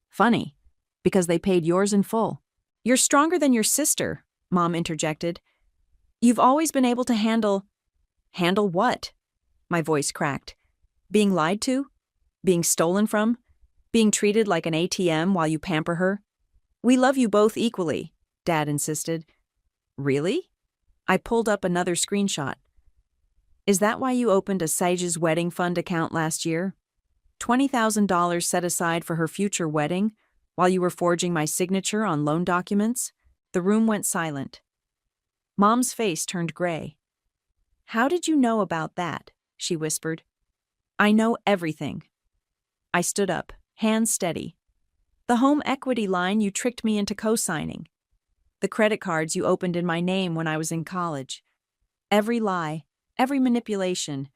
Funny, because they paid yours in full." "You're stronger than your sister," Mom interjected. You've always been able to handle what? My voice cracked. Being lied to? Being stolen from? Being treated like an ATM while you pamper her? We love you both equally, Dad insisted. Really? I pulled up another screenshot. Is that why you opened a Sage's wedding fund account last year? $20,000 set aside for her future wedding while you were forging my signature on loan documents? The room went silent. Mom's face turned gray. How did you know about that? She whispered. I know everything. I stood up, hands steady. The home equity line you tricked me into co-signing. The credit cards you opened in my name when I was in college. Every lie, every manipulation,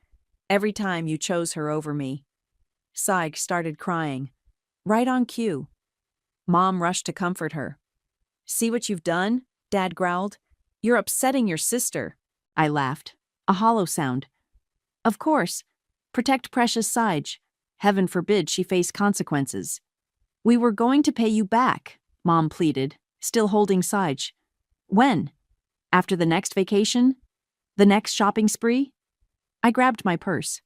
every time you chose her over me. Saig started crying. Right on cue. Mom rushed to comfort her. See what you've done? Dad growled. You're upsetting your sister. I laughed. A hollow sound. Of course. Protect precious Saig. Heaven forbid she face consequences. We were going to pay you back, Mom pleaded, still holding Saig. When? After the next vacation? The next shopping spree? I grabbed my purse.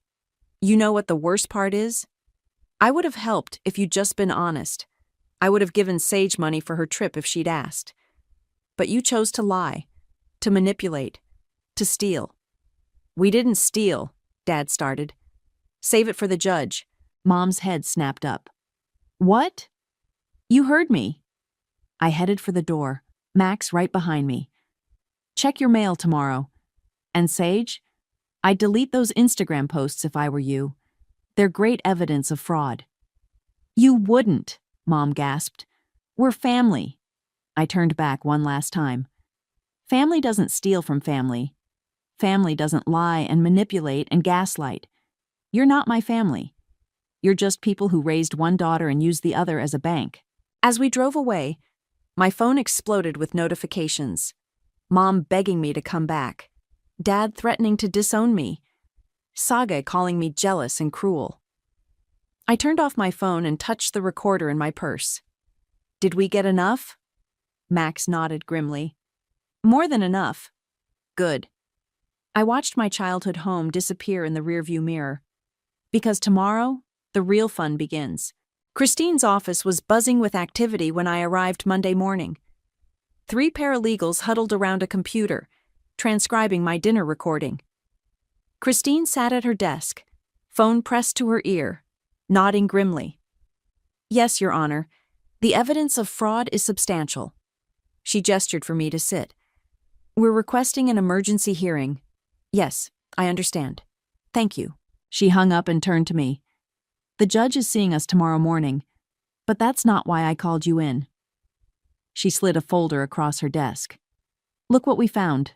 You know what the worst part is? I would have helped if you'd just been honest. I would have given Sage money for her trip if she'd asked. But you chose to lie, to manipulate, to steal. We didn't steal, Dad started. Save it for the judge. Mom's head snapped up. What? You heard me. I headed for the door, Max right behind me. Check your mail tomorrow. And Sage? I'd delete those Instagram posts if I were you. They're great evidence of fraud. You wouldn't, Mom gasped. We're family. I turned back one last time. Family doesn't steal from family. Family doesn't lie and manipulate and gaslight. You're not my family. You're just people who raised one daughter and used the other as a bank. As we drove away, my phone exploded with notifications. Mom begging me to come back. Dad threatening to disown me. Saga calling me jealous and cruel. I turned off my phone and touched the recorder in my purse. Did we get enough? Max nodded grimly. More than enough. Good. I watched my childhood home disappear in the rearview mirror. Because tomorrow, the real fun begins. Christine's office was buzzing with activity when I arrived Monday morning. 3 paralegals huddled around a computer, transcribing my dinner recording. Christine sat at her desk, phone pressed to her ear, nodding grimly. Yes, Your Honor, the evidence of fraud is substantial. She gestured for me to sit. We're requesting an emergency hearing. Yes, I understand. Thank you. She hung up and turned to me. The judge is seeing us tomorrow morning, but that's not why I called you in. She slid a folder across her desk. Look what we found.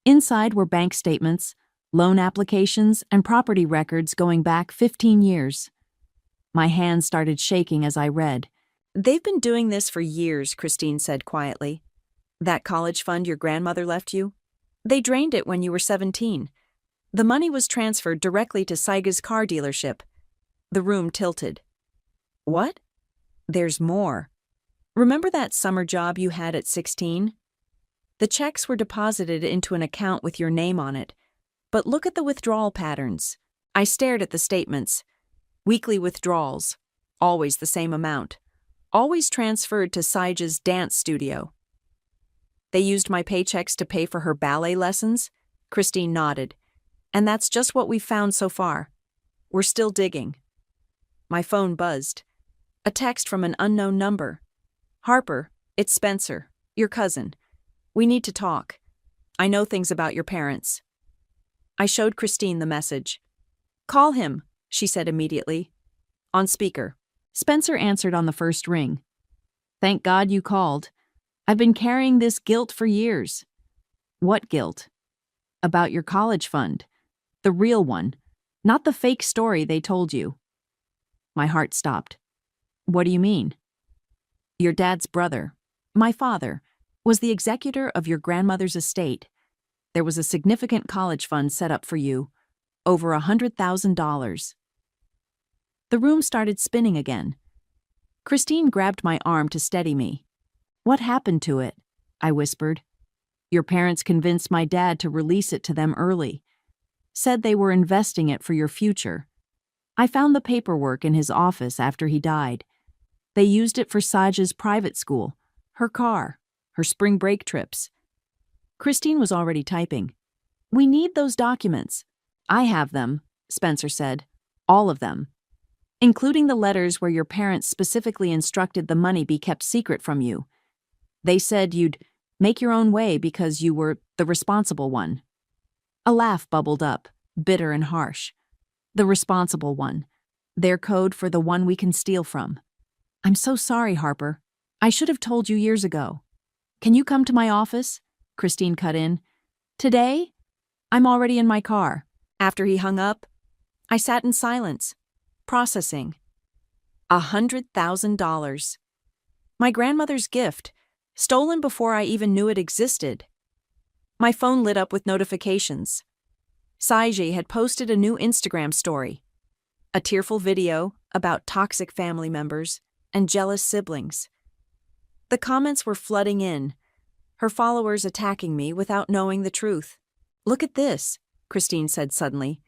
Inside were bank statements, loan applications, and property records going back 15 years. My hands started shaking as I read. They've been doing this for years, Christine said quietly. That college fund your grandmother left you? They drained it when you were 17. The money was transferred directly to Saiga's car dealership. The room tilted. What? There's more. Remember that summer job you had at 16? The checks were deposited into an account with your name on it. But look at the withdrawal patterns. I stared at the statements. Weekly withdrawals. Always the same amount. Always transferred to Saiga's dance studio. They used my paychecks to pay for her ballet lessons? Christine nodded. And that's just what we've found so far. We're still digging. My phone buzzed. A text from an unknown number. Harper, it's Spencer, your cousin. We need to talk. I know things about your parents. I showed Christine the message. Call him, she said immediately. On speaker. Spencer answered on the first ring. Thank God you called. I've been carrying this guilt for years. What guilt? About your college fund. The real one, not the fake story they told you. My heart stopped. What do you mean? Your dad's brother, my father, was the executor of your grandmother's estate. There was a significant college fund set up for you, over $100,000. The room started spinning again. Christine grabbed my arm to steady me. What happened to it? I whispered. Your parents convinced my dad to release it to them early. Said they were investing it for your future. I found the paperwork in his office after he died. They used it for Saj's private school, her car, her spring break trips. Christine was already typing. We need those documents. I have them, Spencer said. All of them. Including the letters where your parents specifically instructed the money be kept secret from you. They said you'd make your own way because you were the responsible one. A laugh bubbled up, bitter and harsh. The responsible one. Their code for the one we can steal from. I'm so sorry, Harper. I should have told you years ago. Can you come to my office? Christine cut in. Today? I'm already in my car. After he hung up, I sat in silence, processing. $100,000. My grandmother's gift, stolen before I even knew it existed. My phone lit up with notifications. Saji had posted a new Instagram story. A tearful video about toxic family members and jealous siblings. The comments were flooding in, her followers attacking me without knowing the truth. Look at this, Christine said suddenly.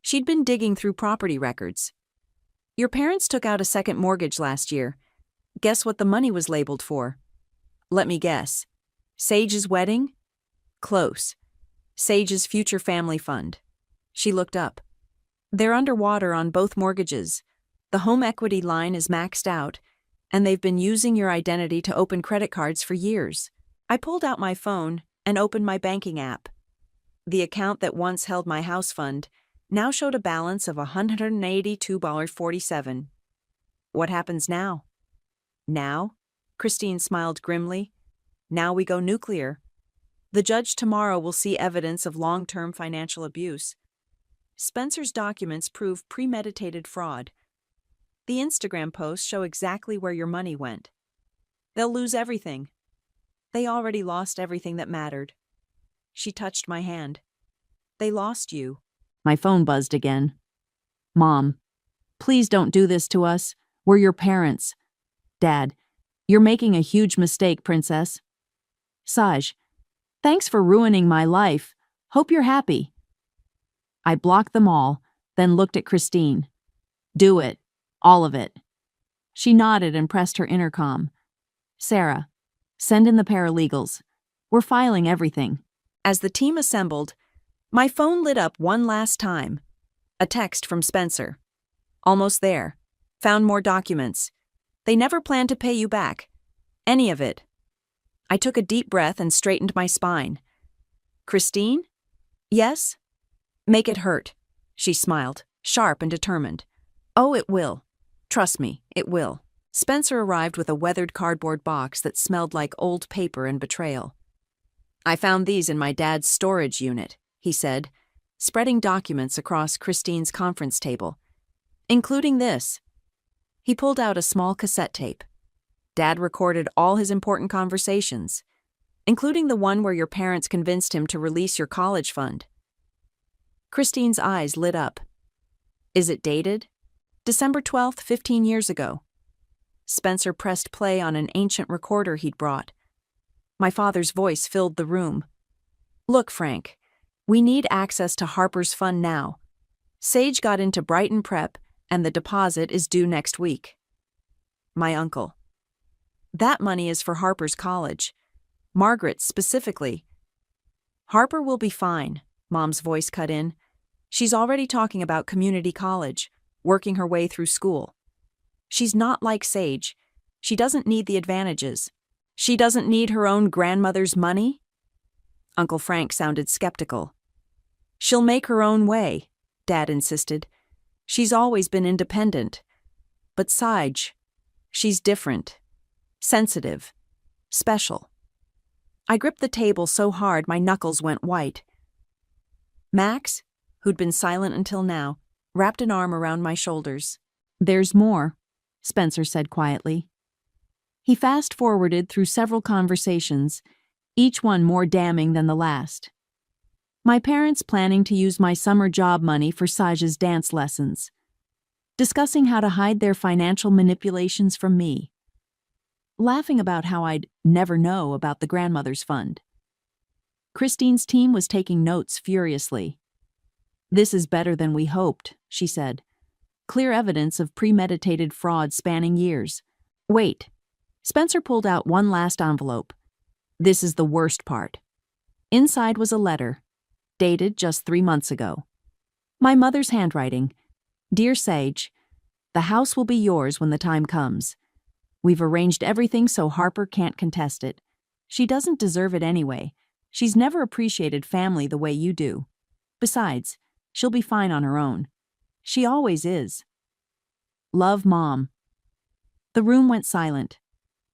She'd been digging through property records. Your parents took out a second mortgage last year. Guess what the money was labeled for? Let me guess. Sage's wedding? Close. Sage's future family fund. She looked up. They're underwater on both mortgages. The home equity line is maxed out, and they've been using your identity to open credit cards for years. I pulled out my phone and opened my banking app. The account that once held my house fund now showed a balance of $182.47. What happens now? Now? Christine smiled grimly. Now we go nuclear. The judge tomorrow will see evidence of long-term financial abuse. Spencer's documents prove premeditated fraud. The Instagram posts show exactly where your money went. They'll lose everything. They already lost everything that mattered. She touched my hand. They lost you. My phone buzzed again. Mom, please don't do this to us. We're your parents. Dad, you're making a huge mistake, Princess. Saj, thanks for ruining my life. Hope you're happy. I blocked them all, then looked at Christine. Do it. All of it. She nodded and pressed her intercom. Sarah, send in the paralegals. We're filing everything. As the team assembled, my phone lit up one last time. A text from Spencer. Almost there. Found more documents. They never planned to pay you back. Any of it. I took a deep breath and straightened my spine. Christine? Yes? Make it hurt. She smiled, sharp and determined. Oh, it will. Trust me, it will. Spencer arrived with a weathered cardboard box that smelled like old paper and betrayal. I found these in my dad's storage unit, he said, spreading documents across Christine's conference table, including this. He pulled out a small cassette tape. Dad recorded all his important conversations, including the one where your parents convinced him to release your college fund. Christine's eyes lit up. Is it dated? December 12th, 15 years ago. Spencer pressed play on an ancient recorder he'd brought. My father's voice filled the room. Look, Frank, we need access to Harper's fund now. Sage got into Brighton Prep, and the deposit is due next week. My uncle. That money is for Harper's college. Margaret's specifically. Harper will be fine, Mom's voice cut in. She's already talking about community college, working her way through school. She's not like Sage. She doesn't need the advantages. She doesn't need her own grandmother's money? Uncle Frank sounded skeptical. She'll make her own way, Dad insisted. She's always been independent. But Sage, she's different. Sensitive. Special. I gripped the table so hard my knuckles went white. Max, who'd been silent until now, wrapped an arm around my shoulders. There's more, Spencer said quietly. He fast-forwarded through several conversations, each one more damning than the last. My parents planning to use my summer job money for Saj's dance lessons. Discussing how to hide their financial manipulations from me. Laughing about how I'd never know about the grandmother's fund. Christine's team was taking notes furiously. "This is better than we hoped," she said. "Clear evidence of premeditated fraud spanning years." "Wait." Spencer pulled out one last envelope. "This is the worst part." Inside was a letter, dated just 3 months ago. My mother's handwriting. "Dear Sage, the house will be yours when the time comes. We've arranged everything so Harper can't contest it. She doesn't deserve it anyway. She's never appreciated family the way you do. Besides, she'll be fine on her own. She always is. Love, Mom." The room went silent.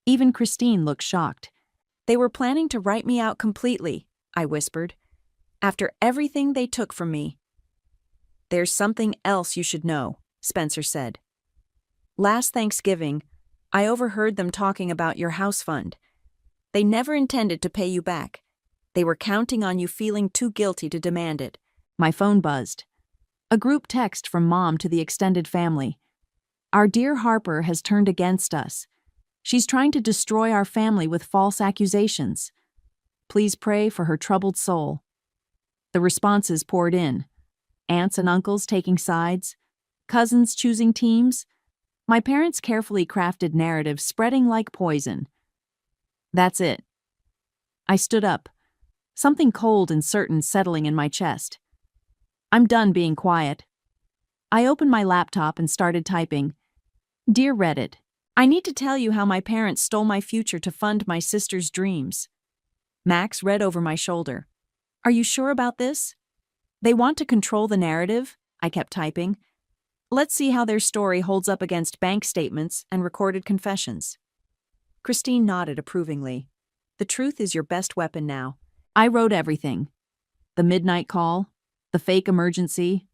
Even Christine looked shocked. "They were planning to write me out completely," I whispered, "after everything they took from me." "There's something else you should know," Spencer said. "Last Thanksgiving, I overheard them talking about your house fund. They never intended to pay you back. They were counting on you feeling too guilty to demand it." My phone buzzed. A group text from Mom to the extended family. "Our dear Harper has turned against us. She's trying to destroy our family with false accusations. Please pray for her troubled soul." The responses poured in. Aunts and uncles taking sides, cousins choosing teams. My parents' carefully crafted narrative spreading like poison. That's it. I stood up, something cold and certain settling in my chest. I'm done being quiet. I opened my laptop and started typing. "Dear Reddit, I need to tell you how my parents stole my future to fund my sister's dreams." Max read over my shoulder. "Are you sure about this?" "They want to control the narrative," I kept typing. "Let's see how their story holds up against bank statements and recorded confessions." Christine nodded approvingly. "The truth is your best weapon now." I wrote everything. The midnight call, the fake emergency,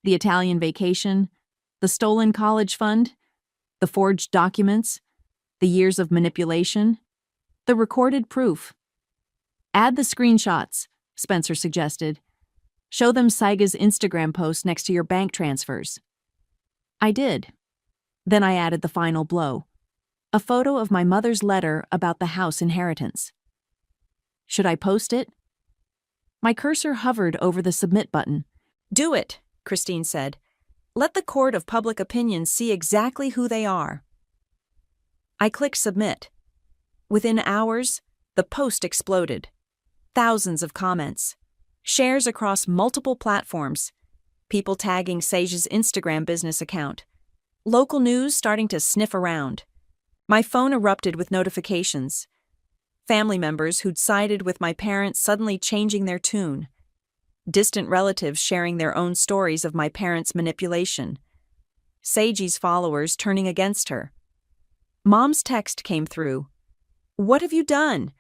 the Italian vacation, the stolen college fund, the forged documents, the years of manipulation, the recorded proof. "Add the screenshots," Spencer suggested. "Show them Saiga's Instagram post next to your bank transfers." I did. Then I added the final blow. A photo of my mother's letter about the house inheritance. Should I post it? My cursor hovered over the submit button. "Do it," Christine said. "Let the court of public opinion see exactly who they are." I clicked submit. Within hours, the post exploded. Thousands of comments. Shares across multiple platforms. People tagging Sage's Instagram business account. Local news starting to sniff around. My phone erupted with notifications. Family members who'd sided with my parents suddenly changing their tune. Distant relatives sharing their own stories of my parents' manipulation. Sagie's followers turning against her. Mom's text came through. "What have you done?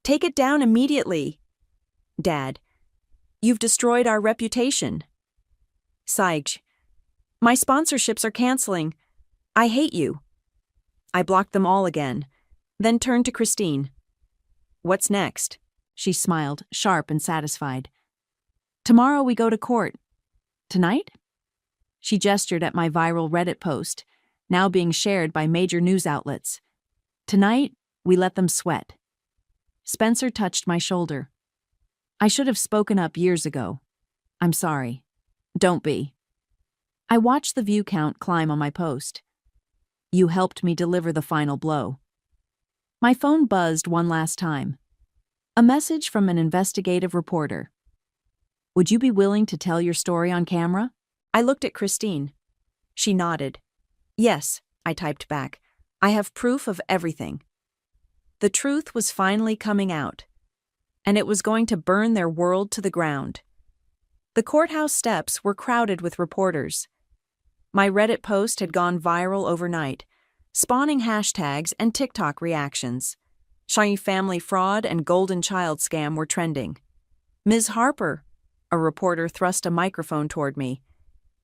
Take it down immediately." Dad, "You've destroyed our reputation." Sage, "My sponsorships are canceling. I hate you." I blocked them all again, then turned to Christine. "What's next?" She smiled, sharp and satisfied. "Tomorrow we go to court." "Tonight?" She gestured at my viral Reddit post, now being shared by major news outlets. "Tonight, we let them sweat." Spencer touched my shoulder. "I should have spoken up years ago. I'm sorry. Don't be." I watched the view count climb on my post. "You helped me deliver the final blow." My phone buzzed one last time. A message from an investigative reporter. "Would you be willing to tell your story on camera?" I looked at Christine. She nodded. "Yes," I typed back. "I have proof of everything." The truth was finally coming out, and it was going to burn their world to the ground. The courthouse steps were crowded with reporters. My Reddit post had gone viral overnight, spawning hashtags and TikTok reactions. Shiny family fraud and golden child scam were trending. "Ms. Harper," a reporter thrust a microphone toward me.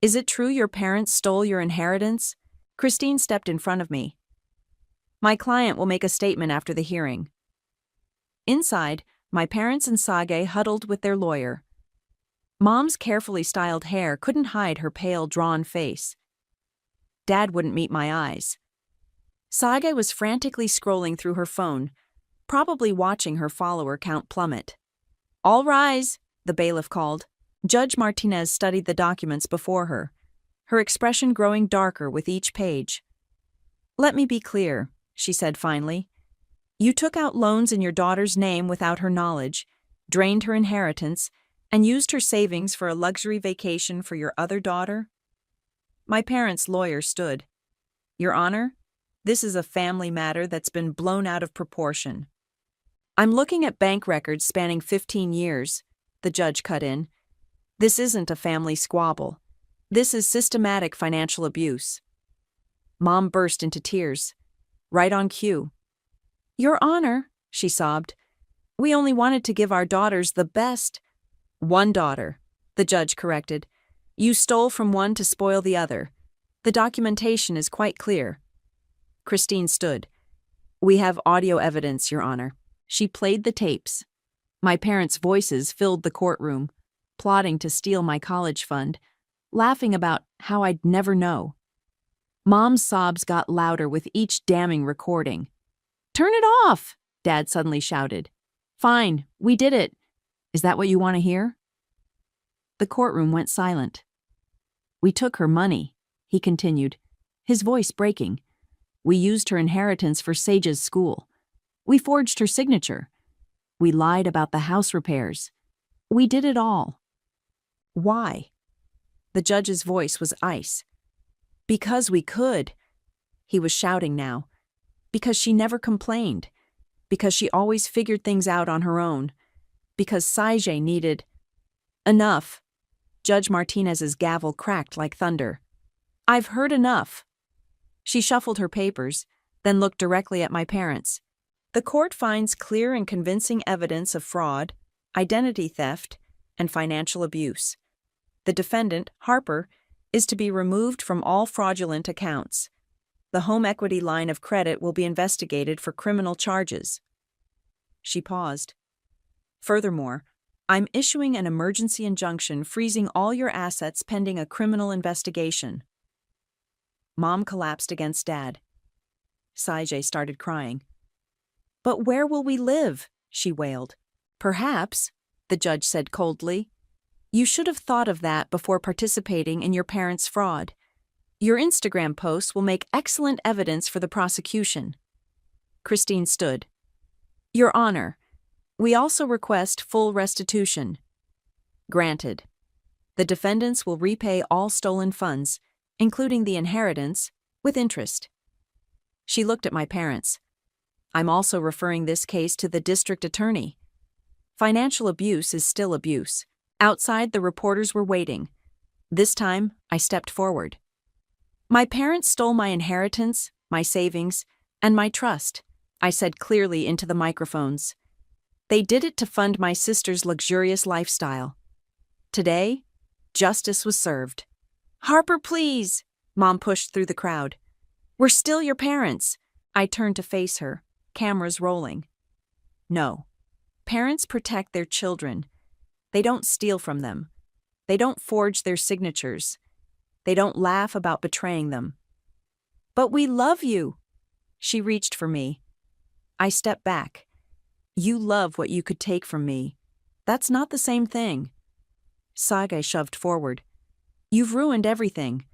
"Is it true your parents stole your inheritance?" Christine stepped in front of me. "My client will make a statement after the hearing." Inside, my parents and Sage huddled with their lawyer. Mom's carefully styled hair couldn't hide her pale, drawn face. Dad wouldn't meet my eyes. Sage was frantically scrolling through her phone, probably watching her follower count plummet. All rise, the bailiff called. Judge Martinez studied the documents before her, her expression growing darker with each page. Let me be clear, she said finally. You took out loans in your daughter's name without her knowledge, drained her inheritance, and used her savings for a luxury vacation for your other daughter? My parents' lawyer stood. Your Honor, this is a family matter that's been blown out of proportion. I'm looking at bank records spanning 15 years, the judge cut in. This isn't a family squabble. This is systematic financial abuse. Mom burst into tears, right on cue. Your Honor, she sobbed, we only wanted to give our daughters the best. One daughter, the judge corrected. You stole from one to spoil the other. The documentation is quite clear. Christine stood. We have audio evidence, Your Honor. She played the tapes. My parents' voices filled the courtroom, plotting to steal my college fund, laughing about how I'd never know. Mom's sobs got louder with each damning recording. Turn it off, Dad suddenly shouted. Fine, we did it. Is that what you want to hear? The courtroom went silent. We took her money, he continued, his voice breaking. We used her inheritance for Sage's school. We forged her signature. We lied about the house repairs. We did it all. Why? The judge's voice was ice. Because we could. He was shouting now. Because she never complained. Because she always figured things out on her own. Because Sage needed... Enough. Judge Martinez's gavel cracked like thunder. I've heard enough. She shuffled her papers, then looked directly at my parents. The court finds clear and convincing evidence of fraud, identity theft, and financial abuse. The defendant, Harper, is to be removed from all fraudulent accounts. The home equity line of credit will be investigated for criminal charges. She paused. Furthermore, I'm issuing an emergency injunction freezing all your assets pending a criminal investigation. Mom collapsed against Dad. Sage started crying. But where will we live? She wailed. Perhaps, the judge said coldly. You should have thought of that before participating in your parents' fraud. Your Instagram posts will make excellent evidence for the prosecution. Christine stood. Your Honor, we also request full restitution. Granted. The defendants will repay all stolen funds, including the inheritance, with interest. She looked at my parents. I'm also referring this case to the district attorney. Financial abuse is still abuse. Outside, the reporters were waiting. This time, I stepped forward. My parents stole my inheritance, my savings, and my trust, I said clearly into the microphones. They did it to fund my sister's luxurious lifestyle. Today, justice was served. Harper, please, Mom pushed through the crowd. We're still your parents. I turned to face her, cameras rolling. No. Parents protect their children. They don't steal from them. They don't forge their signatures. They don't laugh about betraying them. But we love you. She reached for me. I stepped back. You love what you could take from me. That's not the same thing. Sage shoved forward. You've ruined everything.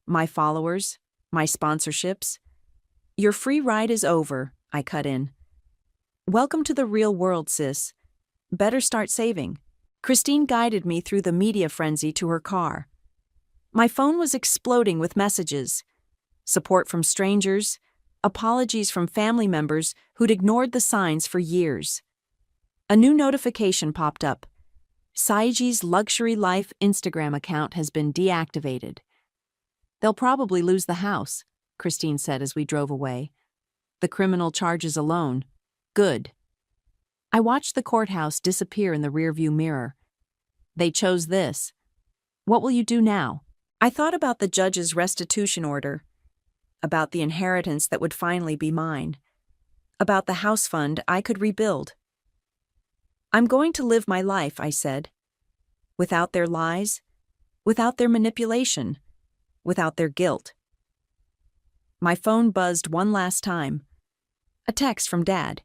My followers, my sponsorships. Your free ride is over, I cut in. Welcome to the real world, sis. Better start saving. Christine guided me through the media frenzy to her car. My phone was exploding with messages. Support from strangers, apologies from family members who'd ignored the signs for years. A new notification popped up. Saiji's Luxury Life Instagram account has been deactivated. They'll probably lose the house, Christine said as we drove away. The criminal charges alone. Good. I watched the courthouse disappear in the rearview mirror. They chose this. What will you do now? I thought about the judge's restitution order, about the inheritance that would finally be mine, about the house fund I could rebuild. I'm going to live my life, I said, without their lies, without their manipulation, without their guilt. My phone buzzed one last time. A text from Dad.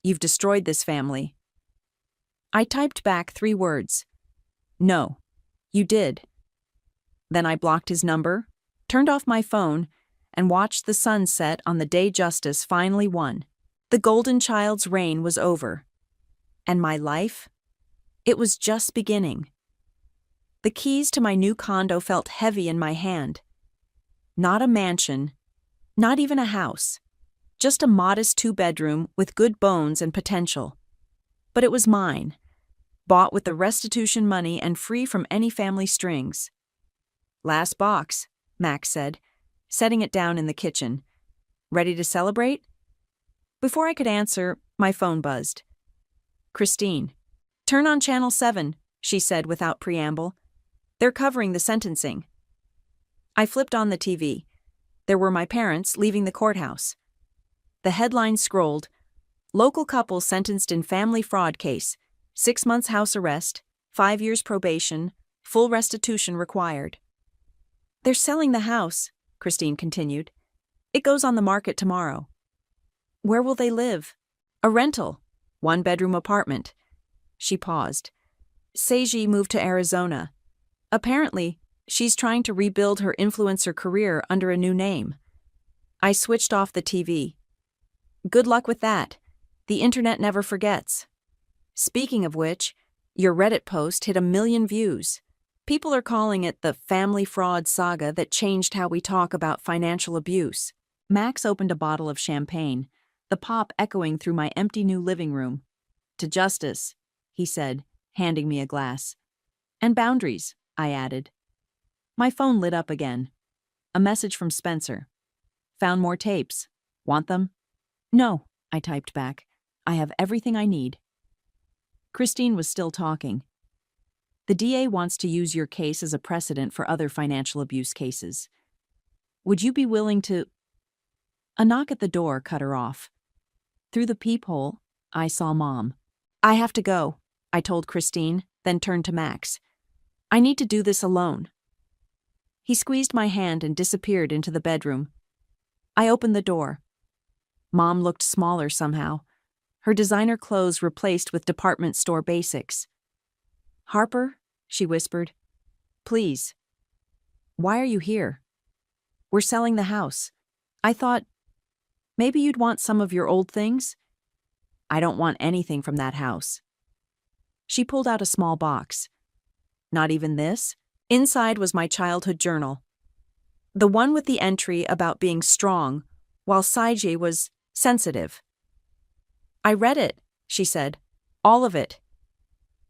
You've destroyed this family. I typed back 3 words. No, you did. Then I blocked his number, turned off my phone, and watched the sun set on the day justice finally won. The golden child's reign was over. And my life? It was just beginning. The keys to my new condo felt heavy in my hand. Not a mansion, not even a house, just a modest 2-bedroom with good bones and potential. But it was mine, bought with the restitution money and free from any family strings. Last box, Max said, setting it down in the kitchen. Ready to celebrate? Before I could answer, my phone buzzed. Christine. Turn on Channel 7, she said without preamble. They're covering the sentencing. I flipped on the TV. There were my parents leaving the courthouse. The headline scrolled, "Local couple sentenced in family fraud case. 6 months house arrest, 5 years probation, full restitution required." "They're selling the house," Christine continued. "It goes on the market tomorrow." "Where will they live?" "A rental. 1-bedroom apartment." She paused. "Seiji moved to Arizona. Apparently, she's trying to rebuild her influencer career under a new name." I switched off the TV. "Good luck with that. The internet never forgets." Speaking of which, your Reddit post hit 1 million views. People are calling it the family fraud saga that changed how we talk about financial abuse. Max opened a bottle of champagne, the pop echoing through my empty new living room. "To justice," he said, handing me a glass. "And boundaries," I added. My phone lit up again. A message from Spencer. "Found more tapes. Want them?" "No," I typed back. "I have everything I need." Christine was still talking. "The DA wants to use your case as a precedent for other financial abuse cases. Would you be willing to—" A knock at the door cut her off. Through the peephole, I saw Mom. "I have to go," I told Christine, then turned to Max. "I need to do this alone." He squeezed my hand and disappeared into the bedroom. I opened the door. Mom looked smaller somehow, her designer clothes replaced with department store basics. "Harper," she whispered, "please." "Why are you here?" "We're selling the house. I thought, maybe you'd want some of your old things." "I don't want anything from that house." She pulled out a small box. "Not even this?" Inside was my childhood journal. The one with the entry about being strong, while Seiji was sensitive. "I read it," she said. "All of it.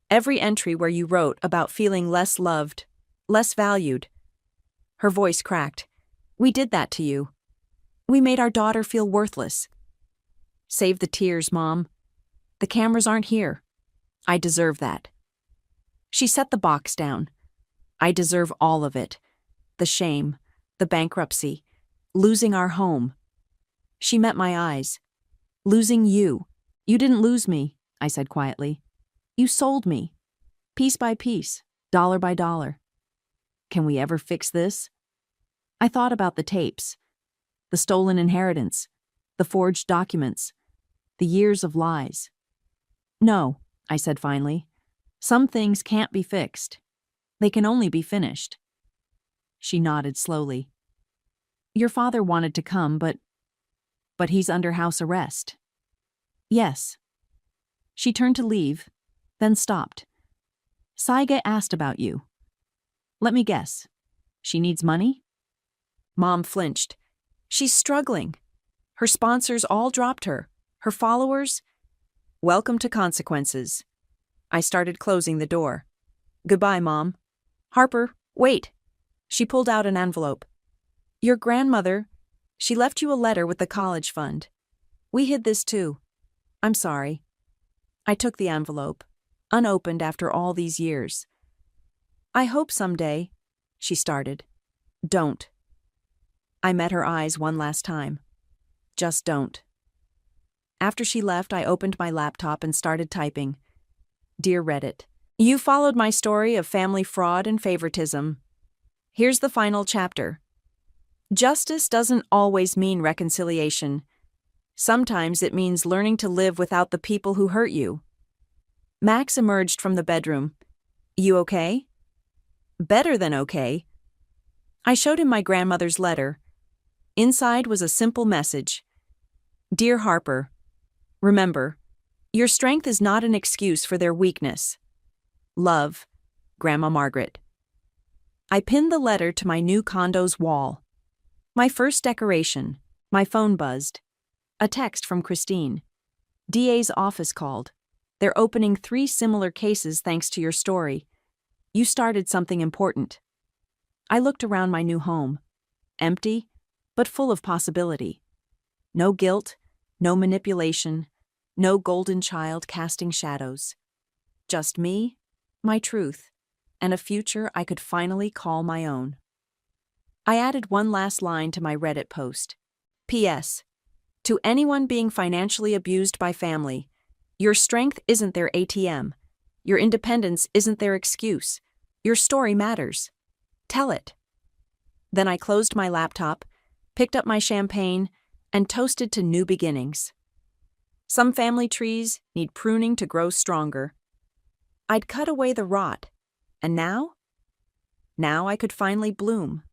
Every entry where you wrote about feeling less loved, less valued." Her voice cracked. "We did that to you. We made our daughter feel worthless." "Save the tears, Mom. The cameras aren't here. I deserve that." She set the box down. "I deserve all of it. The shame, the bankruptcy, losing our home." She met my eyes. "Losing you. You didn't lose me," I said quietly. "You sold me. Piece by piece, dollar by dollar. Can we ever fix this?" I thought about the tapes, the stolen inheritance, the forged documents, the years of lies. "No," I said finally. "Some things can't be fixed. They can only be finished." She nodded slowly. "Your father wanted to come, but he's under house arrest." "Yes." She turned to leave, then stopped. "Saige asked about you. Let me guess. She needs money?" Mom flinched. "She's struggling. Her sponsors all dropped her. Her followers—" "Welcome to consequences." I started closing the door. "Goodbye, Mom." "Harper, wait." She pulled out an envelope. "Your grandmother, she left you a letter with the college fund. We hid this too. I'm sorry." I took the envelope, unopened after all these years. "I hope someday," she started. "Don't." I met her eyes one last time. "Just don't." After she left, I opened my laptop and started typing. "Dear Reddit, you followed my story of family fraud and favoritism. Here's the final chapter. Justice doesn't always mean reconciliation. Sometimes it means learning to live without the people who hurt you. Max emerged from the bedroom. You okay? Better than okay. I showed him my grandmother's letter. Inside was a simple message. Dear Harper, remember, your strength is not an excuse for their weakness. Love, Grandma Margaret. I pinned the letter to my new condo's wall. My first decoration. My phone buzzed. A text from Christine. DA's office called. They're opening 3 similar cases thanks to your story. You started something important. I looked around my new home. Empty, but full of possibility. No guilt, no manipulation, no golden child casting shadows. Just me, my truth, and a future I could finally call my own. I added one last line to my Reddit post. P.S. To anyone being financially abused by family, your strength isn't their ATM. Your independence isn't their excuse. Your story matters. Tell it. Then I closed my laptop, picked up my champagne, and toasted to new beginnings. Some family trees need pruning to grow stronger. I'd cut away the rot, and now I could finally bloom.